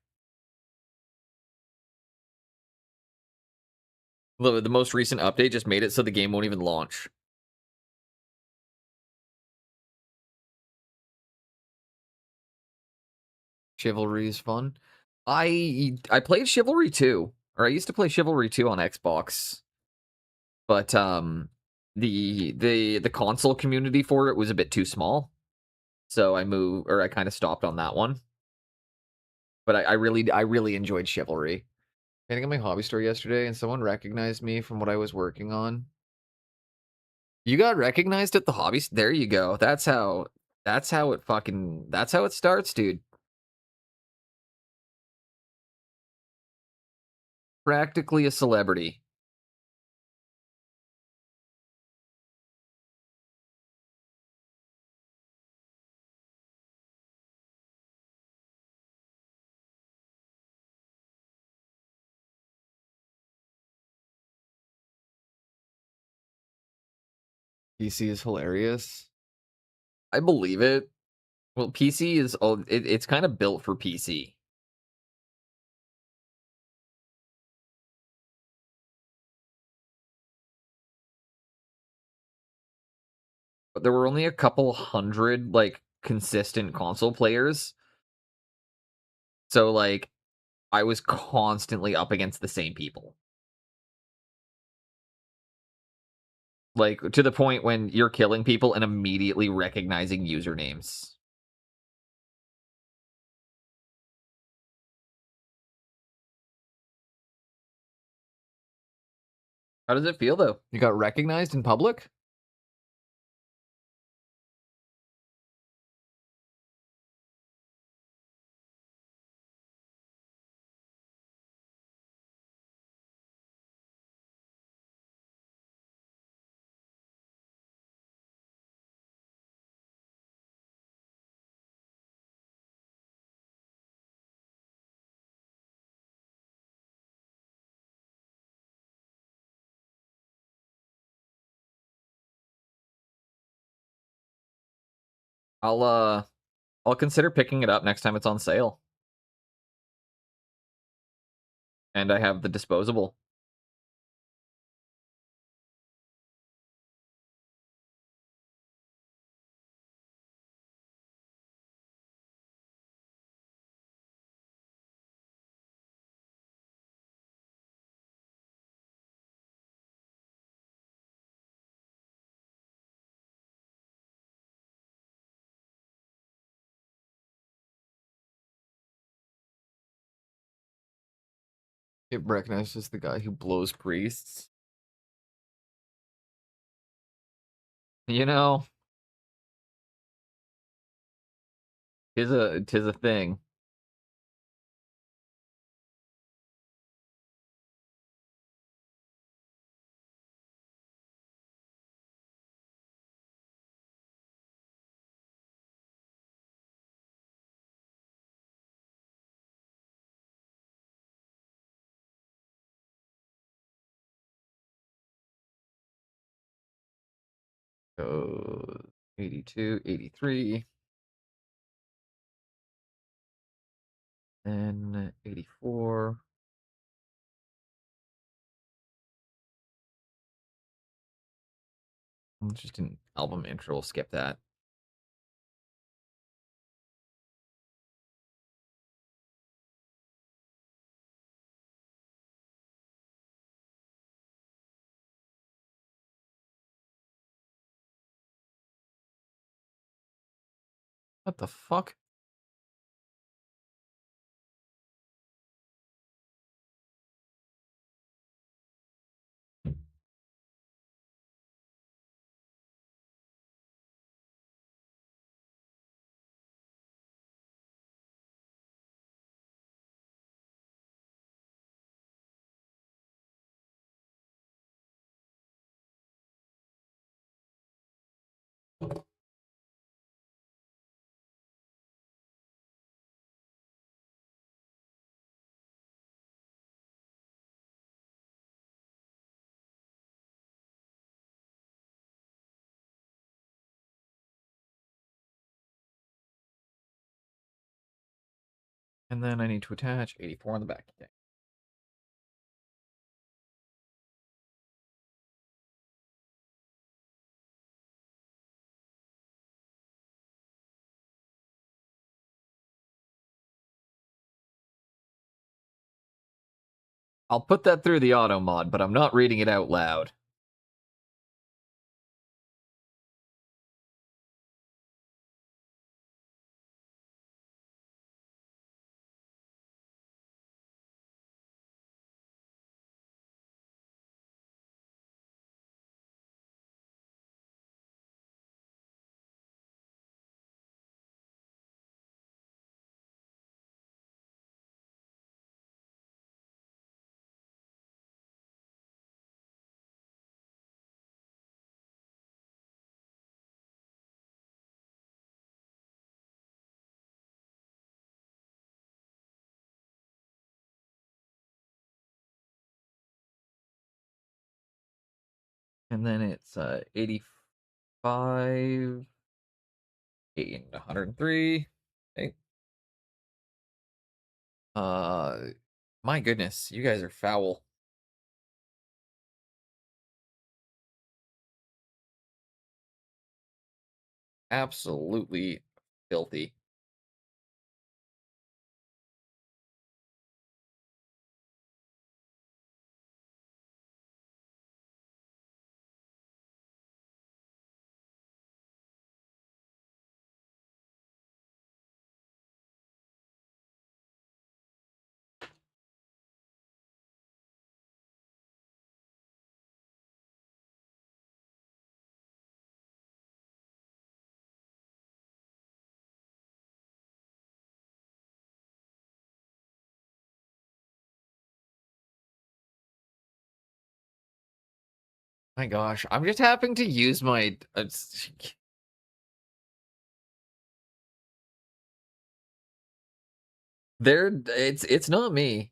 The most recent update just made it so the game won't even launch. Chivalry is fun. I played Chivalry 2, or I used to play Chivalry 2 on Xbox. But the console community for it was a bit too small. So I kind of stopped on that one. But I really enjoyed Chivalry. I think at my hobby store yesterday, and someone recognized me from what I was working on. You got recognized at the hobby. There you go. That's how it starts, dude. Practically a celebrity. PC is hilarious. I believe it. Well, PC is it's kind of built for PC. But there were only a couple hundred like consistent console players. So like I was constantly up against the same people. Like to the point when you're killing people and immediately recognizing usernames. How does it feel though? You got recognized in public? I'll consider picking it up next time it's on sale. And I have the disposable. It recognizes the guy who blows priests. You know, tis a thing. So 82, 83. Then 84. Just an album intro. We'll skip that. What the fuck? And then I need to attach 84 on the back. Okay. I'll put that through the auto mod, but I'm not reading it out loud. And then it's 85, 103. Okay. My goodness, you guys are foul. Absolutely filthy. My gosh, I'm just having to use my it's not me.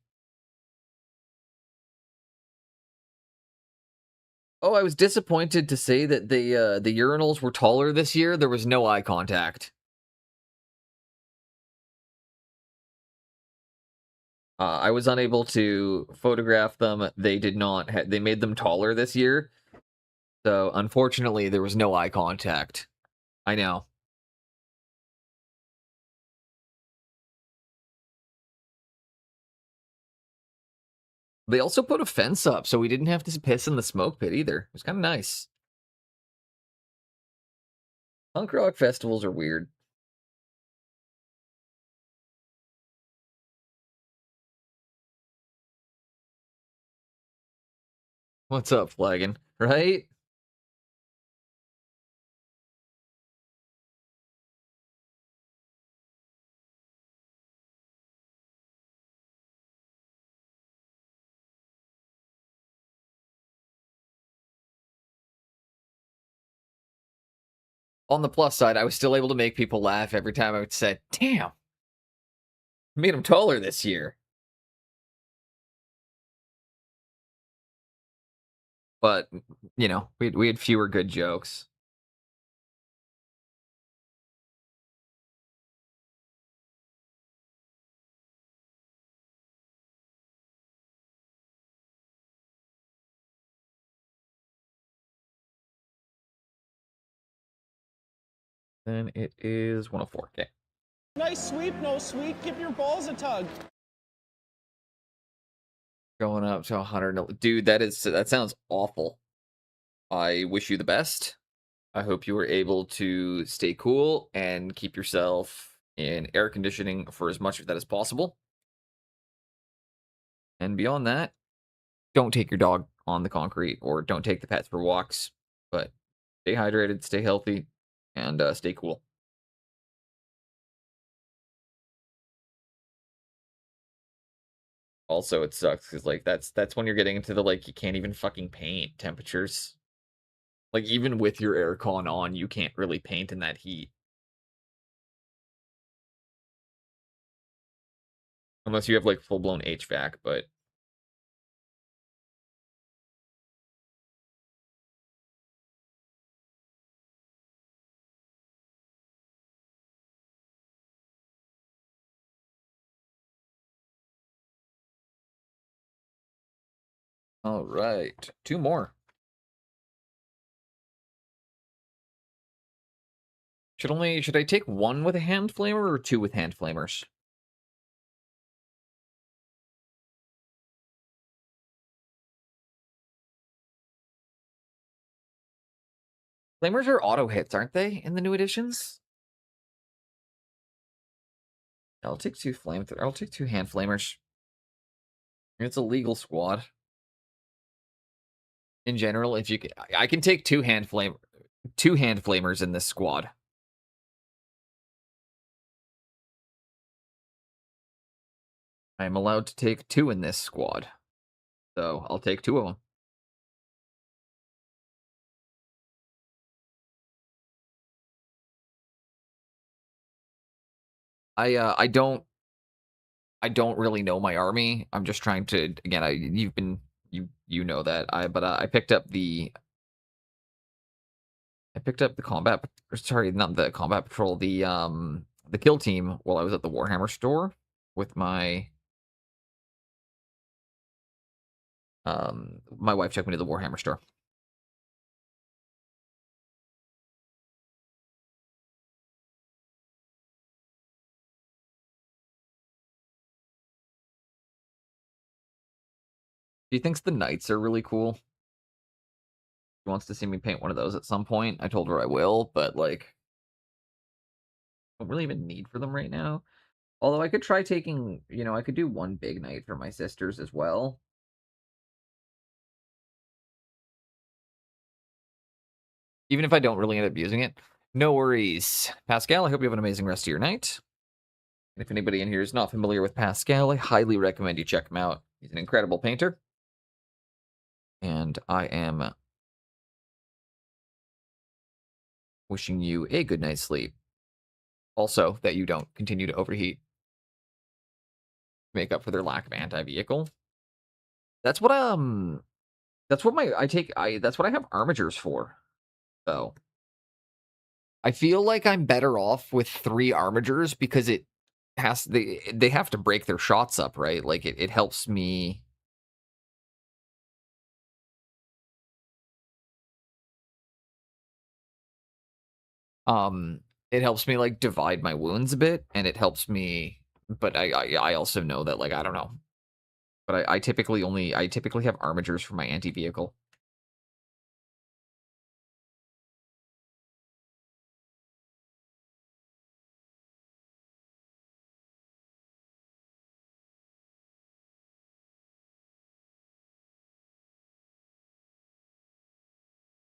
Oh, I was disappointed to say that the urinals were taller this year. There was no eye contact. I was unable to photograph them. They did not. They made them taller this year, so Unfortunately, there was no eye contact. I know. They also put a fence up, so we didn't have to piss in the smoke pit either. It was kind of nice. Punk rock festivals are weird. What's up, Flagon? Right? On the plus side, I was still able to make people laugh every time I would say, damn, made them taller this year. But, you know, we had fewer good jokes. Then it is 104. Okay. Nice sweep, no sweep. Give your balls a tug. Going up to 100. Dude, that sounds awful. I wish you the best. I hope you were able to stay cool and keep yourself in air conditioning for as much of that as possible. And beyond that, don't take your dog on the concrete or don't take the pets for walks, but stay hydrated, stay healthy, and stay cool. Also, it sucks because like that's when you're getting into the like you can't even fucking paint temperatures. Like even with your aircon on, you can't really paint in that heat. Unless you have like full-blown HVAC, but all right. 2 more. Should I take 1 with a hand flamer or 2 with hand flamers? Flamers are auto hits, aren't they, in the new editions? I'll take 2 I'll take 2 hand flamers. It's a legal squad. In general, if you can, I can take 2 hand flamers in this squad. I'm allowed to take 2 in this squad. So I'll take 2 of them. I don't really know my army. I'm just trying to again. You know that I picked up the combat. Sorry, not the combat patrol. The kill team while I was at the Warhammer store with my my wife took me to the Warhammer store. She thinks the knights are really cool. She wants to see me paint one of those at some point. I told her I will, but like, I don't really even need for them right now. Although I could try taking, I could do 1 big knight for my sisters as well. Even if I don't really end up using it. No worries. Pascal, I hope you have an amazing rest of your night. And if anybody in here is not familiar with Pascal, I highly recommend you check him out. He's an incredible painter. And I am wishing you a good night's sleep. Also, that you don't continue to overheat. Make up for their lack of anti-vehicle. That's what that's what I have armatures for. So I feel like I'm better off with 3 armatures because it they have to break their shots up, right? Like it helps me. Um, it helps me like divide my wounds a bit, and it helps me. But I also know that like I don't know, but I typically have armatures for my anti vehicle.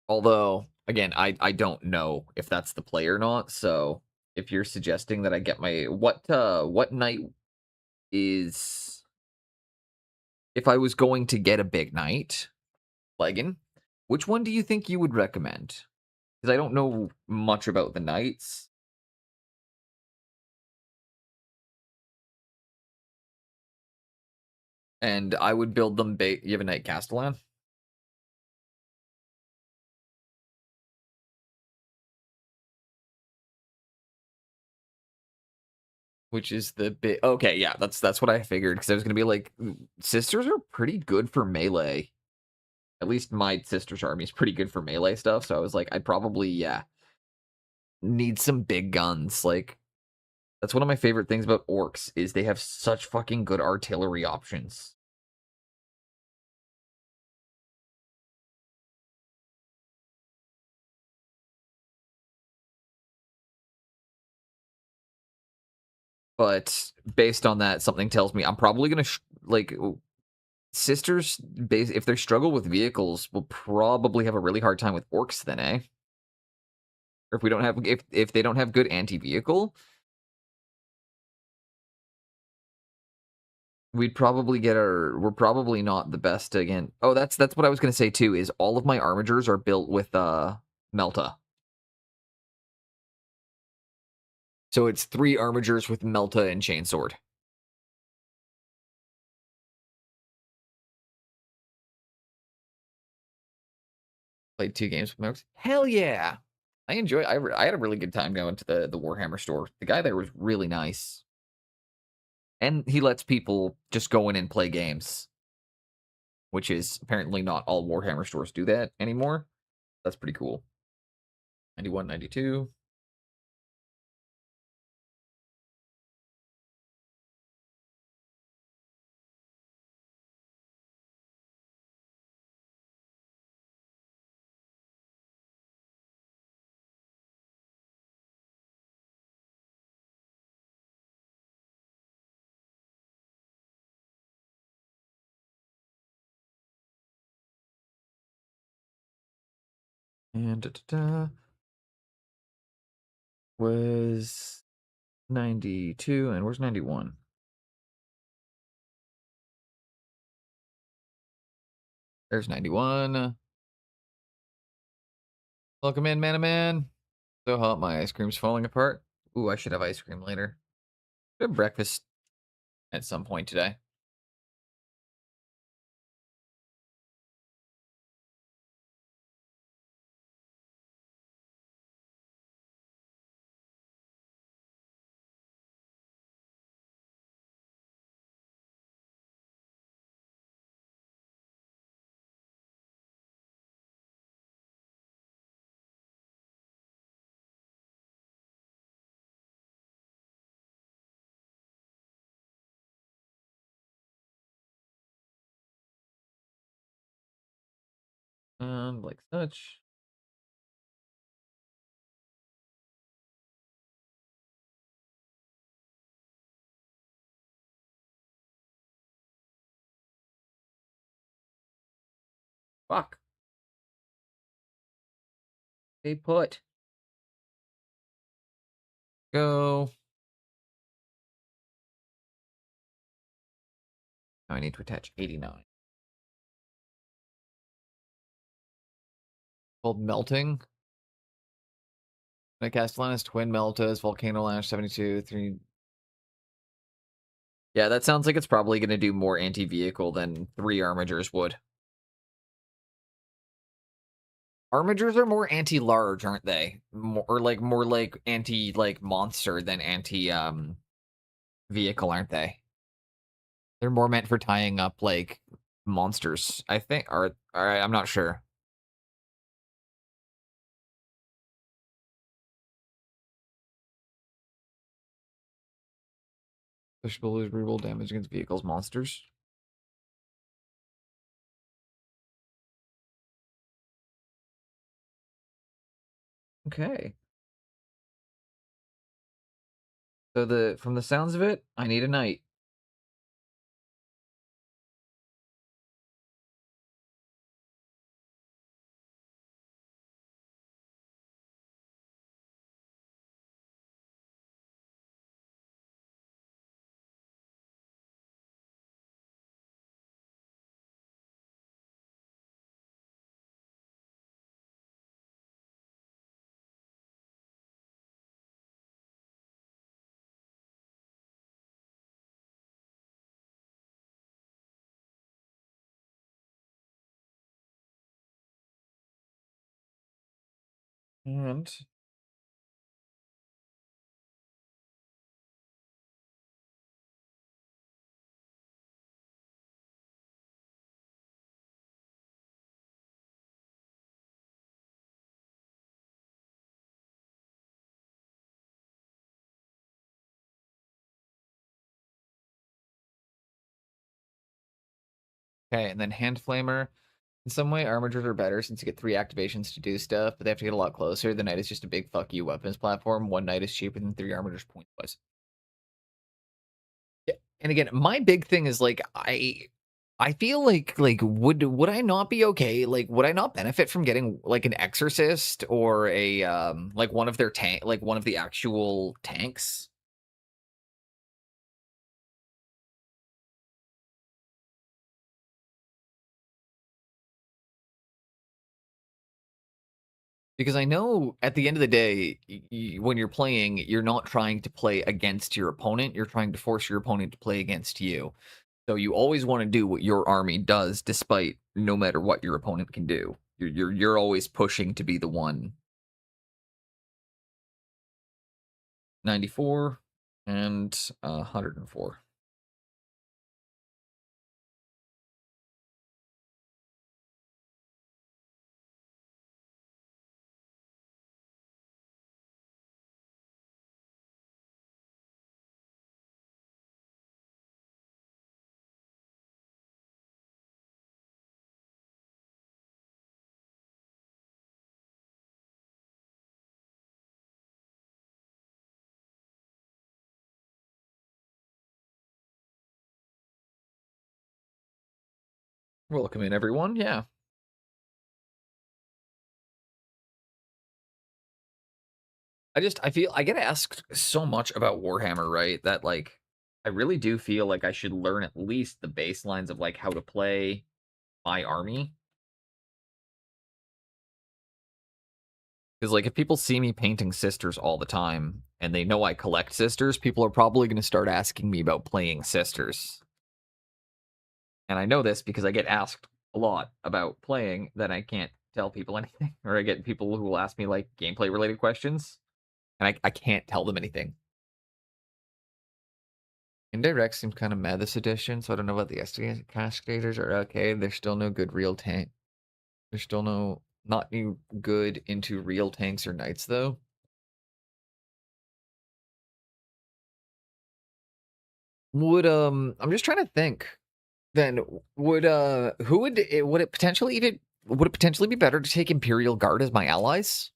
Although, again, I don't know if that's the play or not. So if you're suggesting that I get my what knight is if I was going to get a big knight, Legan, which one do you think you would recommend? Because I don't know much about the knights. And I would build them you have a knight Castellan? Which is the bit okay, yeah, that's what I figured, because I was gonna be like, sisters are pretty good for melee. At least my sister's army is pretty good for melee stuff, so I was like, I'd probably, yeah, need some big guns. Like, that's one of my favorite things about orcs, is they have such fucking good artillery options. But based on that, something tells me I'm probably gonna like sisters. If they struggle with vehicles, will probably have a really hard time with orcs. Then, eh? Or if we don't have if they don't have good anti vehicle, we're probably not the best again. Oh, that's what I was gonna say too. Is all of my armigers are built with Melta. So it's 3 armigers with Melta and Chainsword. Played 2 games with Mercs. Hell yeah! I enjoy. I had a really good time going to the Warhammer store. The guy there was really nice, and he lets people just go in and play games, which is apparently not all Warhammer stores do that anymore. That's pretty cool. 91, 92. And was 92, and where's 91? There's 91. Welcome in, man. So hot, my ice cream's falling apart. Ooh, I should have ice cream later. Have breakfast at some point today. Like such. Fuck. Stay put. Go. Now I need to attach 89. Called Melting. The Castellanos, Twin Meltas, Volcano Lash 72, 3. Yeah, that sounds like it's probably going to do more anti-vehicle than 3 armigers would. Armigers are more anti-large, aren't they? More like anti like monster than anti vehicle, aren't they? They're more meant for tying up, like, monsters, I think, or I'm not sure. Push abilities reroll damage against vehicles, monsters. Okay. So from the sounds of it, I need a knight. And okay, and then hand flamer. In some way, armigers are better since you get 3 activations to do stuff, but they have to get a lot closer. The knight is just a big fuck you weapons platform. 1 knight is cheaper than 3 armigers point wise. Yeah. And again, my big thing is like I feel like would I not be okay? Like would I not benefit from getting like an exorcist or a like one of their tank like one of the actual tanks? Because I know at the end of the day, when you're playing, you're not trying to play against your opponent. You're trying to force your opponent to play against you. So you always want to do what your army does, despite no matter what your opponent can do. You're always pushing to be the one. 94 and 104. Welcome in, everyone. Yeah. I feel I get asked so much about Warhammer, right? That like I really do feel like I should learn at least the baselines of like how to play my army. Because like if people see me painting sisters all the time and they know I collect sisters, people are probably going to start asking me about playing sisters. And I know this because I get asked a lot about playing that I can't tell people anything. Or I get people who will ask me like gameplay related questions and I can't tell them anything. Indirect seems kind of meh this edition, so I don't know what the Cascaders are. Okay, there's still no good real tank. There's still not new good into real tanks or knights though. Would I'm just trying to think. Then would it potentially be better to take Imperial Guard as my allies?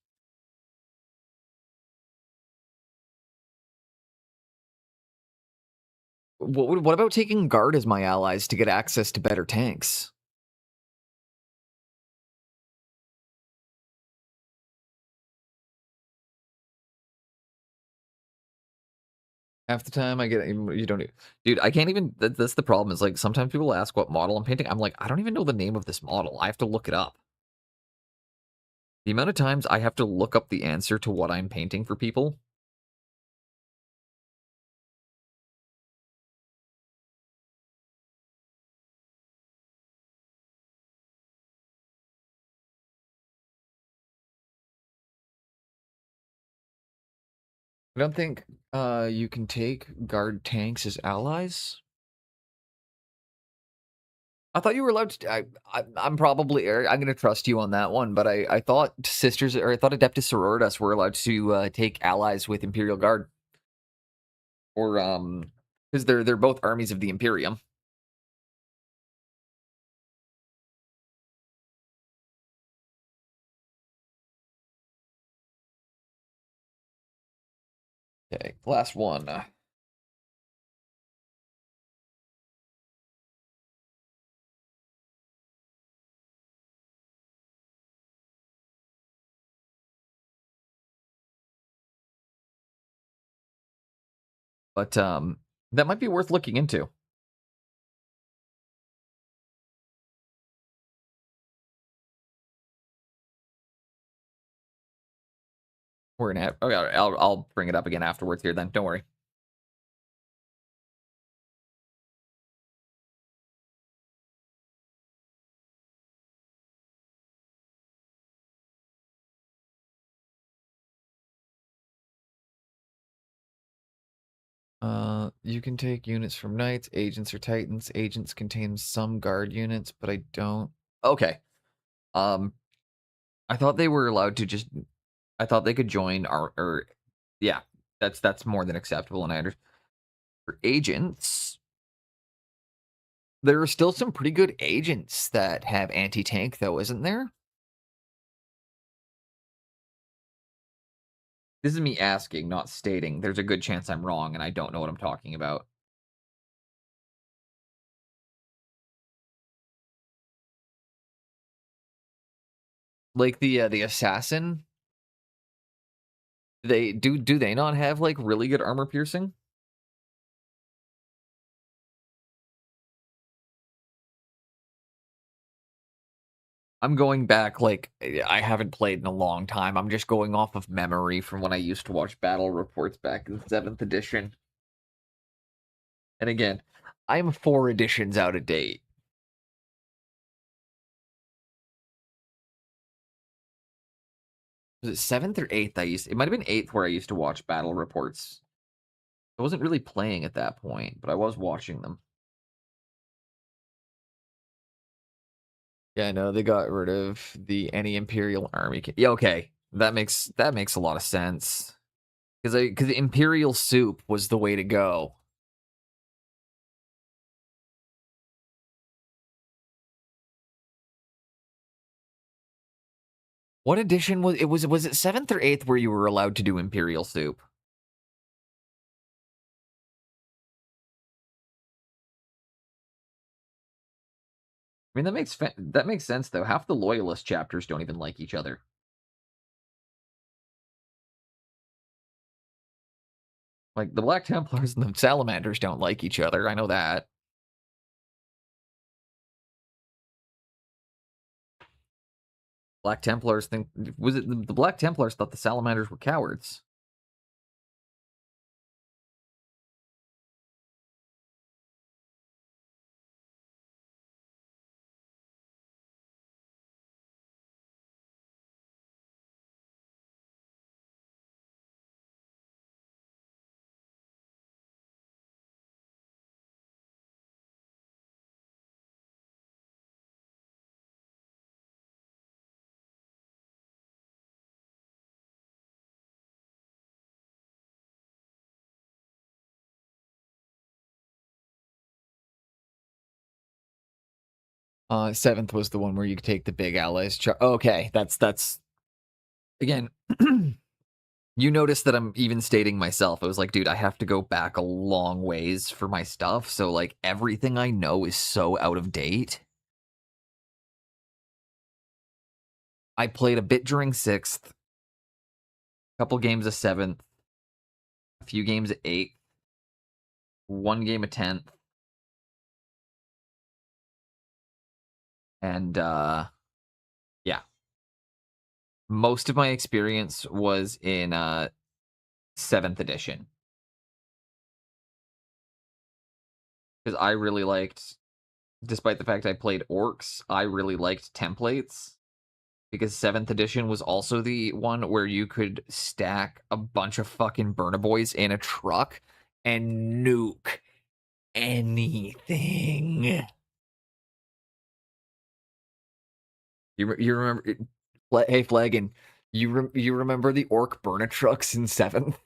What about taking Guard as my allies to get access to better tanks? Half the time I get you don't dude, I can't even that's the problem is like sometimes people ask what model I'm painting. I'm like, I don't even know the name of this model. I have to look it up. The amount of times I have to look up the answer to what I'm painting for people. I don't think you can take guard tanks as allies. I thought you were allowed to. I'm probably. I'm going to trust you on that one, but I thought sisters or I thought Adeptus Sororitas were allowed to take allies with Imperial Guard, or because they're both armies of the Imperium. Okay, last one. But that might be worth looking into. We're gonna have. Okay, I'll bring it up again afterwards here. Then don't worry. You can take units from knights, agents, or titans. Agents contain some guard units, but I don't. Okay. Um, I thought they were allowed to just. I thought they could join our. Or, yeah, that's more than acceptable. And I understand. For agents, there are still some pretty good agents that have anti-tank, though, isn't there? This is me asking, not stating. There's a good chance I'm wrong, and I don't know what I'm talking about. Like the assassin, do they not have like really good armor piercing? I'm going back, like, I haven't played in a long time. I'm just going off of memory from when I used to watch battle reports back in 7th edition. And again, I'm 4 editions out of date. Was it 7th or 8th? It might have been 8th where I used to watch battle reports. I wasn't really playing at that point, but I was watching them. Yeah, no, they got rid of any Imperial army. Yeah, okay. That makes a lot of sense. Because Imperial soup was the way to go. What edition was it? Was it 7th or 8th where you were allowed to do Imperial soup? I mean, that makes sense though. Half the loyalist chapters don't even like each other. Like the Black Templars and the Salamanders don't like each other. I know that. Black Templars think was it the Black Templars thought the Salamanders were cowards. Seventh was the one where you could take the big allies. Okay, that's again. You notice that I'm even stating myself. I was like, dude, I have to go back a long ways for my stuff. So like everything I know is so out of date. I played a bit during 6th, a couple games of 7th, a few games of 8th, one game of 10th. And yeah. Most of my experience was in 7th edition. Because I really liked, despite the fact I played orcs, I really liked templates. because 7th edition was also the one where you could stack a bunch of fucking Burna Boys in a truck and nuke anything. You remember? Hey, Flagon, you remember the orc Burna trucks in 7th?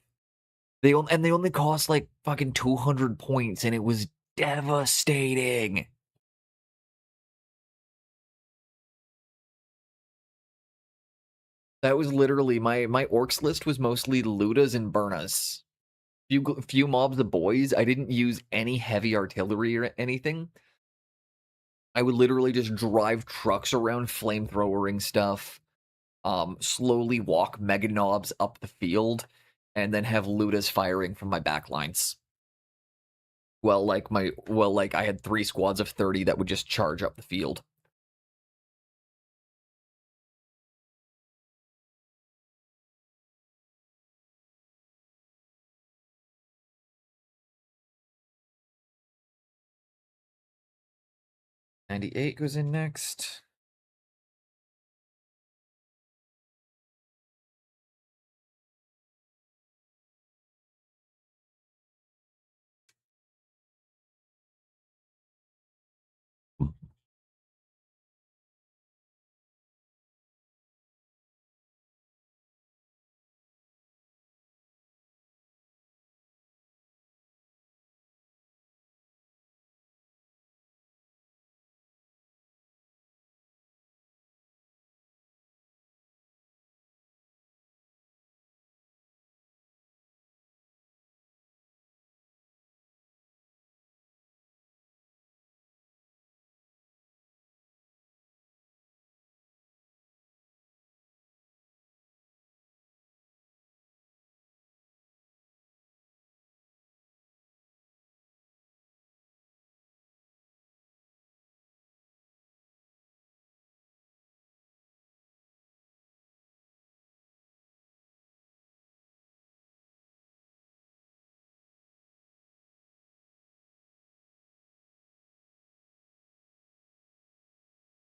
They only cost like fucking 200 points, and it was devastating. That was literally my orcs list was mostly Ludas and Burnas. Few mobs of boys. I didn't use any heavy artillery or anything. I would literally just drive trucks around, flamethrowering stuff, slowly walk mega knobs up the field, and then have Ludas firing from my backlines. Like I had 3 squads of 30 that would just charge up the field. '98 goes in next.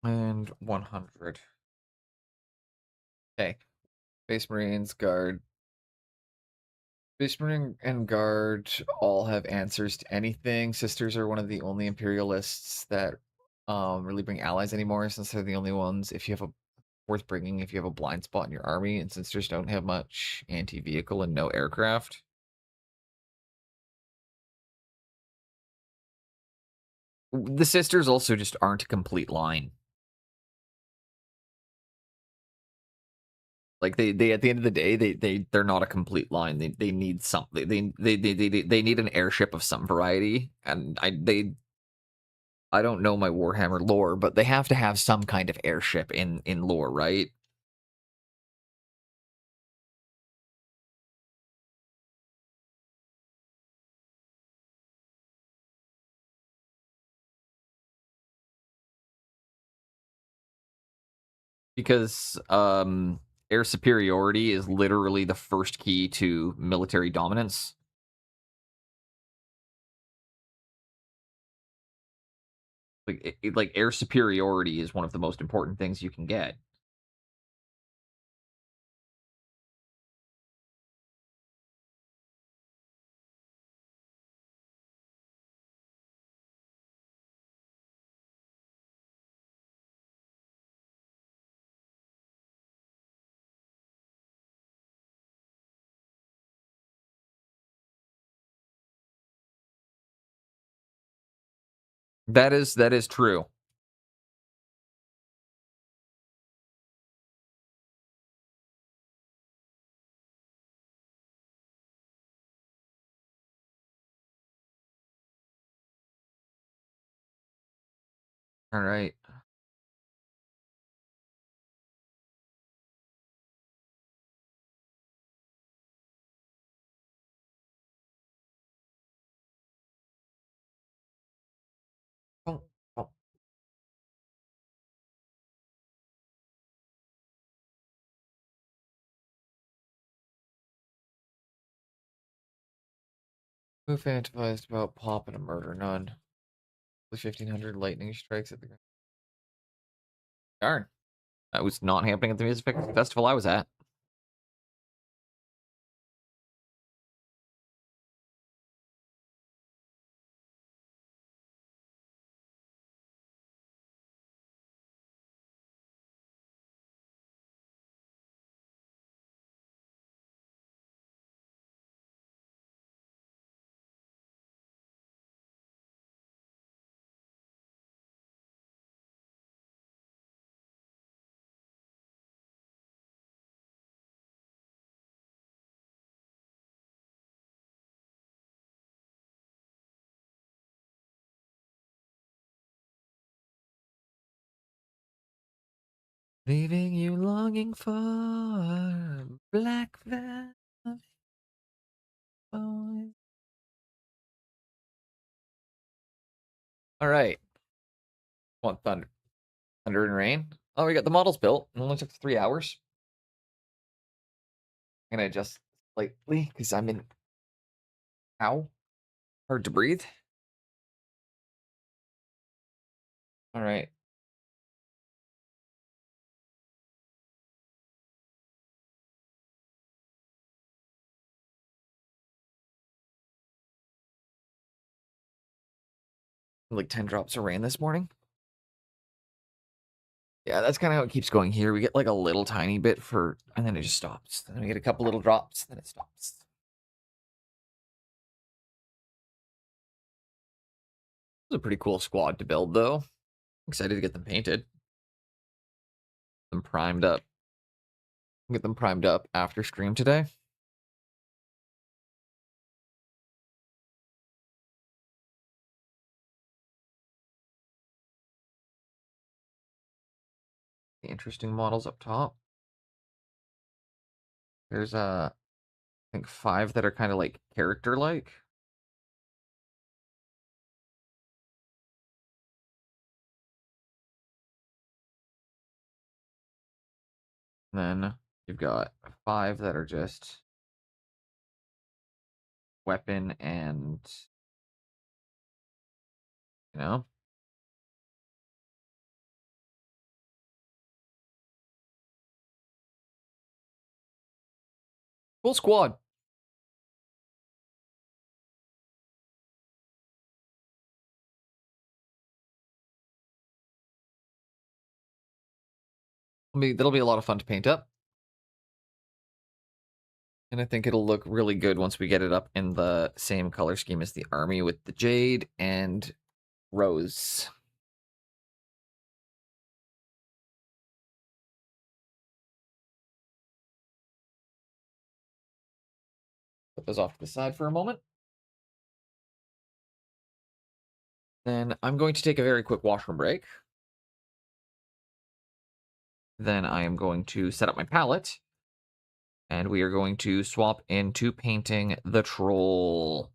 And 100. Okay. Space Marines, Guard. Space Marine and Guard all have answers to anything. Sisters are one of the only Imperialists that really bring allies anymore, since they're the only ones if you have a worth bringing if you have a blind spot in your army, and Sisters don't have much anti-vehicle and no aircraft. The Sisters also just aren't a complete line. Like they at the end of the day, they're not a complete line. They need something. They need an airship of some variety, and I don't know my Warhammer lore, but they have to have some kind of airship in lore, right? Because air superiority is literally the first key to military dominance. Like air superiority is one of the most important things you can get. That is true. All right. Oh, oh. Who fantasized about popping a murder nun? The 1500 lightning strikes at the ground. Darn. That was not happening at the music festival I was at. Leaving you longing for black velvet. Boys. All right. Want thunder and rain? Oh, we got the models built. It only took 3 hours. I'm gonna adjust slightly because I'm in. Ow. Hard to breathe. All right. Like 10 drops of rain this morning. Yeah, that's kind of how it keeps going here. We get like a little tiny bit and then it just stops. Then we get a couple little drops, then it stops. It's a pretty cool squad to build, though. Excited to get them painted. Them primed up. Get them primed up after stream today. The interesting models up top. There's I think 5 that are kind of like character-like. Then you've got 5 that are just weapon and, you know. Cool squad. That'll be a lot of fun to paint up. And I think it'll look really good once we get it up in the same color scheme as the army with the jade and rose. Put those off to the side for a moment. Then I'm going to take a very quick washroom break. Then I am going to set up my palette. And we are going to swap into painting the troll.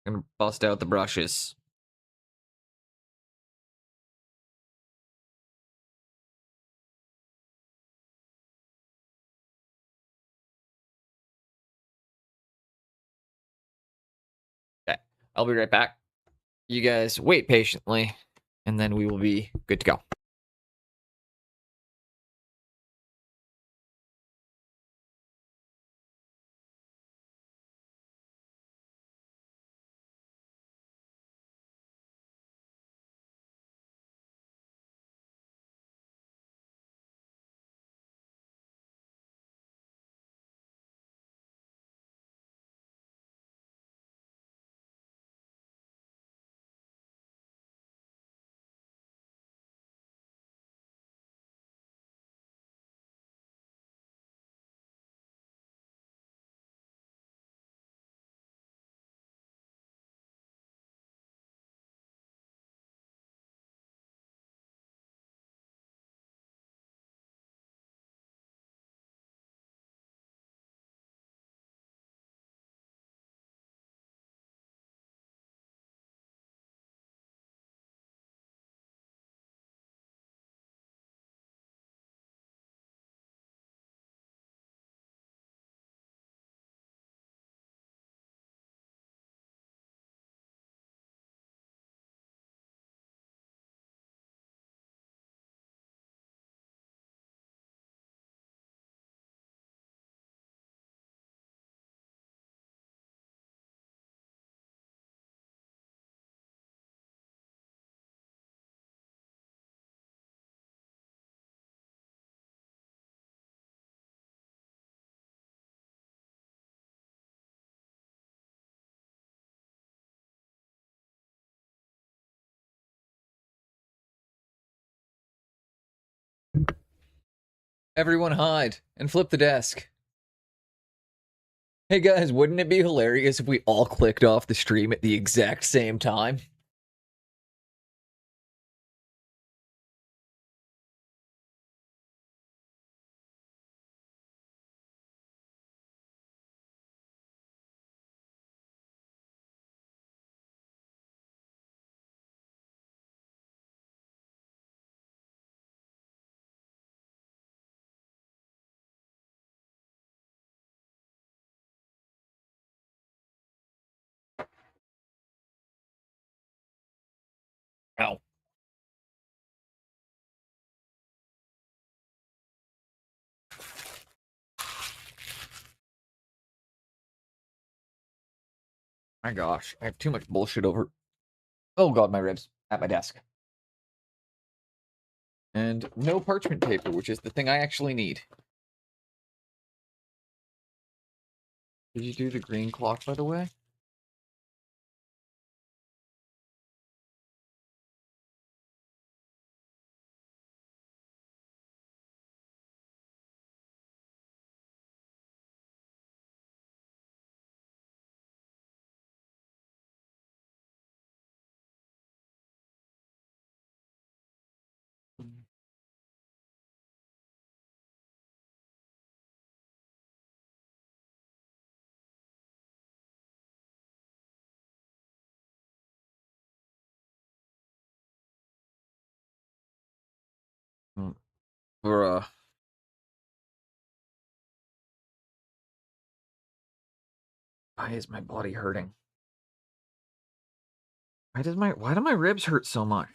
I'm going to bust out the brushes. Okay, I'll be right back. You guys wait patiently, and then we will be good to go. Everyone hide and flip the desk. Hey guys, wouldn't it be hilarious if we all clicked off the stream at the exact same time? Ow. My gosh, I have too much bullshit over. Oh god, my ribs at my desk. And no parchment paper, which is the thing I actually need. Did you do the green clock, by the way? Bruh. Why is my body hurting? Why do my ribs hurt so much?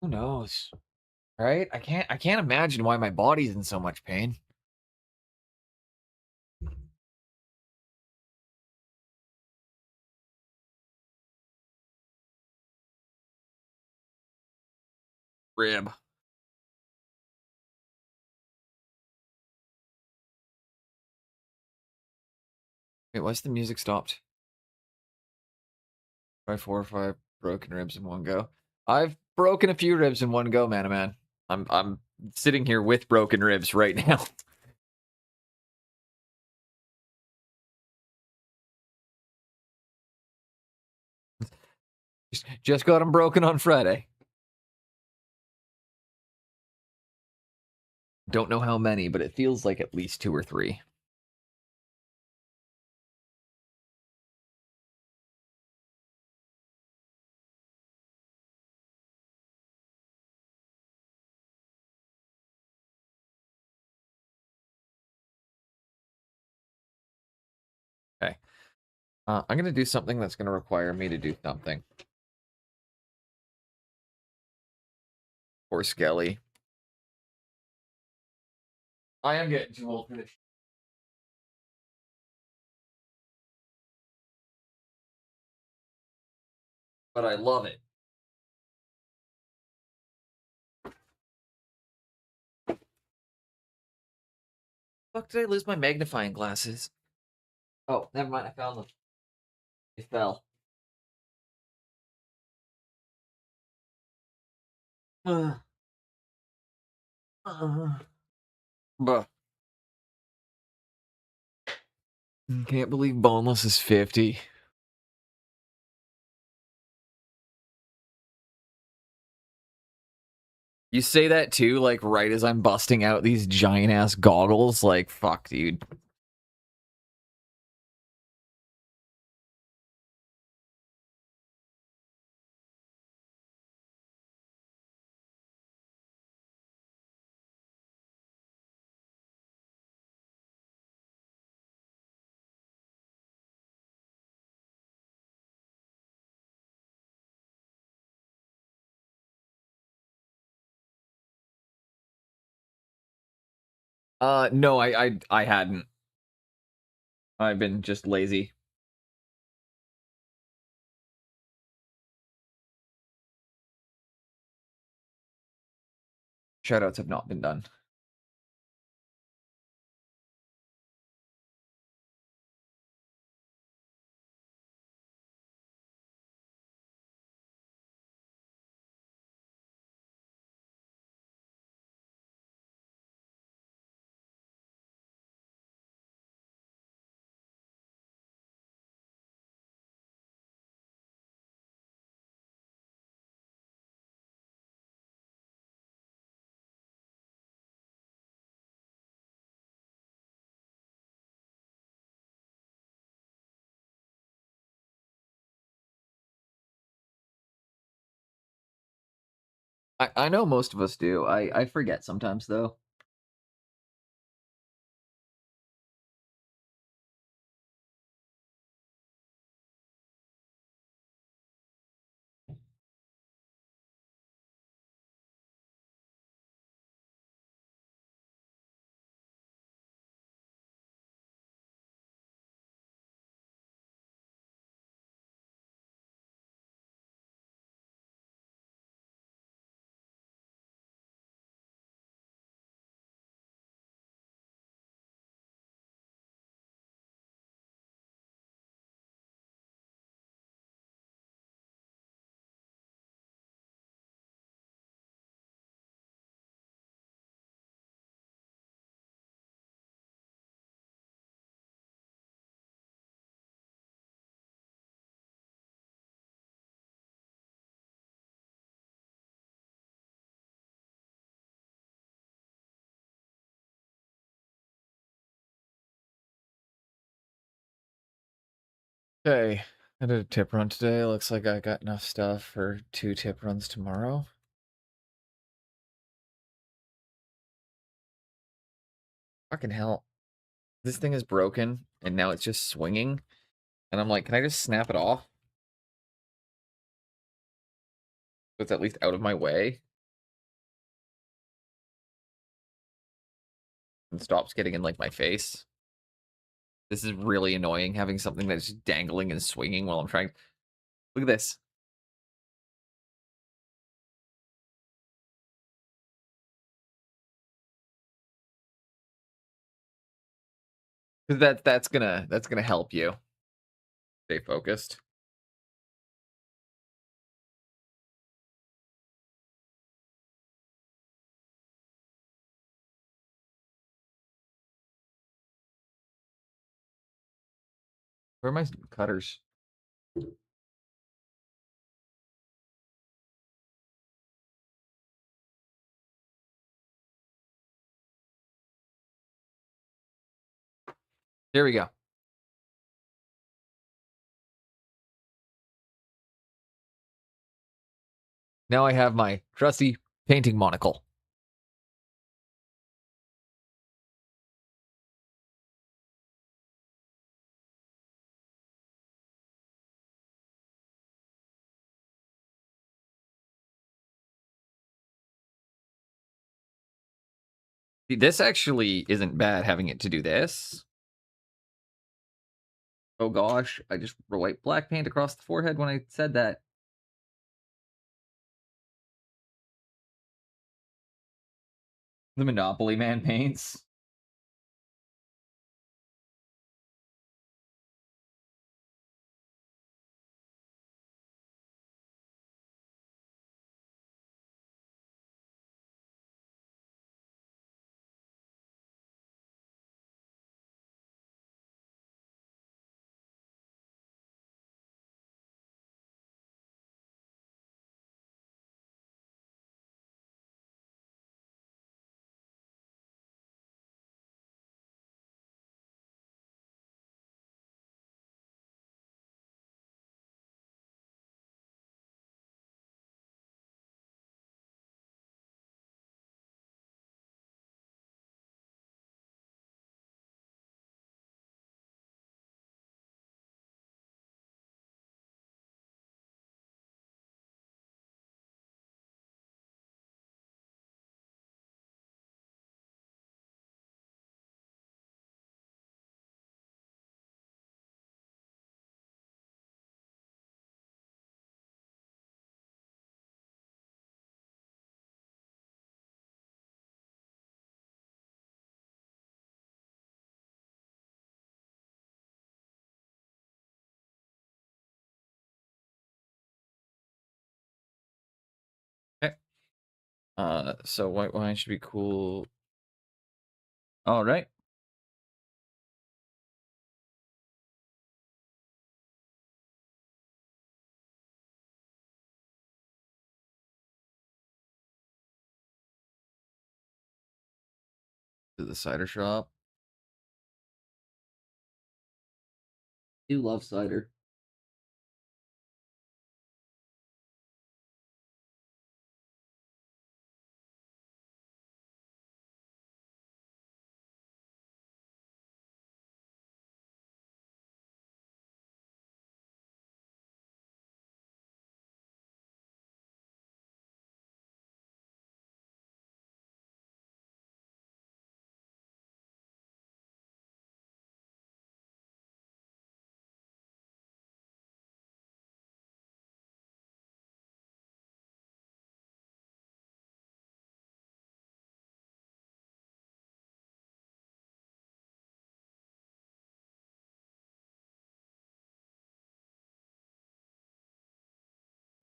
Who knows? Right? I can't imagine why my body's in so much pain. Rib. Wait, why's the music stopped? Try 4 or 5 broken ribs in one go. I've broken a few ribs in one go, man. I'm sitting here with broken ribs right now. Just got them broken on Friday. Don't know how many, but it feels like at least 2 or 3. Okay. I'm going to do something that's going to require me to do something. Poor Skelly. I am getting too old for this. But I love it. Fuck, did I lose my magnifying glasses? Oh, never mind. I found them. They fell. Bruh. Can't believe Boneless is 50. You say that too, like right as I'm busting out these giant ass goggles. Like, fuck, dude. No, I hadn't. I've been just lazy. Shoutouts have not been done. I know most of us do. I forget sometimes though. Okay, I did a tip run today. Looks like I got enough stuff for 2 tip runs tomorrow. Fucking hell. This thing is broken, and now it's just swinging. And I'm like, can I just snap it off? So it's at least out of my way. And stops getting in, like, my face. This is really annoying, having something that's just dangling and swinging while I'm trying. Look at this. That's gonna help you stay focused. Where are my cutters? There we go. Now I have my trusty painting monocle. See, this actually isn't bad having it to do this. Oh gosh, I just wiped black paint across the forehead when I said that. The Monopoly Man paints. So white wine should be cool. All right. To the cider shop. You love cider.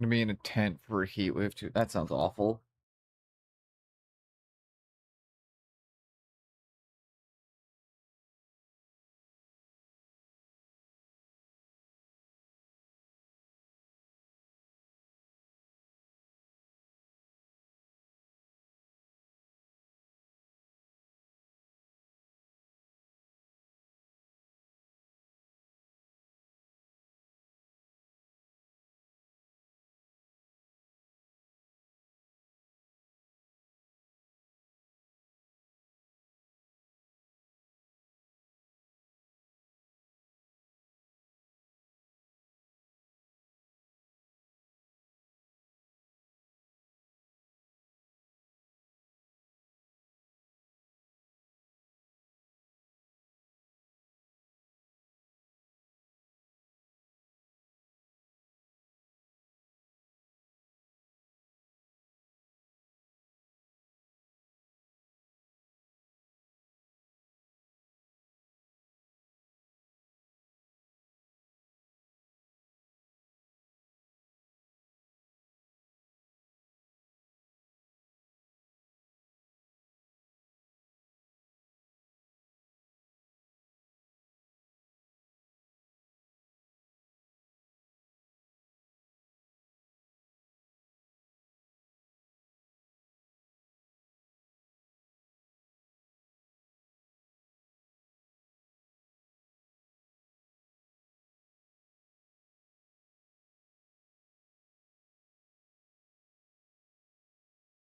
Gonna be in a tent for a heat wave too. That sounds awful.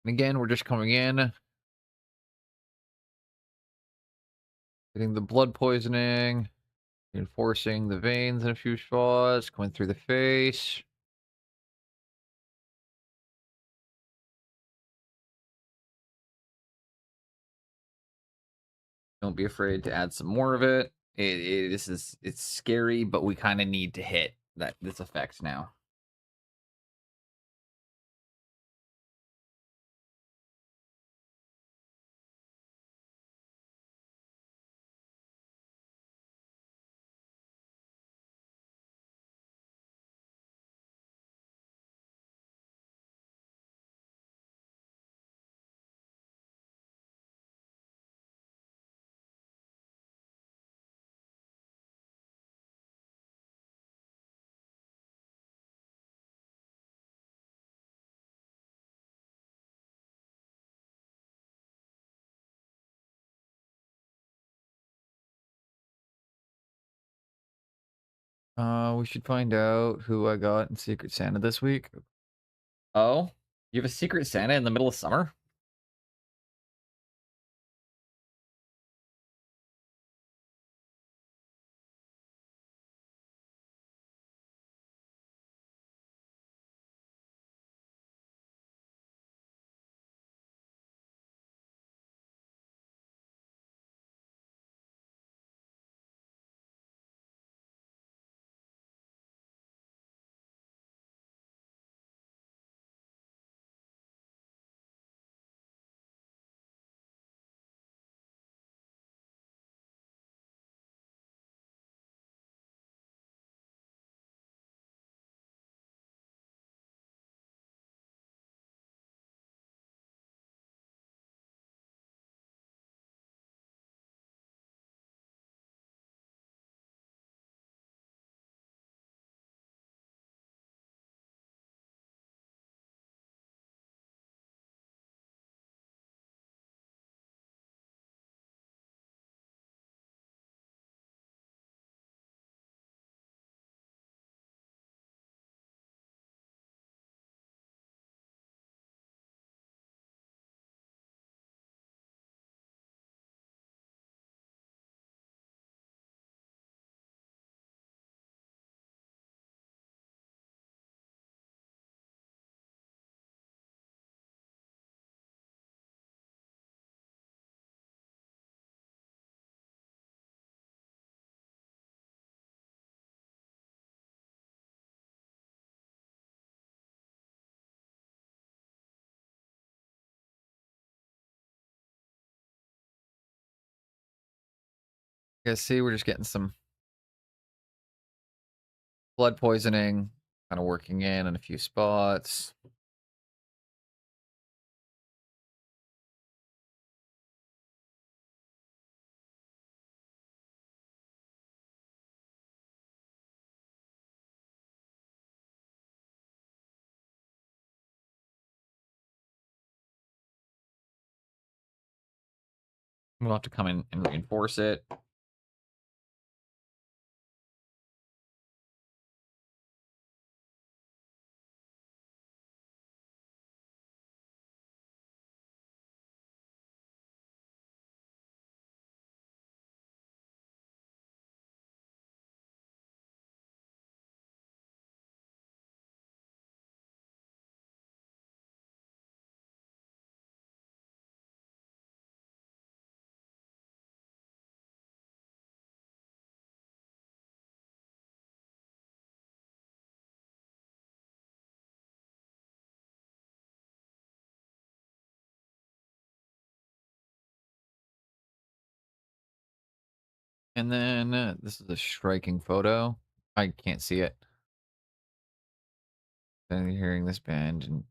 And again, we're just coming in, getting the blood poisoning, reinforcing the veins in a few spots, going through the face. Don't be afraid to add some more of it. It's scary, but we kind of need to hit this effect now. We should find out who I got in Secret Santa this week. Oh, you have a Secret Santa in the middle of summer? Yeah, see, we're just getting some blood poisoning, kind of working in a few spots. We'll have to come in and reinforce it. And then this is a striking photo. I can't see it. Then you're hearing this band and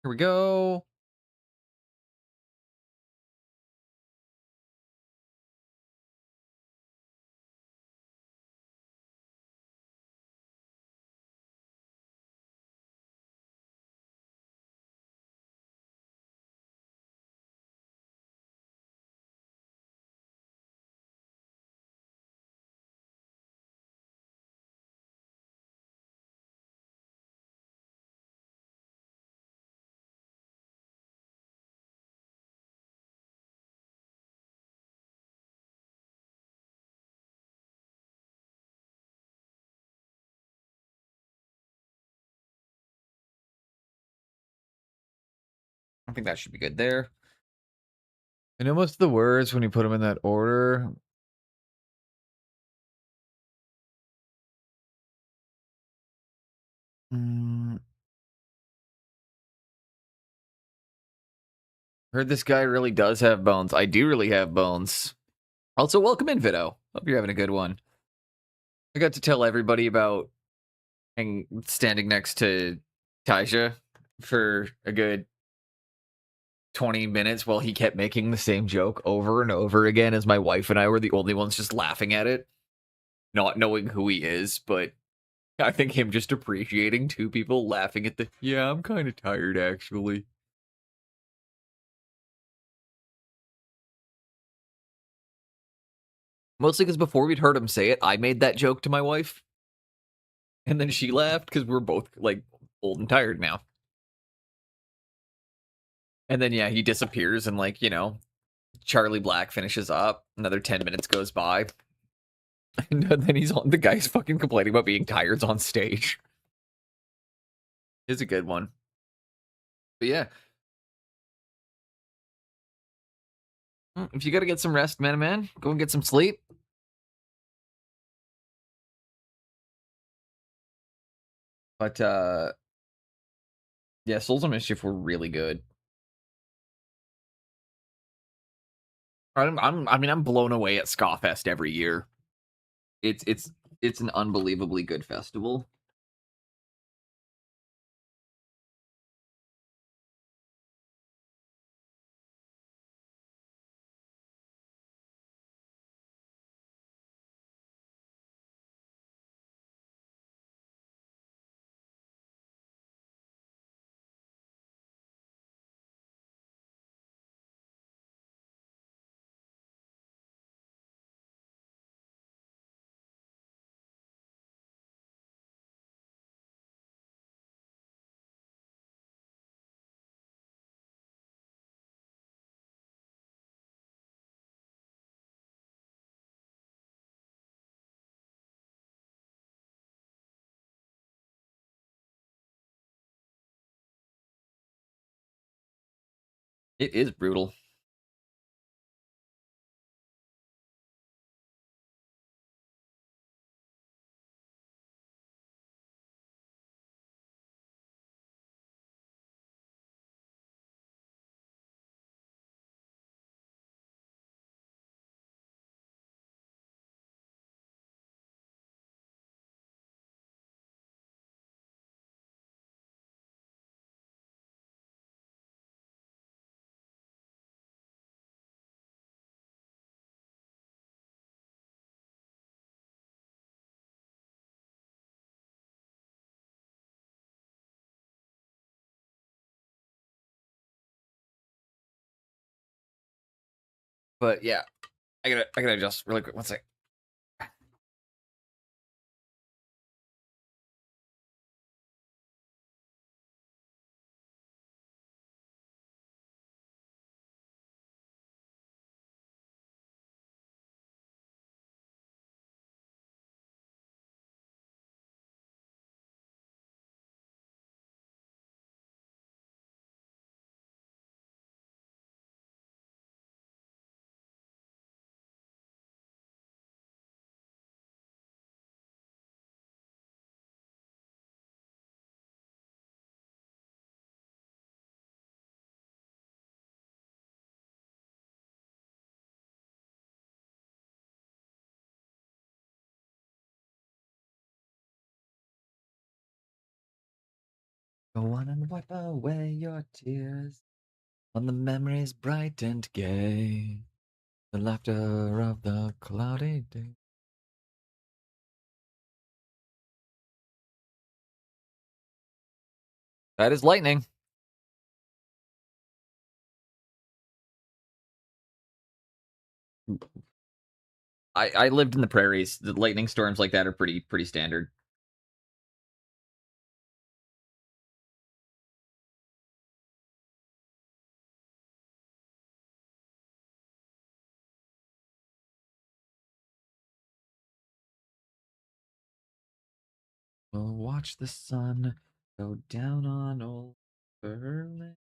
here we go. I think that should be good there. I know most of the words when you put them in that order. Heard this guy really does have bones. I do really have bones. Also, welcome in, Vito. Hope you're having a good one. I got to tell everybody about standing next to Taija for a good 20 minutes while he kept making the same joke over and over again, as my wife and I were the only ones just laughing at it, not knowing who he is, but I think him just appreciating two people laughing at yeah, I'm kind of tired actually. Mostly because before we'd heard him say it, I made that joke to my wife. And then she laughed because we're both like old and tired now. And then, yeah, he disappears and, like, Charlie Black finishes up. Another 10 minutes goes by. And then the guy's fucking complaining about being tired on stage. It's a good one. But yeah. If you gotta get some rest, man, go and get some sleep. But, yeah, Souls of Mischief were really good. I'm blown away at Ska-Fest every year. It's an unbelievably good festival. It is brutal. But yeah, I gotta adjust really quick. One sec. Go on and wipe away your tears on the memories bright and gay, the laughter of the cloudy day. That is lightning. I lived in the prairies. The lightning storms like that are pretty standard. We'll watch the sun go down on old Berlin.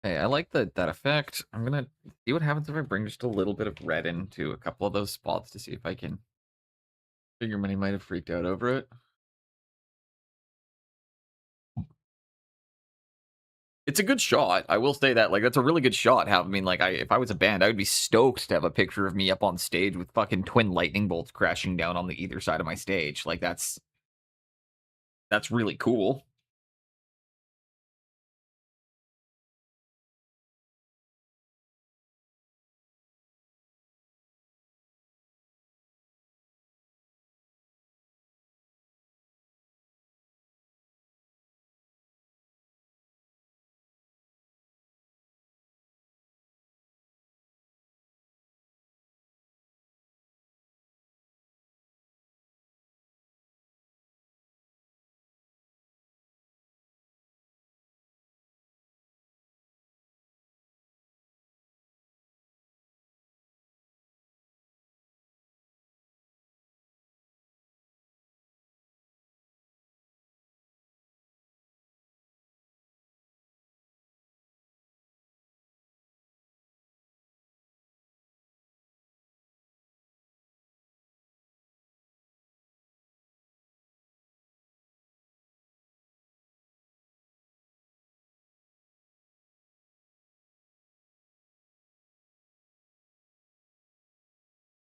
Hey, I like that effect. I'm gonna see what happens if I bring just a little bit of red into a couple of those spots to see if I can figure many might have freaked out over it. It's a good shot. I will say that. Like, that's a really good shot. I mean, like, if I was a band, I would be stoked to have a picture of me up on stage with fucking twin lightning bolts crashing down on the either side of my stage. Like, that's really cool.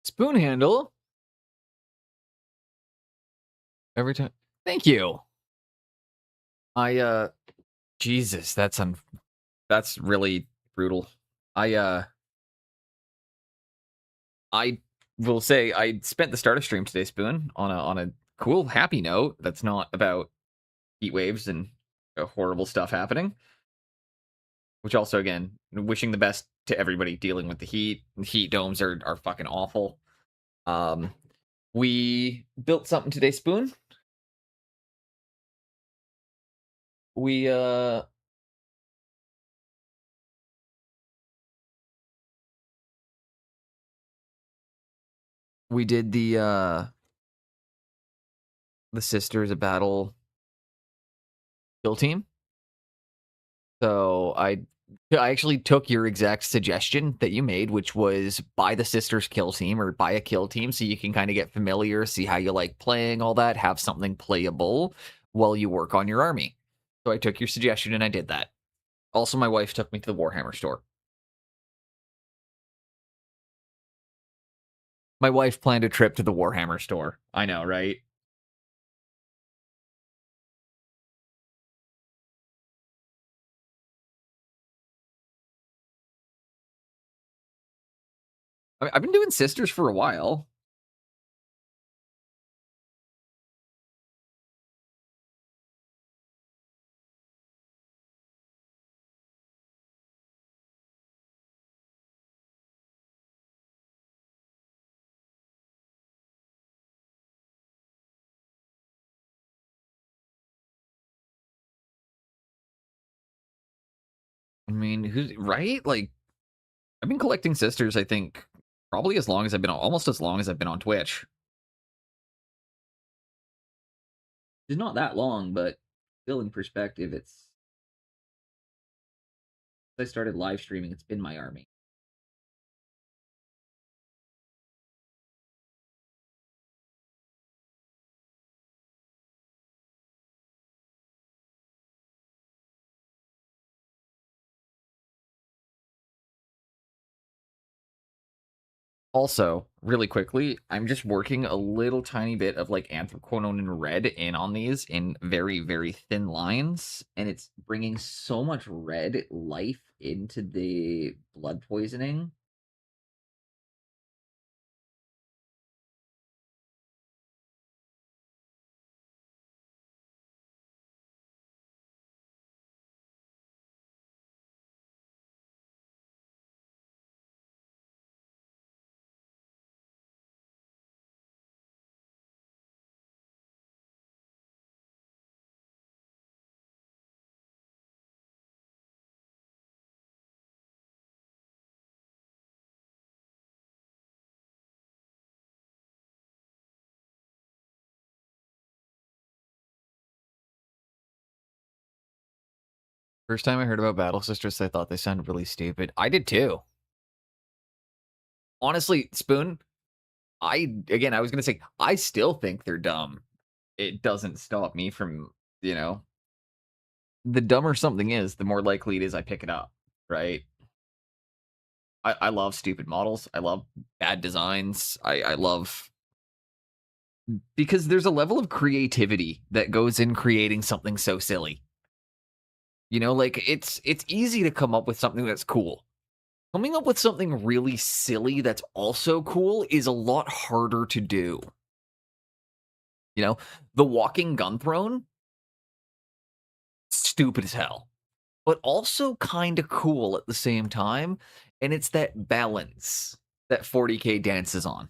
Spoon handle. Every time. Thank you. Jesus, that's really brutal. I will say I spent the start of stream today, Spoon, on a cool, happy note that's not about heat waves and horrible stuff happening. Which also, again, wishing the best to everybody dealing with the heat. Heat domes are fucking awful. We built something today, Spoon. We did the Sisters of Battle kill team. So I actually took your exact suggestion that you made, which was buy the Sisters kill team or buy a kill team so you can kind of get familiar, see how you like playing, all that, have something playable while you work on your army. So I took your suggestion and I did that. Also, my wife took me to the Warhammer store. My wife planned a trip to the Warhammer store. I know, right? I've been doing Sisters for a while. I mean, who's right? Like, I've been collecting Sisters, I think, probably as long as I've been almost as long as I've been on Twitch. It's not that long, but still in perspective, it's I started live streaming, it's been my army. Also, really quickly, I'm just working a little tiny bit of like anthraquinone and red in on these in very, very thin lines, and it's bringing so much red life into the blood poisoning. First time I heard about Battle Sisters, I thought they sounded really stupid. I did too. Honestly, Spoon, I was gonna say, I still think they're dumb. It doesn't stop me from, the dumber something is, the more likely it is I pick it up, right? I love stupid models. I love bad designs. I love because there's a level of creativity that goes in creating something so silly. Like it's easy to come up with something that's cool. Coming up with something really silly that's also cool is a lot harder to do. The walking gun throne, stupid as hell, but also kind of cool at the same time. And it's that balance that 40K dances on.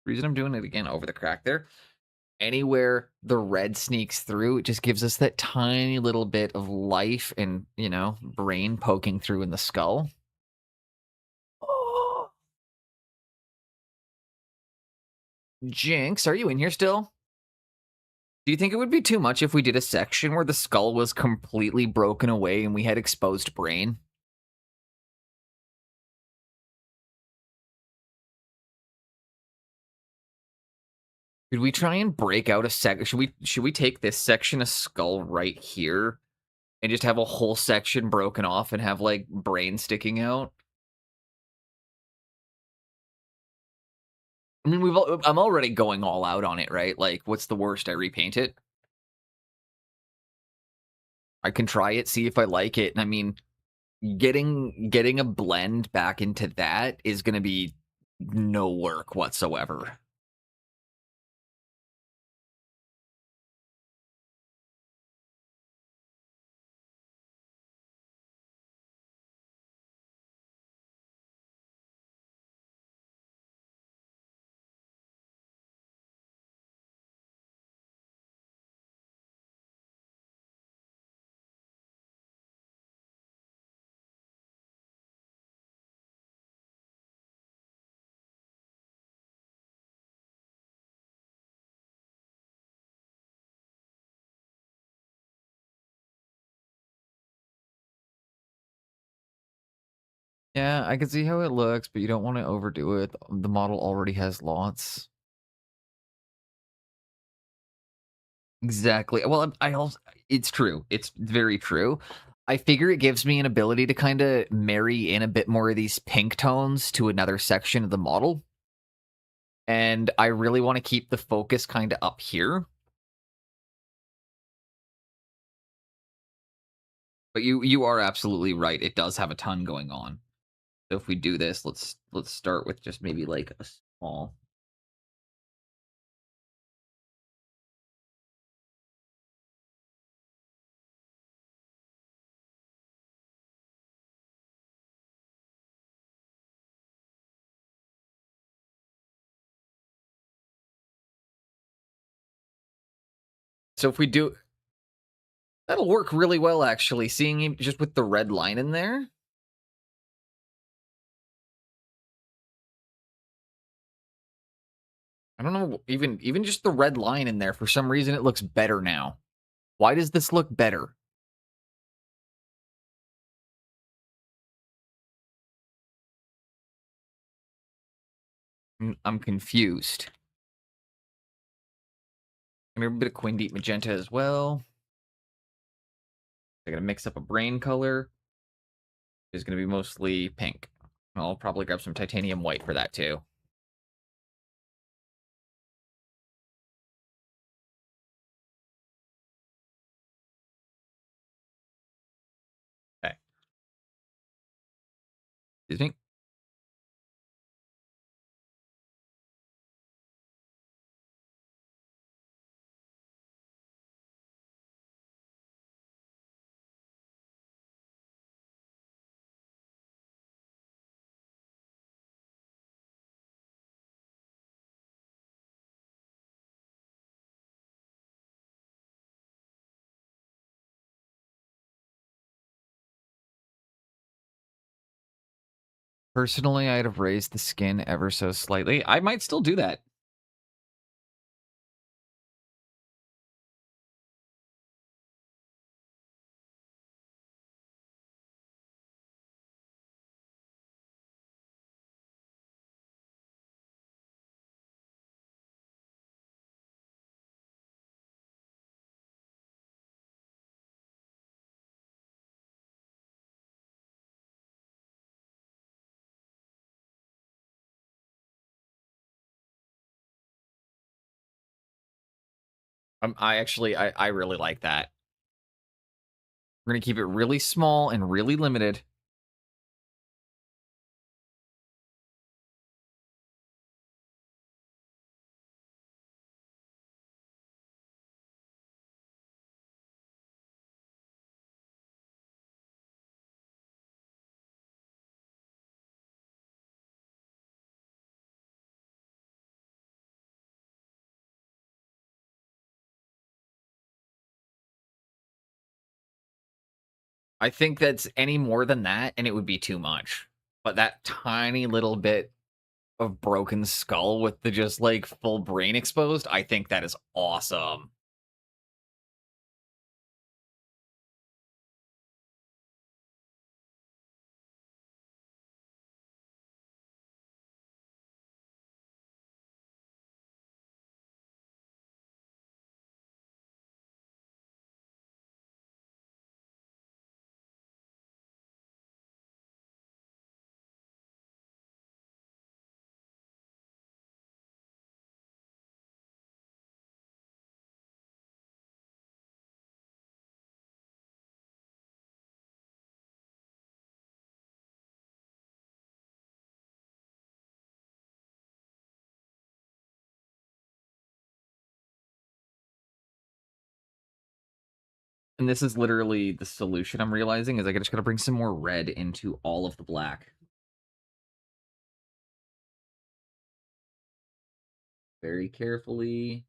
Reason I'm doing it again over the crack there. Anywhere the red sneaks through, it just gives us that tiny little bit of life and, brain poking through in the skull. Oh. Jinx, are you in here still? Do you think it would be too much if we did a section where the skull was completely broken away and we had exposed brain? Could we try and break out a sec? Should we take this section of skull right here and just have a whole section broken off and have, like, brain sticking out. I mean, I'm already going all out on it, right? Like, what's the worst? I repaint it. I can try it, see if I like it, and I mean, getting a blend back into that is gonna be no work whatsoever. Yeah, I can see how it looks, but you don't wanna overdo it. The model already has lots. Exactly. Well, I also it's true. It's very true. I figure it gives me an ability to kinda marry in a bit more of these pink tones to another section of the model, and I really wanna keep the focus kinda up here. But you are absolutely right. It does have a ton going on. So if we do this, let's start with just maybe like a small. So if we do that'll work really well actually, seeing him just with the red line in there. I don't know, even just the red line in there, for some reason it looks better now. Why does this look better? I'm confused. Maybe a bit of Queen Deep Magenta as well. I'm gonna mix up a brain color. It's gonna be mostly pink. I'll probably grab some titanium white for that too. Okay. Excuse me. Personally, I'd have raised the skin ever so slightly. I might still do that. I really like that. We're gonna keep it really small and really limited. I think that's any more than that, and it would be too much. But that tiny little bit of broken skull with the just like full brain exposed, I think that is awesome. And this is literally the solution I'm realizing is I just gotta bring some more red into all of the black. Very carefully.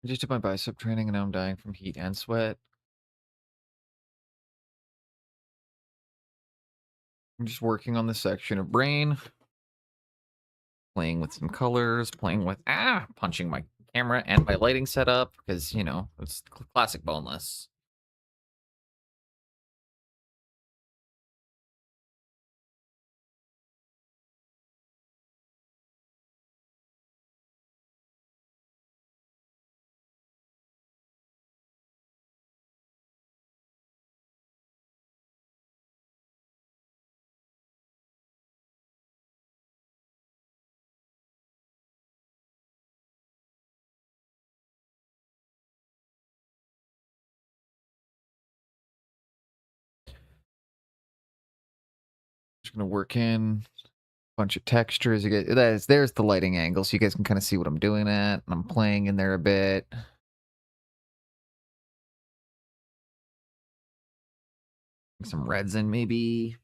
I just did my bicep training and now I'm dying from heat and sweat. I'm just working on this section of brain, playing with some colors, playing with punching my camera and my lighting setup because it's classic boneless. Just gonna work in a bunch of textures. You get there's the lighting angle, so you guys can kind of see what I'm doing at. And I'm playing in there a bit. Some reds in maybe.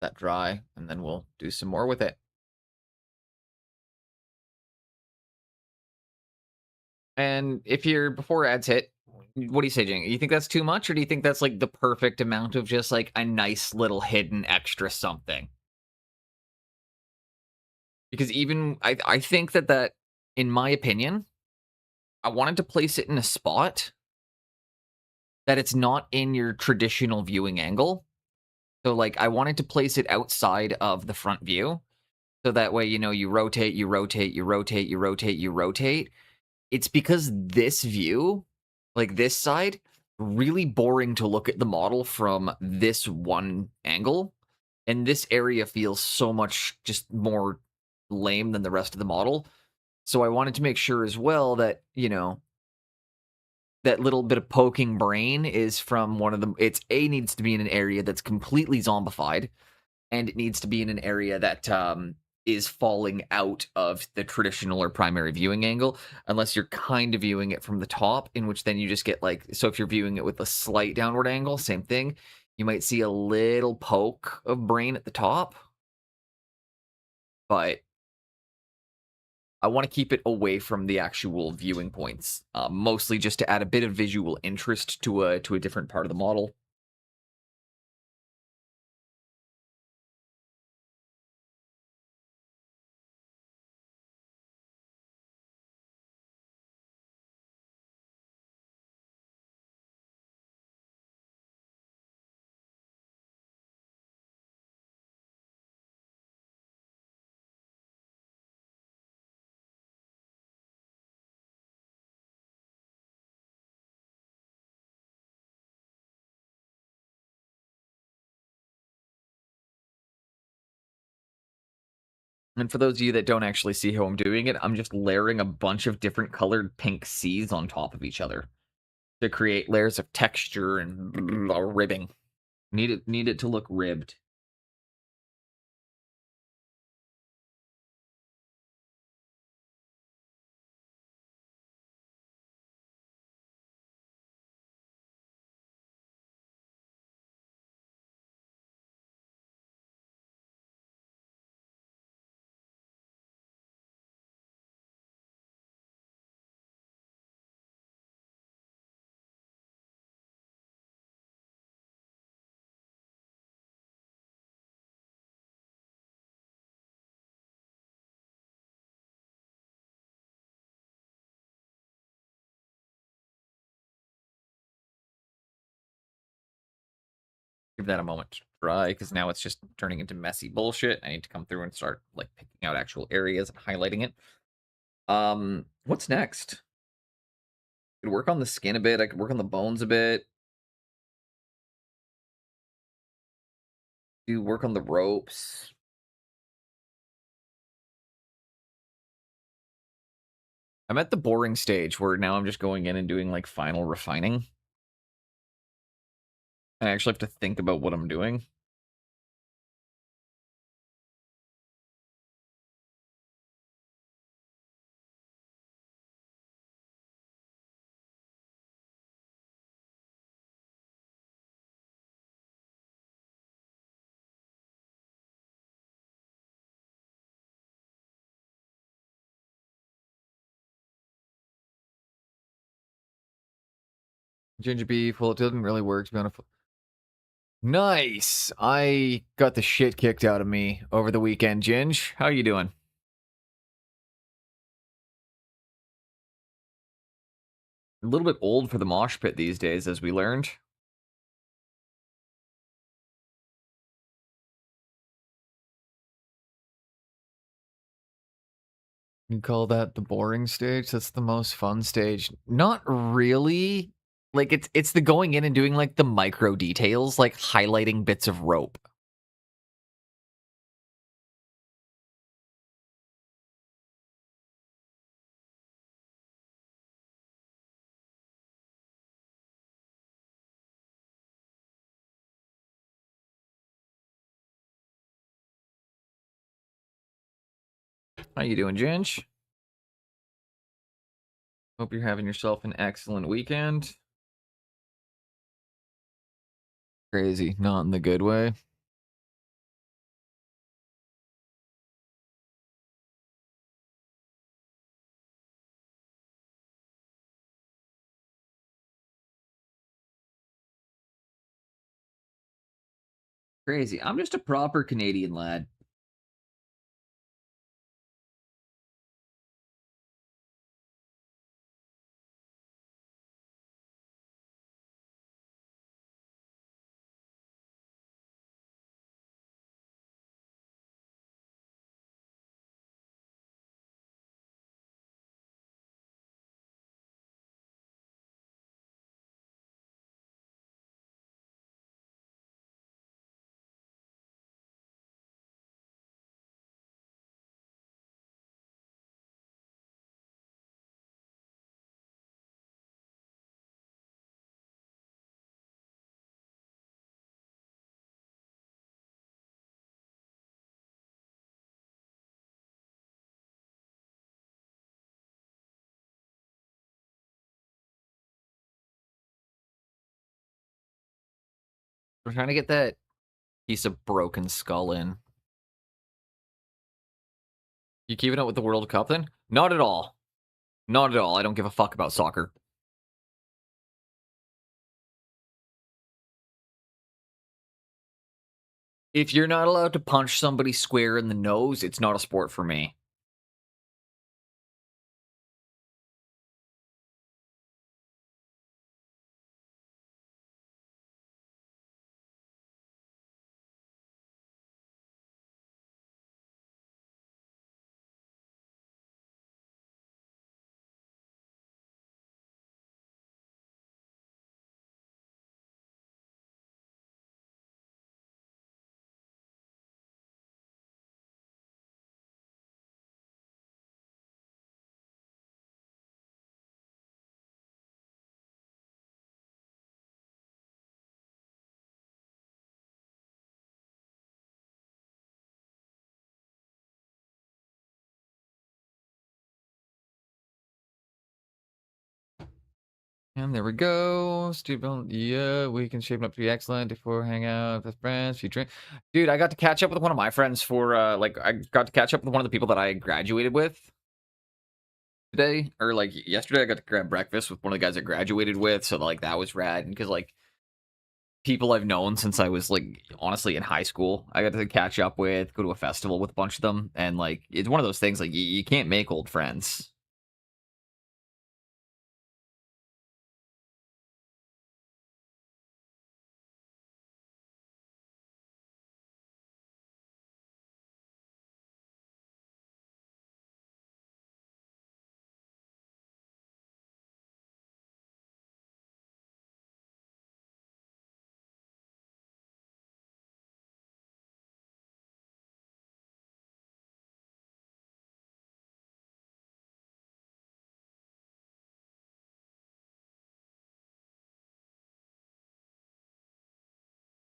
That dry, and then we'll do some more with it. And if you're before ads hit, what do you say, Jing? You think that's too much, or do you think that's like the perfect amount of just like a nice little hidden extra something? Because even I think that in my opinion, I wanted to place it in a spot that it's not in your traditional viewing angle. So like I wanted to place it outside of the front view. So that way, you rotate, you rotate, you rotate, you rotate, you rotate. It's because this view, like this side, really boring to look at the model from this one angle. And this area feels so much just more lame than the rest of the model. So I wanted to make sure as well that, that little bit of poking brain is from one of them. Needs to be in an area that's completely zombified, and it needs to be in an area that is falling out of the traditional or primary viewing angle, unless you're kind of viewing it from the top, in which then you just get so if you're viewing it with a slight downward angle, same thing, You might see a little poke of brain at the top, but I want to keep it away from the actual viewing points, mostly just to add a bit of visual interest to a different part of the model. And for those of you that don't actually see how I'm doing it, I'm just layering a bunch of different colored pink C's on top of each other to create layers of texture and ribbing. Need it to look ribbed. Give that a moment to dry, because now it's just turning into messy bullshit. I need to come through and start like picking out actual areas and highlighting it. What's next? I could work on the skin a bit. I could work on the bones a bit. Do work on the ropes. I'm at the boring stage where now I'm just going in and doing like final refining. I actually have to think about what I'm doing. Ginger beef, well, it didn't really work to be honest. Nice. I got the shit kicked out of me over the weekend, Ginge. How you doing? A little bit old for the mosh pit these days, as we learned. You call that the boring stage? That's the most fun stage. Not really. Like it's the going in and doing like the micro details, like highlighting bits of rope. How you doing, Ginge? Hope you're having yourself an excellent weekend. Crazy, not in the good way. Crazy. I'm just a proper Canadian lad. I'm trying to get that piece of broken skull in. You keeping up with the World Cup then? Not at all. Not at all. I don't give a fuck about soccer. If you're not allowed to punch somebody square in the nose, it's not a sport for me. And there we go. Stupid. Yeah, we can shape it up to be excellent before hang out with friends. Few drink. Dude, I got to catch up with one of my friends for I got to catch up with one of the people that I graduated with today, or like yesterday. I got to grab breakfast with one of the guys I graduated with, so like that was rad. And because like people I've known since I was like honestly in high school, I got to catch up with, go to a festival with a bunch of them, and like it's one of those things like you can't make old friends.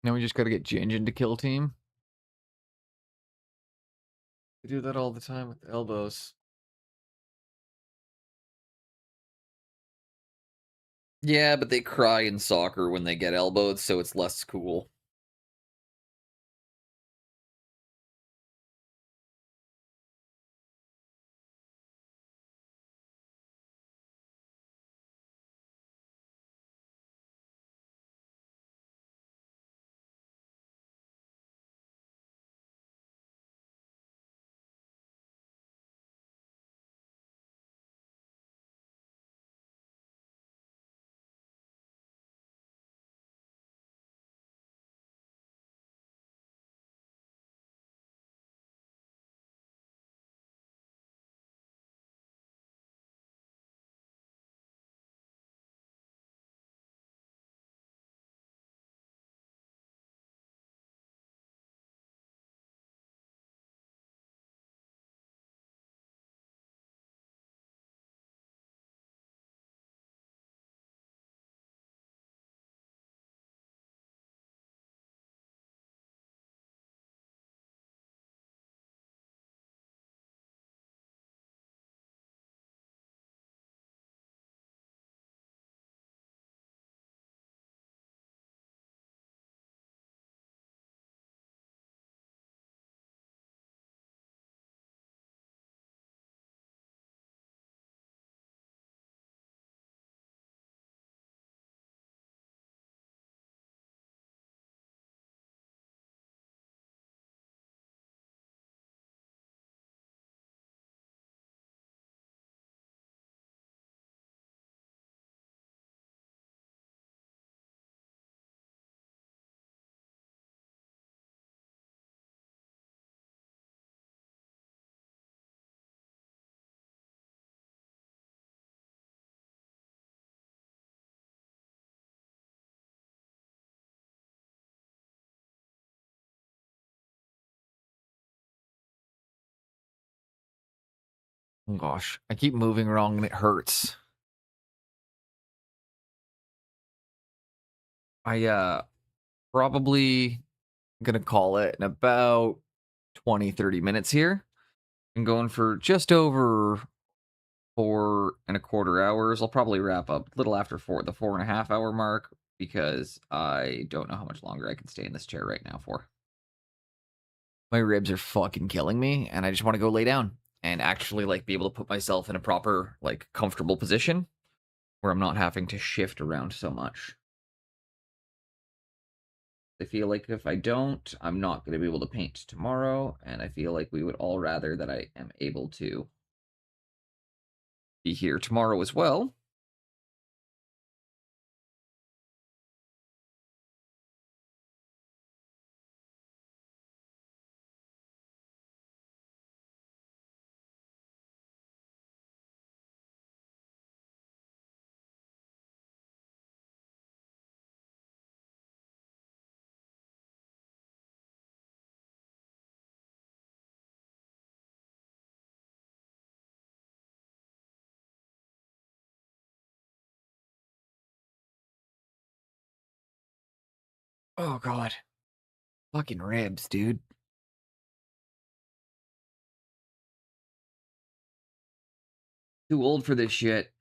Now we just got to get Jinjin to kill team. We do that all the time with the elbows. Yeah, but they cry in soccer when they get elbowed, so it's less cool. Oh gosh, I keep moving wrong and it hurts. I probably gonna call it in about 20-30 minutes here. I'm going for just over 4.25 hours. I'll probably wrap up a little after the 4.5 hour mark because I don't know how much longer I can stay in this chair right now for. My ribs are fucking killing me, and I just want to go lay down and actually like be able to put myself in a proper, like, comfortable position where I'm not having to shift around so much. I feel like if I don't, I'm not going to be able to paint tomorrow, and I feel like we would all rather that I am able to be here tomorrow as well. Oh god. Fucking ribs, dude. Too old for this shit.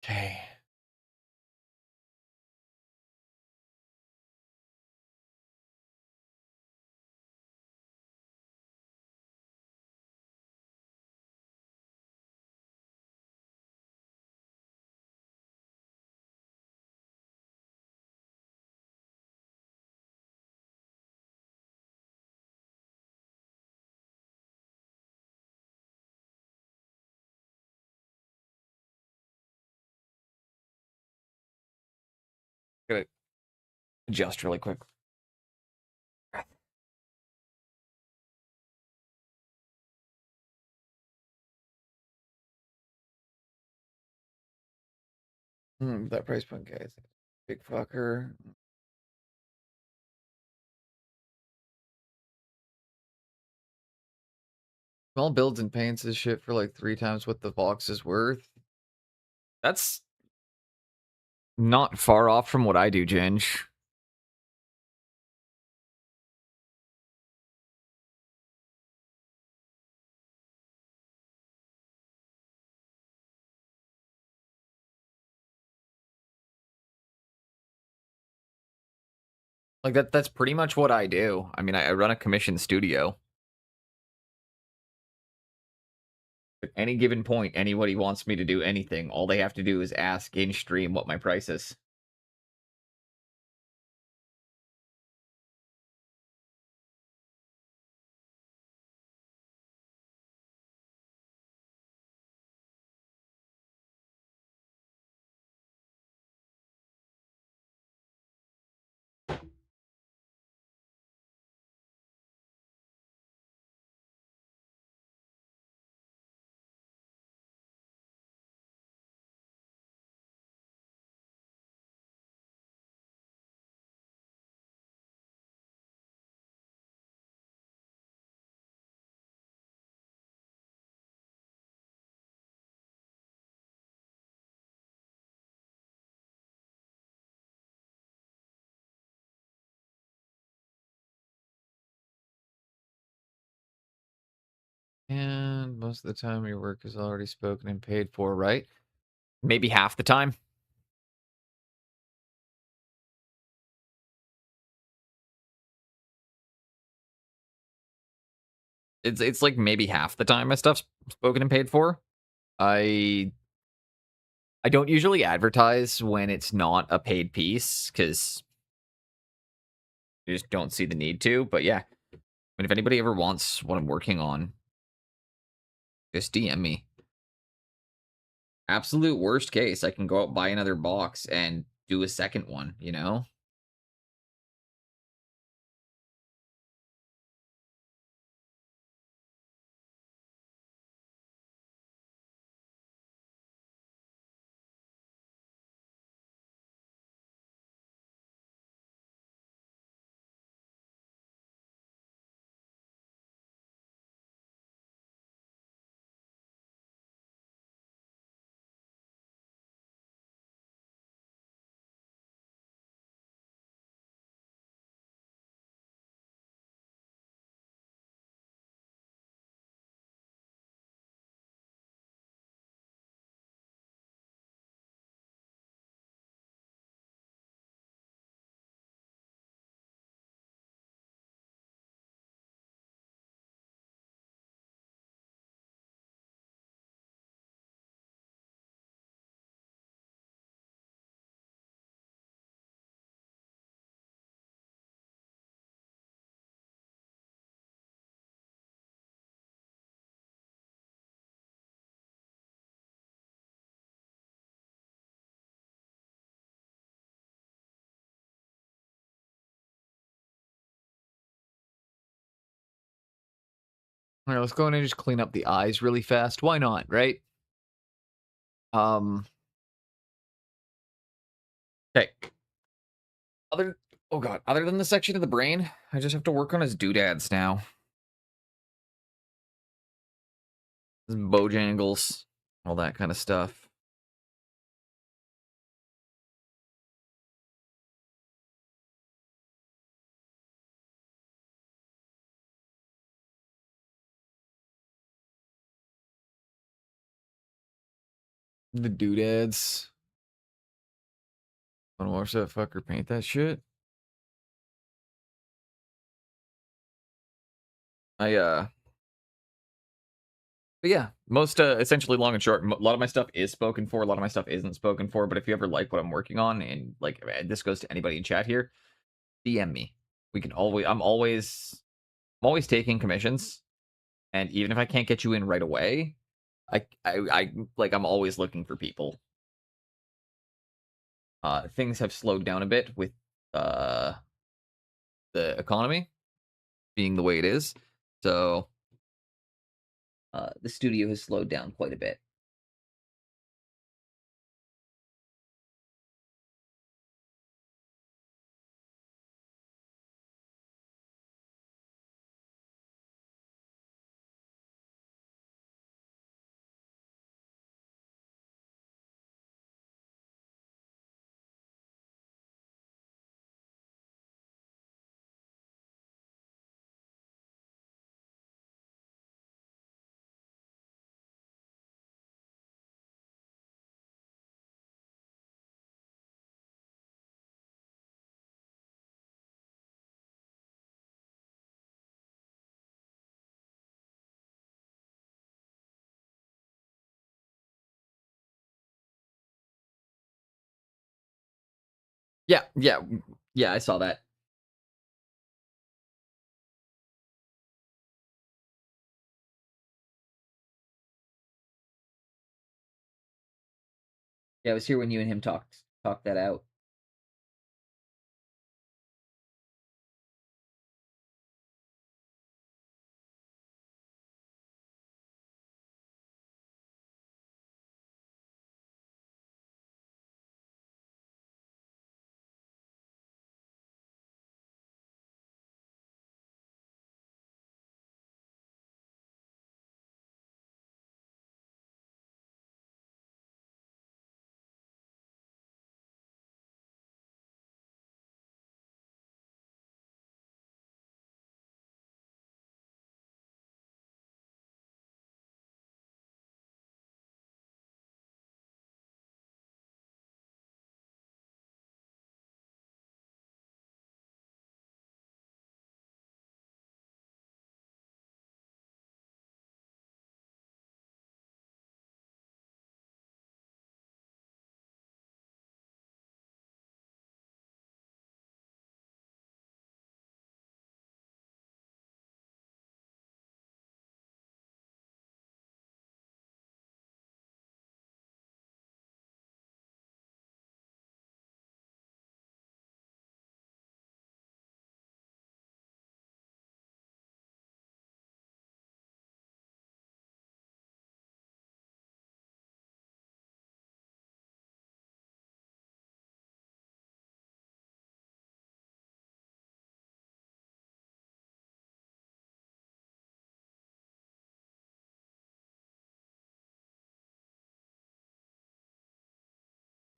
Okay. Gotta adjust really quick. That price point, guys. Big fucker. Small builds and paints this shit for like 3 times what the box is worth. That's not far off from what I do, Ginge. Like that's pretty much what I do. I mean, I run a commission studio. At any given point, anybody wants me to do anything, all they have to do is ask in stream what my price is. And most of the time your work is already spoken and paid for, right? Maybe half the time. It's like maybe half the time my stuff's spoken and paid for. I don't usually advertise when it's not a paid piece because you just don't see the need to. But yeah, I mean, if anybody ever wants what I'm working on, just DM me. Absolute worst case, I can go out buy another box and do a second one, you know? All right, let's go in and just clean up the eyes really fast. Why not, right? Um. Okay. Oh god, other than the section of the brain, I just have to work on his doodads now. His bojangles, all that kind of stuff. The doodads. Wanna watch that fucker paint that shit? But yeah, most essentially long and short. A lot of my stuff is spoken for. A lot of my stuff isn't spoken for. But if you ever like what I'm working on, and like this goes to anybody in chat here, DM me. We can always. I'm always taking commissions, and even if I can't get you in right away, I'm always looking for people. Things have slowed down a bit with the economy being the way it is, so the studio has slowed down quite a bit. Yeah, I saw that. Yeah, I was here when you and him talked that out.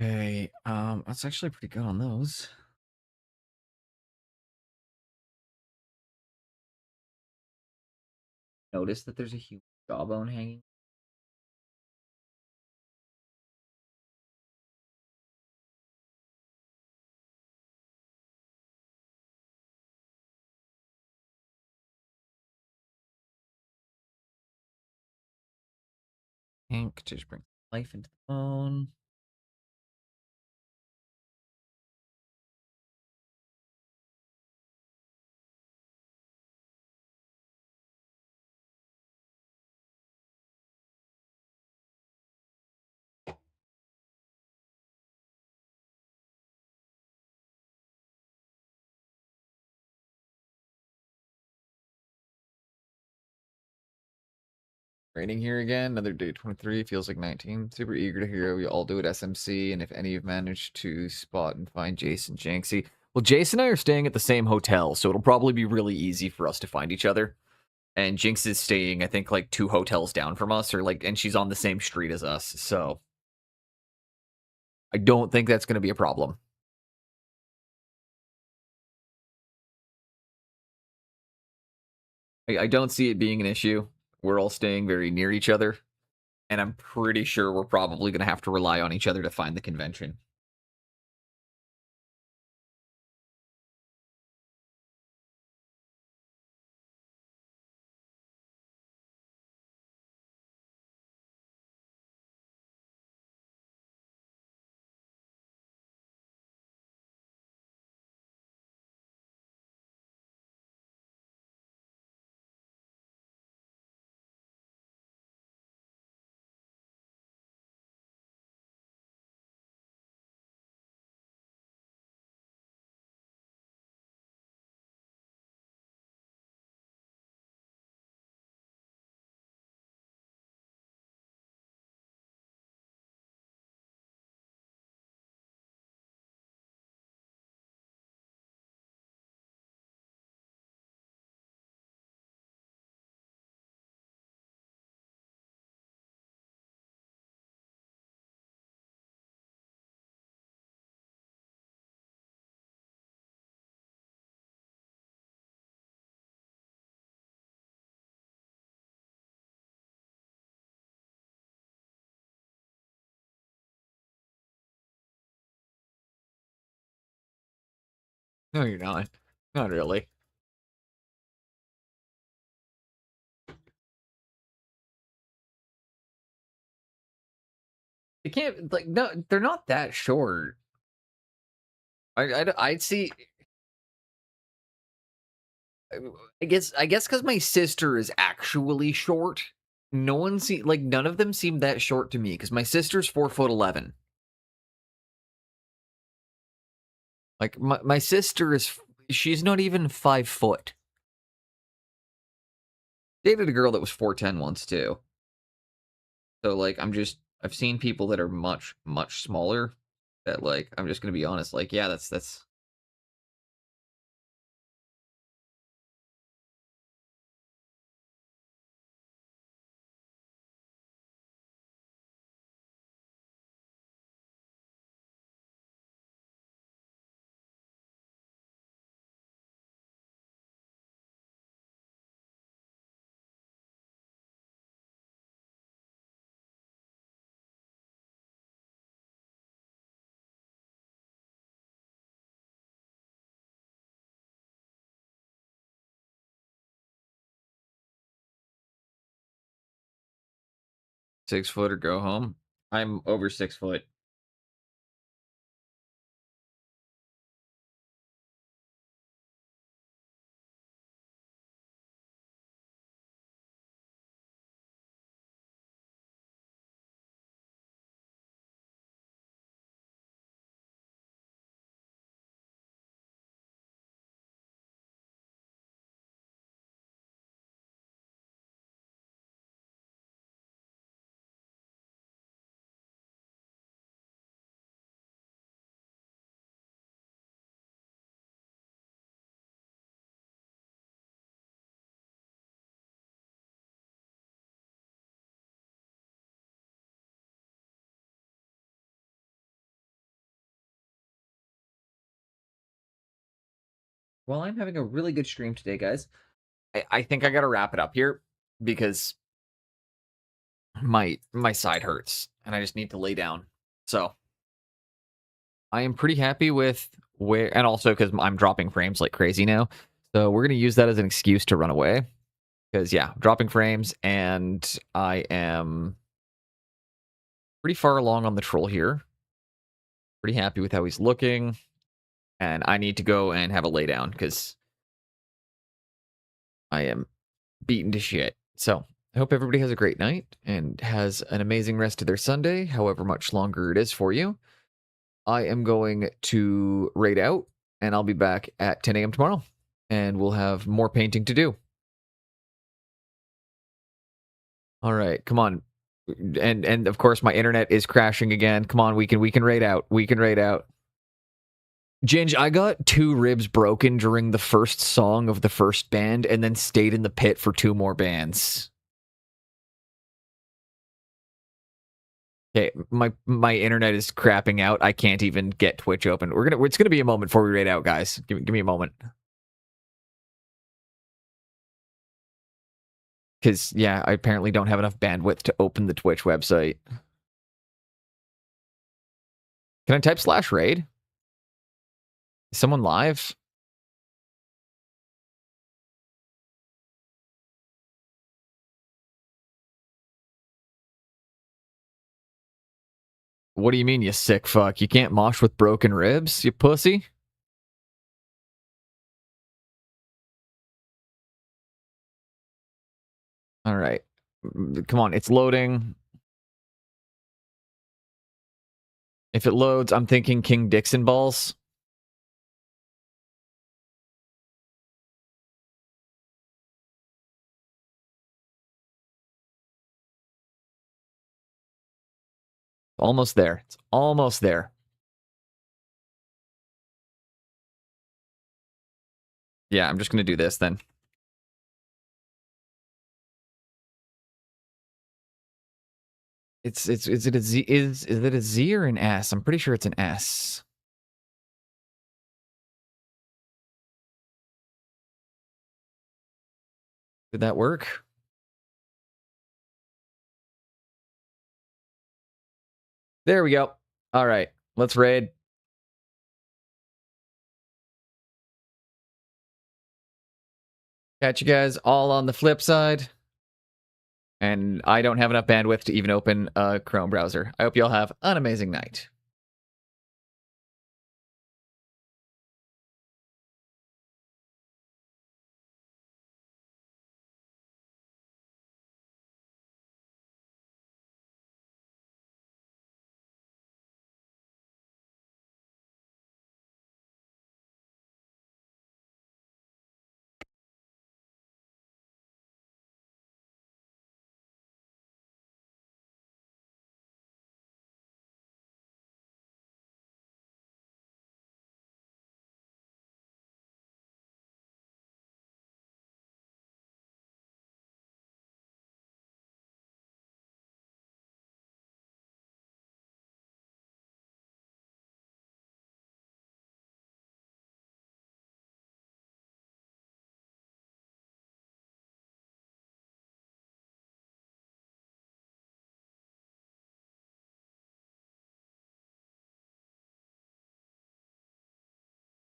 Okay, that's actually pretty good on those. Notice that there's a huge jawbone hanging. Ink just bring life into the bone. Raining here again. Another day 23. Feels like 19. Super eager to hear we all do at SMC. And if any of you managed to spot and find Jason Janksy. Well, Jason and I are staying at the same hotel, so it'll probably be really easy for us to find each other. And Jinx is staying, I think, like 2 hotels down from us, and she's on the same street as us, so I don't think that's going to be a problem. I don't see it being an issue. We're all staying very near each other, and I'm pretty sure we're probably going to have to rely on each other to find the convention. No, you're not. Not really. You can't, like, no, they're not that short. I'd see. I guess because my sister is actually short. None of them seem that short to me because my sister's 4'11". Like my sister she's not even 5 foot. Dated a girl that was 4'10" once too. So like I've seen people that are much smaller. That like I'm just gonna be honest. Like yeah, that's. 6 foot or go home. I'm over 6 foot. Well, I'm having a really good stream today, guys. I think I gotta wrap it up here because my side hurts and I just need to lay down. So I am pretty happy with where, and also because I'm dropping frames like crazy now. So we're gonna use that as an excuse to run away. Because yeah, dropping frames, and I am pretty far along on the troll here. Pretty happy with how he's looking. And I need to go and have a lay down because I am beaten to shit. So I hope everybody has a great night and has an amazing rest of their Sunday, however much longer it is for you. I am going to raid out, and I'll be back at 10 a.m. tomorrow, and we'll have more painting to do. All right, come on. And of course my internet is crashing again. Come on, we can raid out. We can raid out. Ginge, I got 2 ribs broken during the first song of the first band and then stayed in the pit for 2 more bands. Okay, my internet is crapping out. I can't even get Twitch open. It's gonna be a moment before we raid out, guys. Give me a moment. Because, yeah, I apparently don't have enough bandwidth to open the Twitch website. Can I type /raid? Is someone live? What do you mean, you sick fuck? You can't mosh with broken ribs, you pussy? All right. Come on, it's loading. If it loads, I'm thinking King Dixon balls. Almost there. It's almost there. Yeah, I'm just going to do this then. Is it a Z? Is it a Z or an S? I'm pretty sure it's an S. Did that work? There we go. All right, let's raid. Catch you guys all on the flip side. And I don't have enough bandwidth to even open a Chrome browser. I hope you all have an amazing night.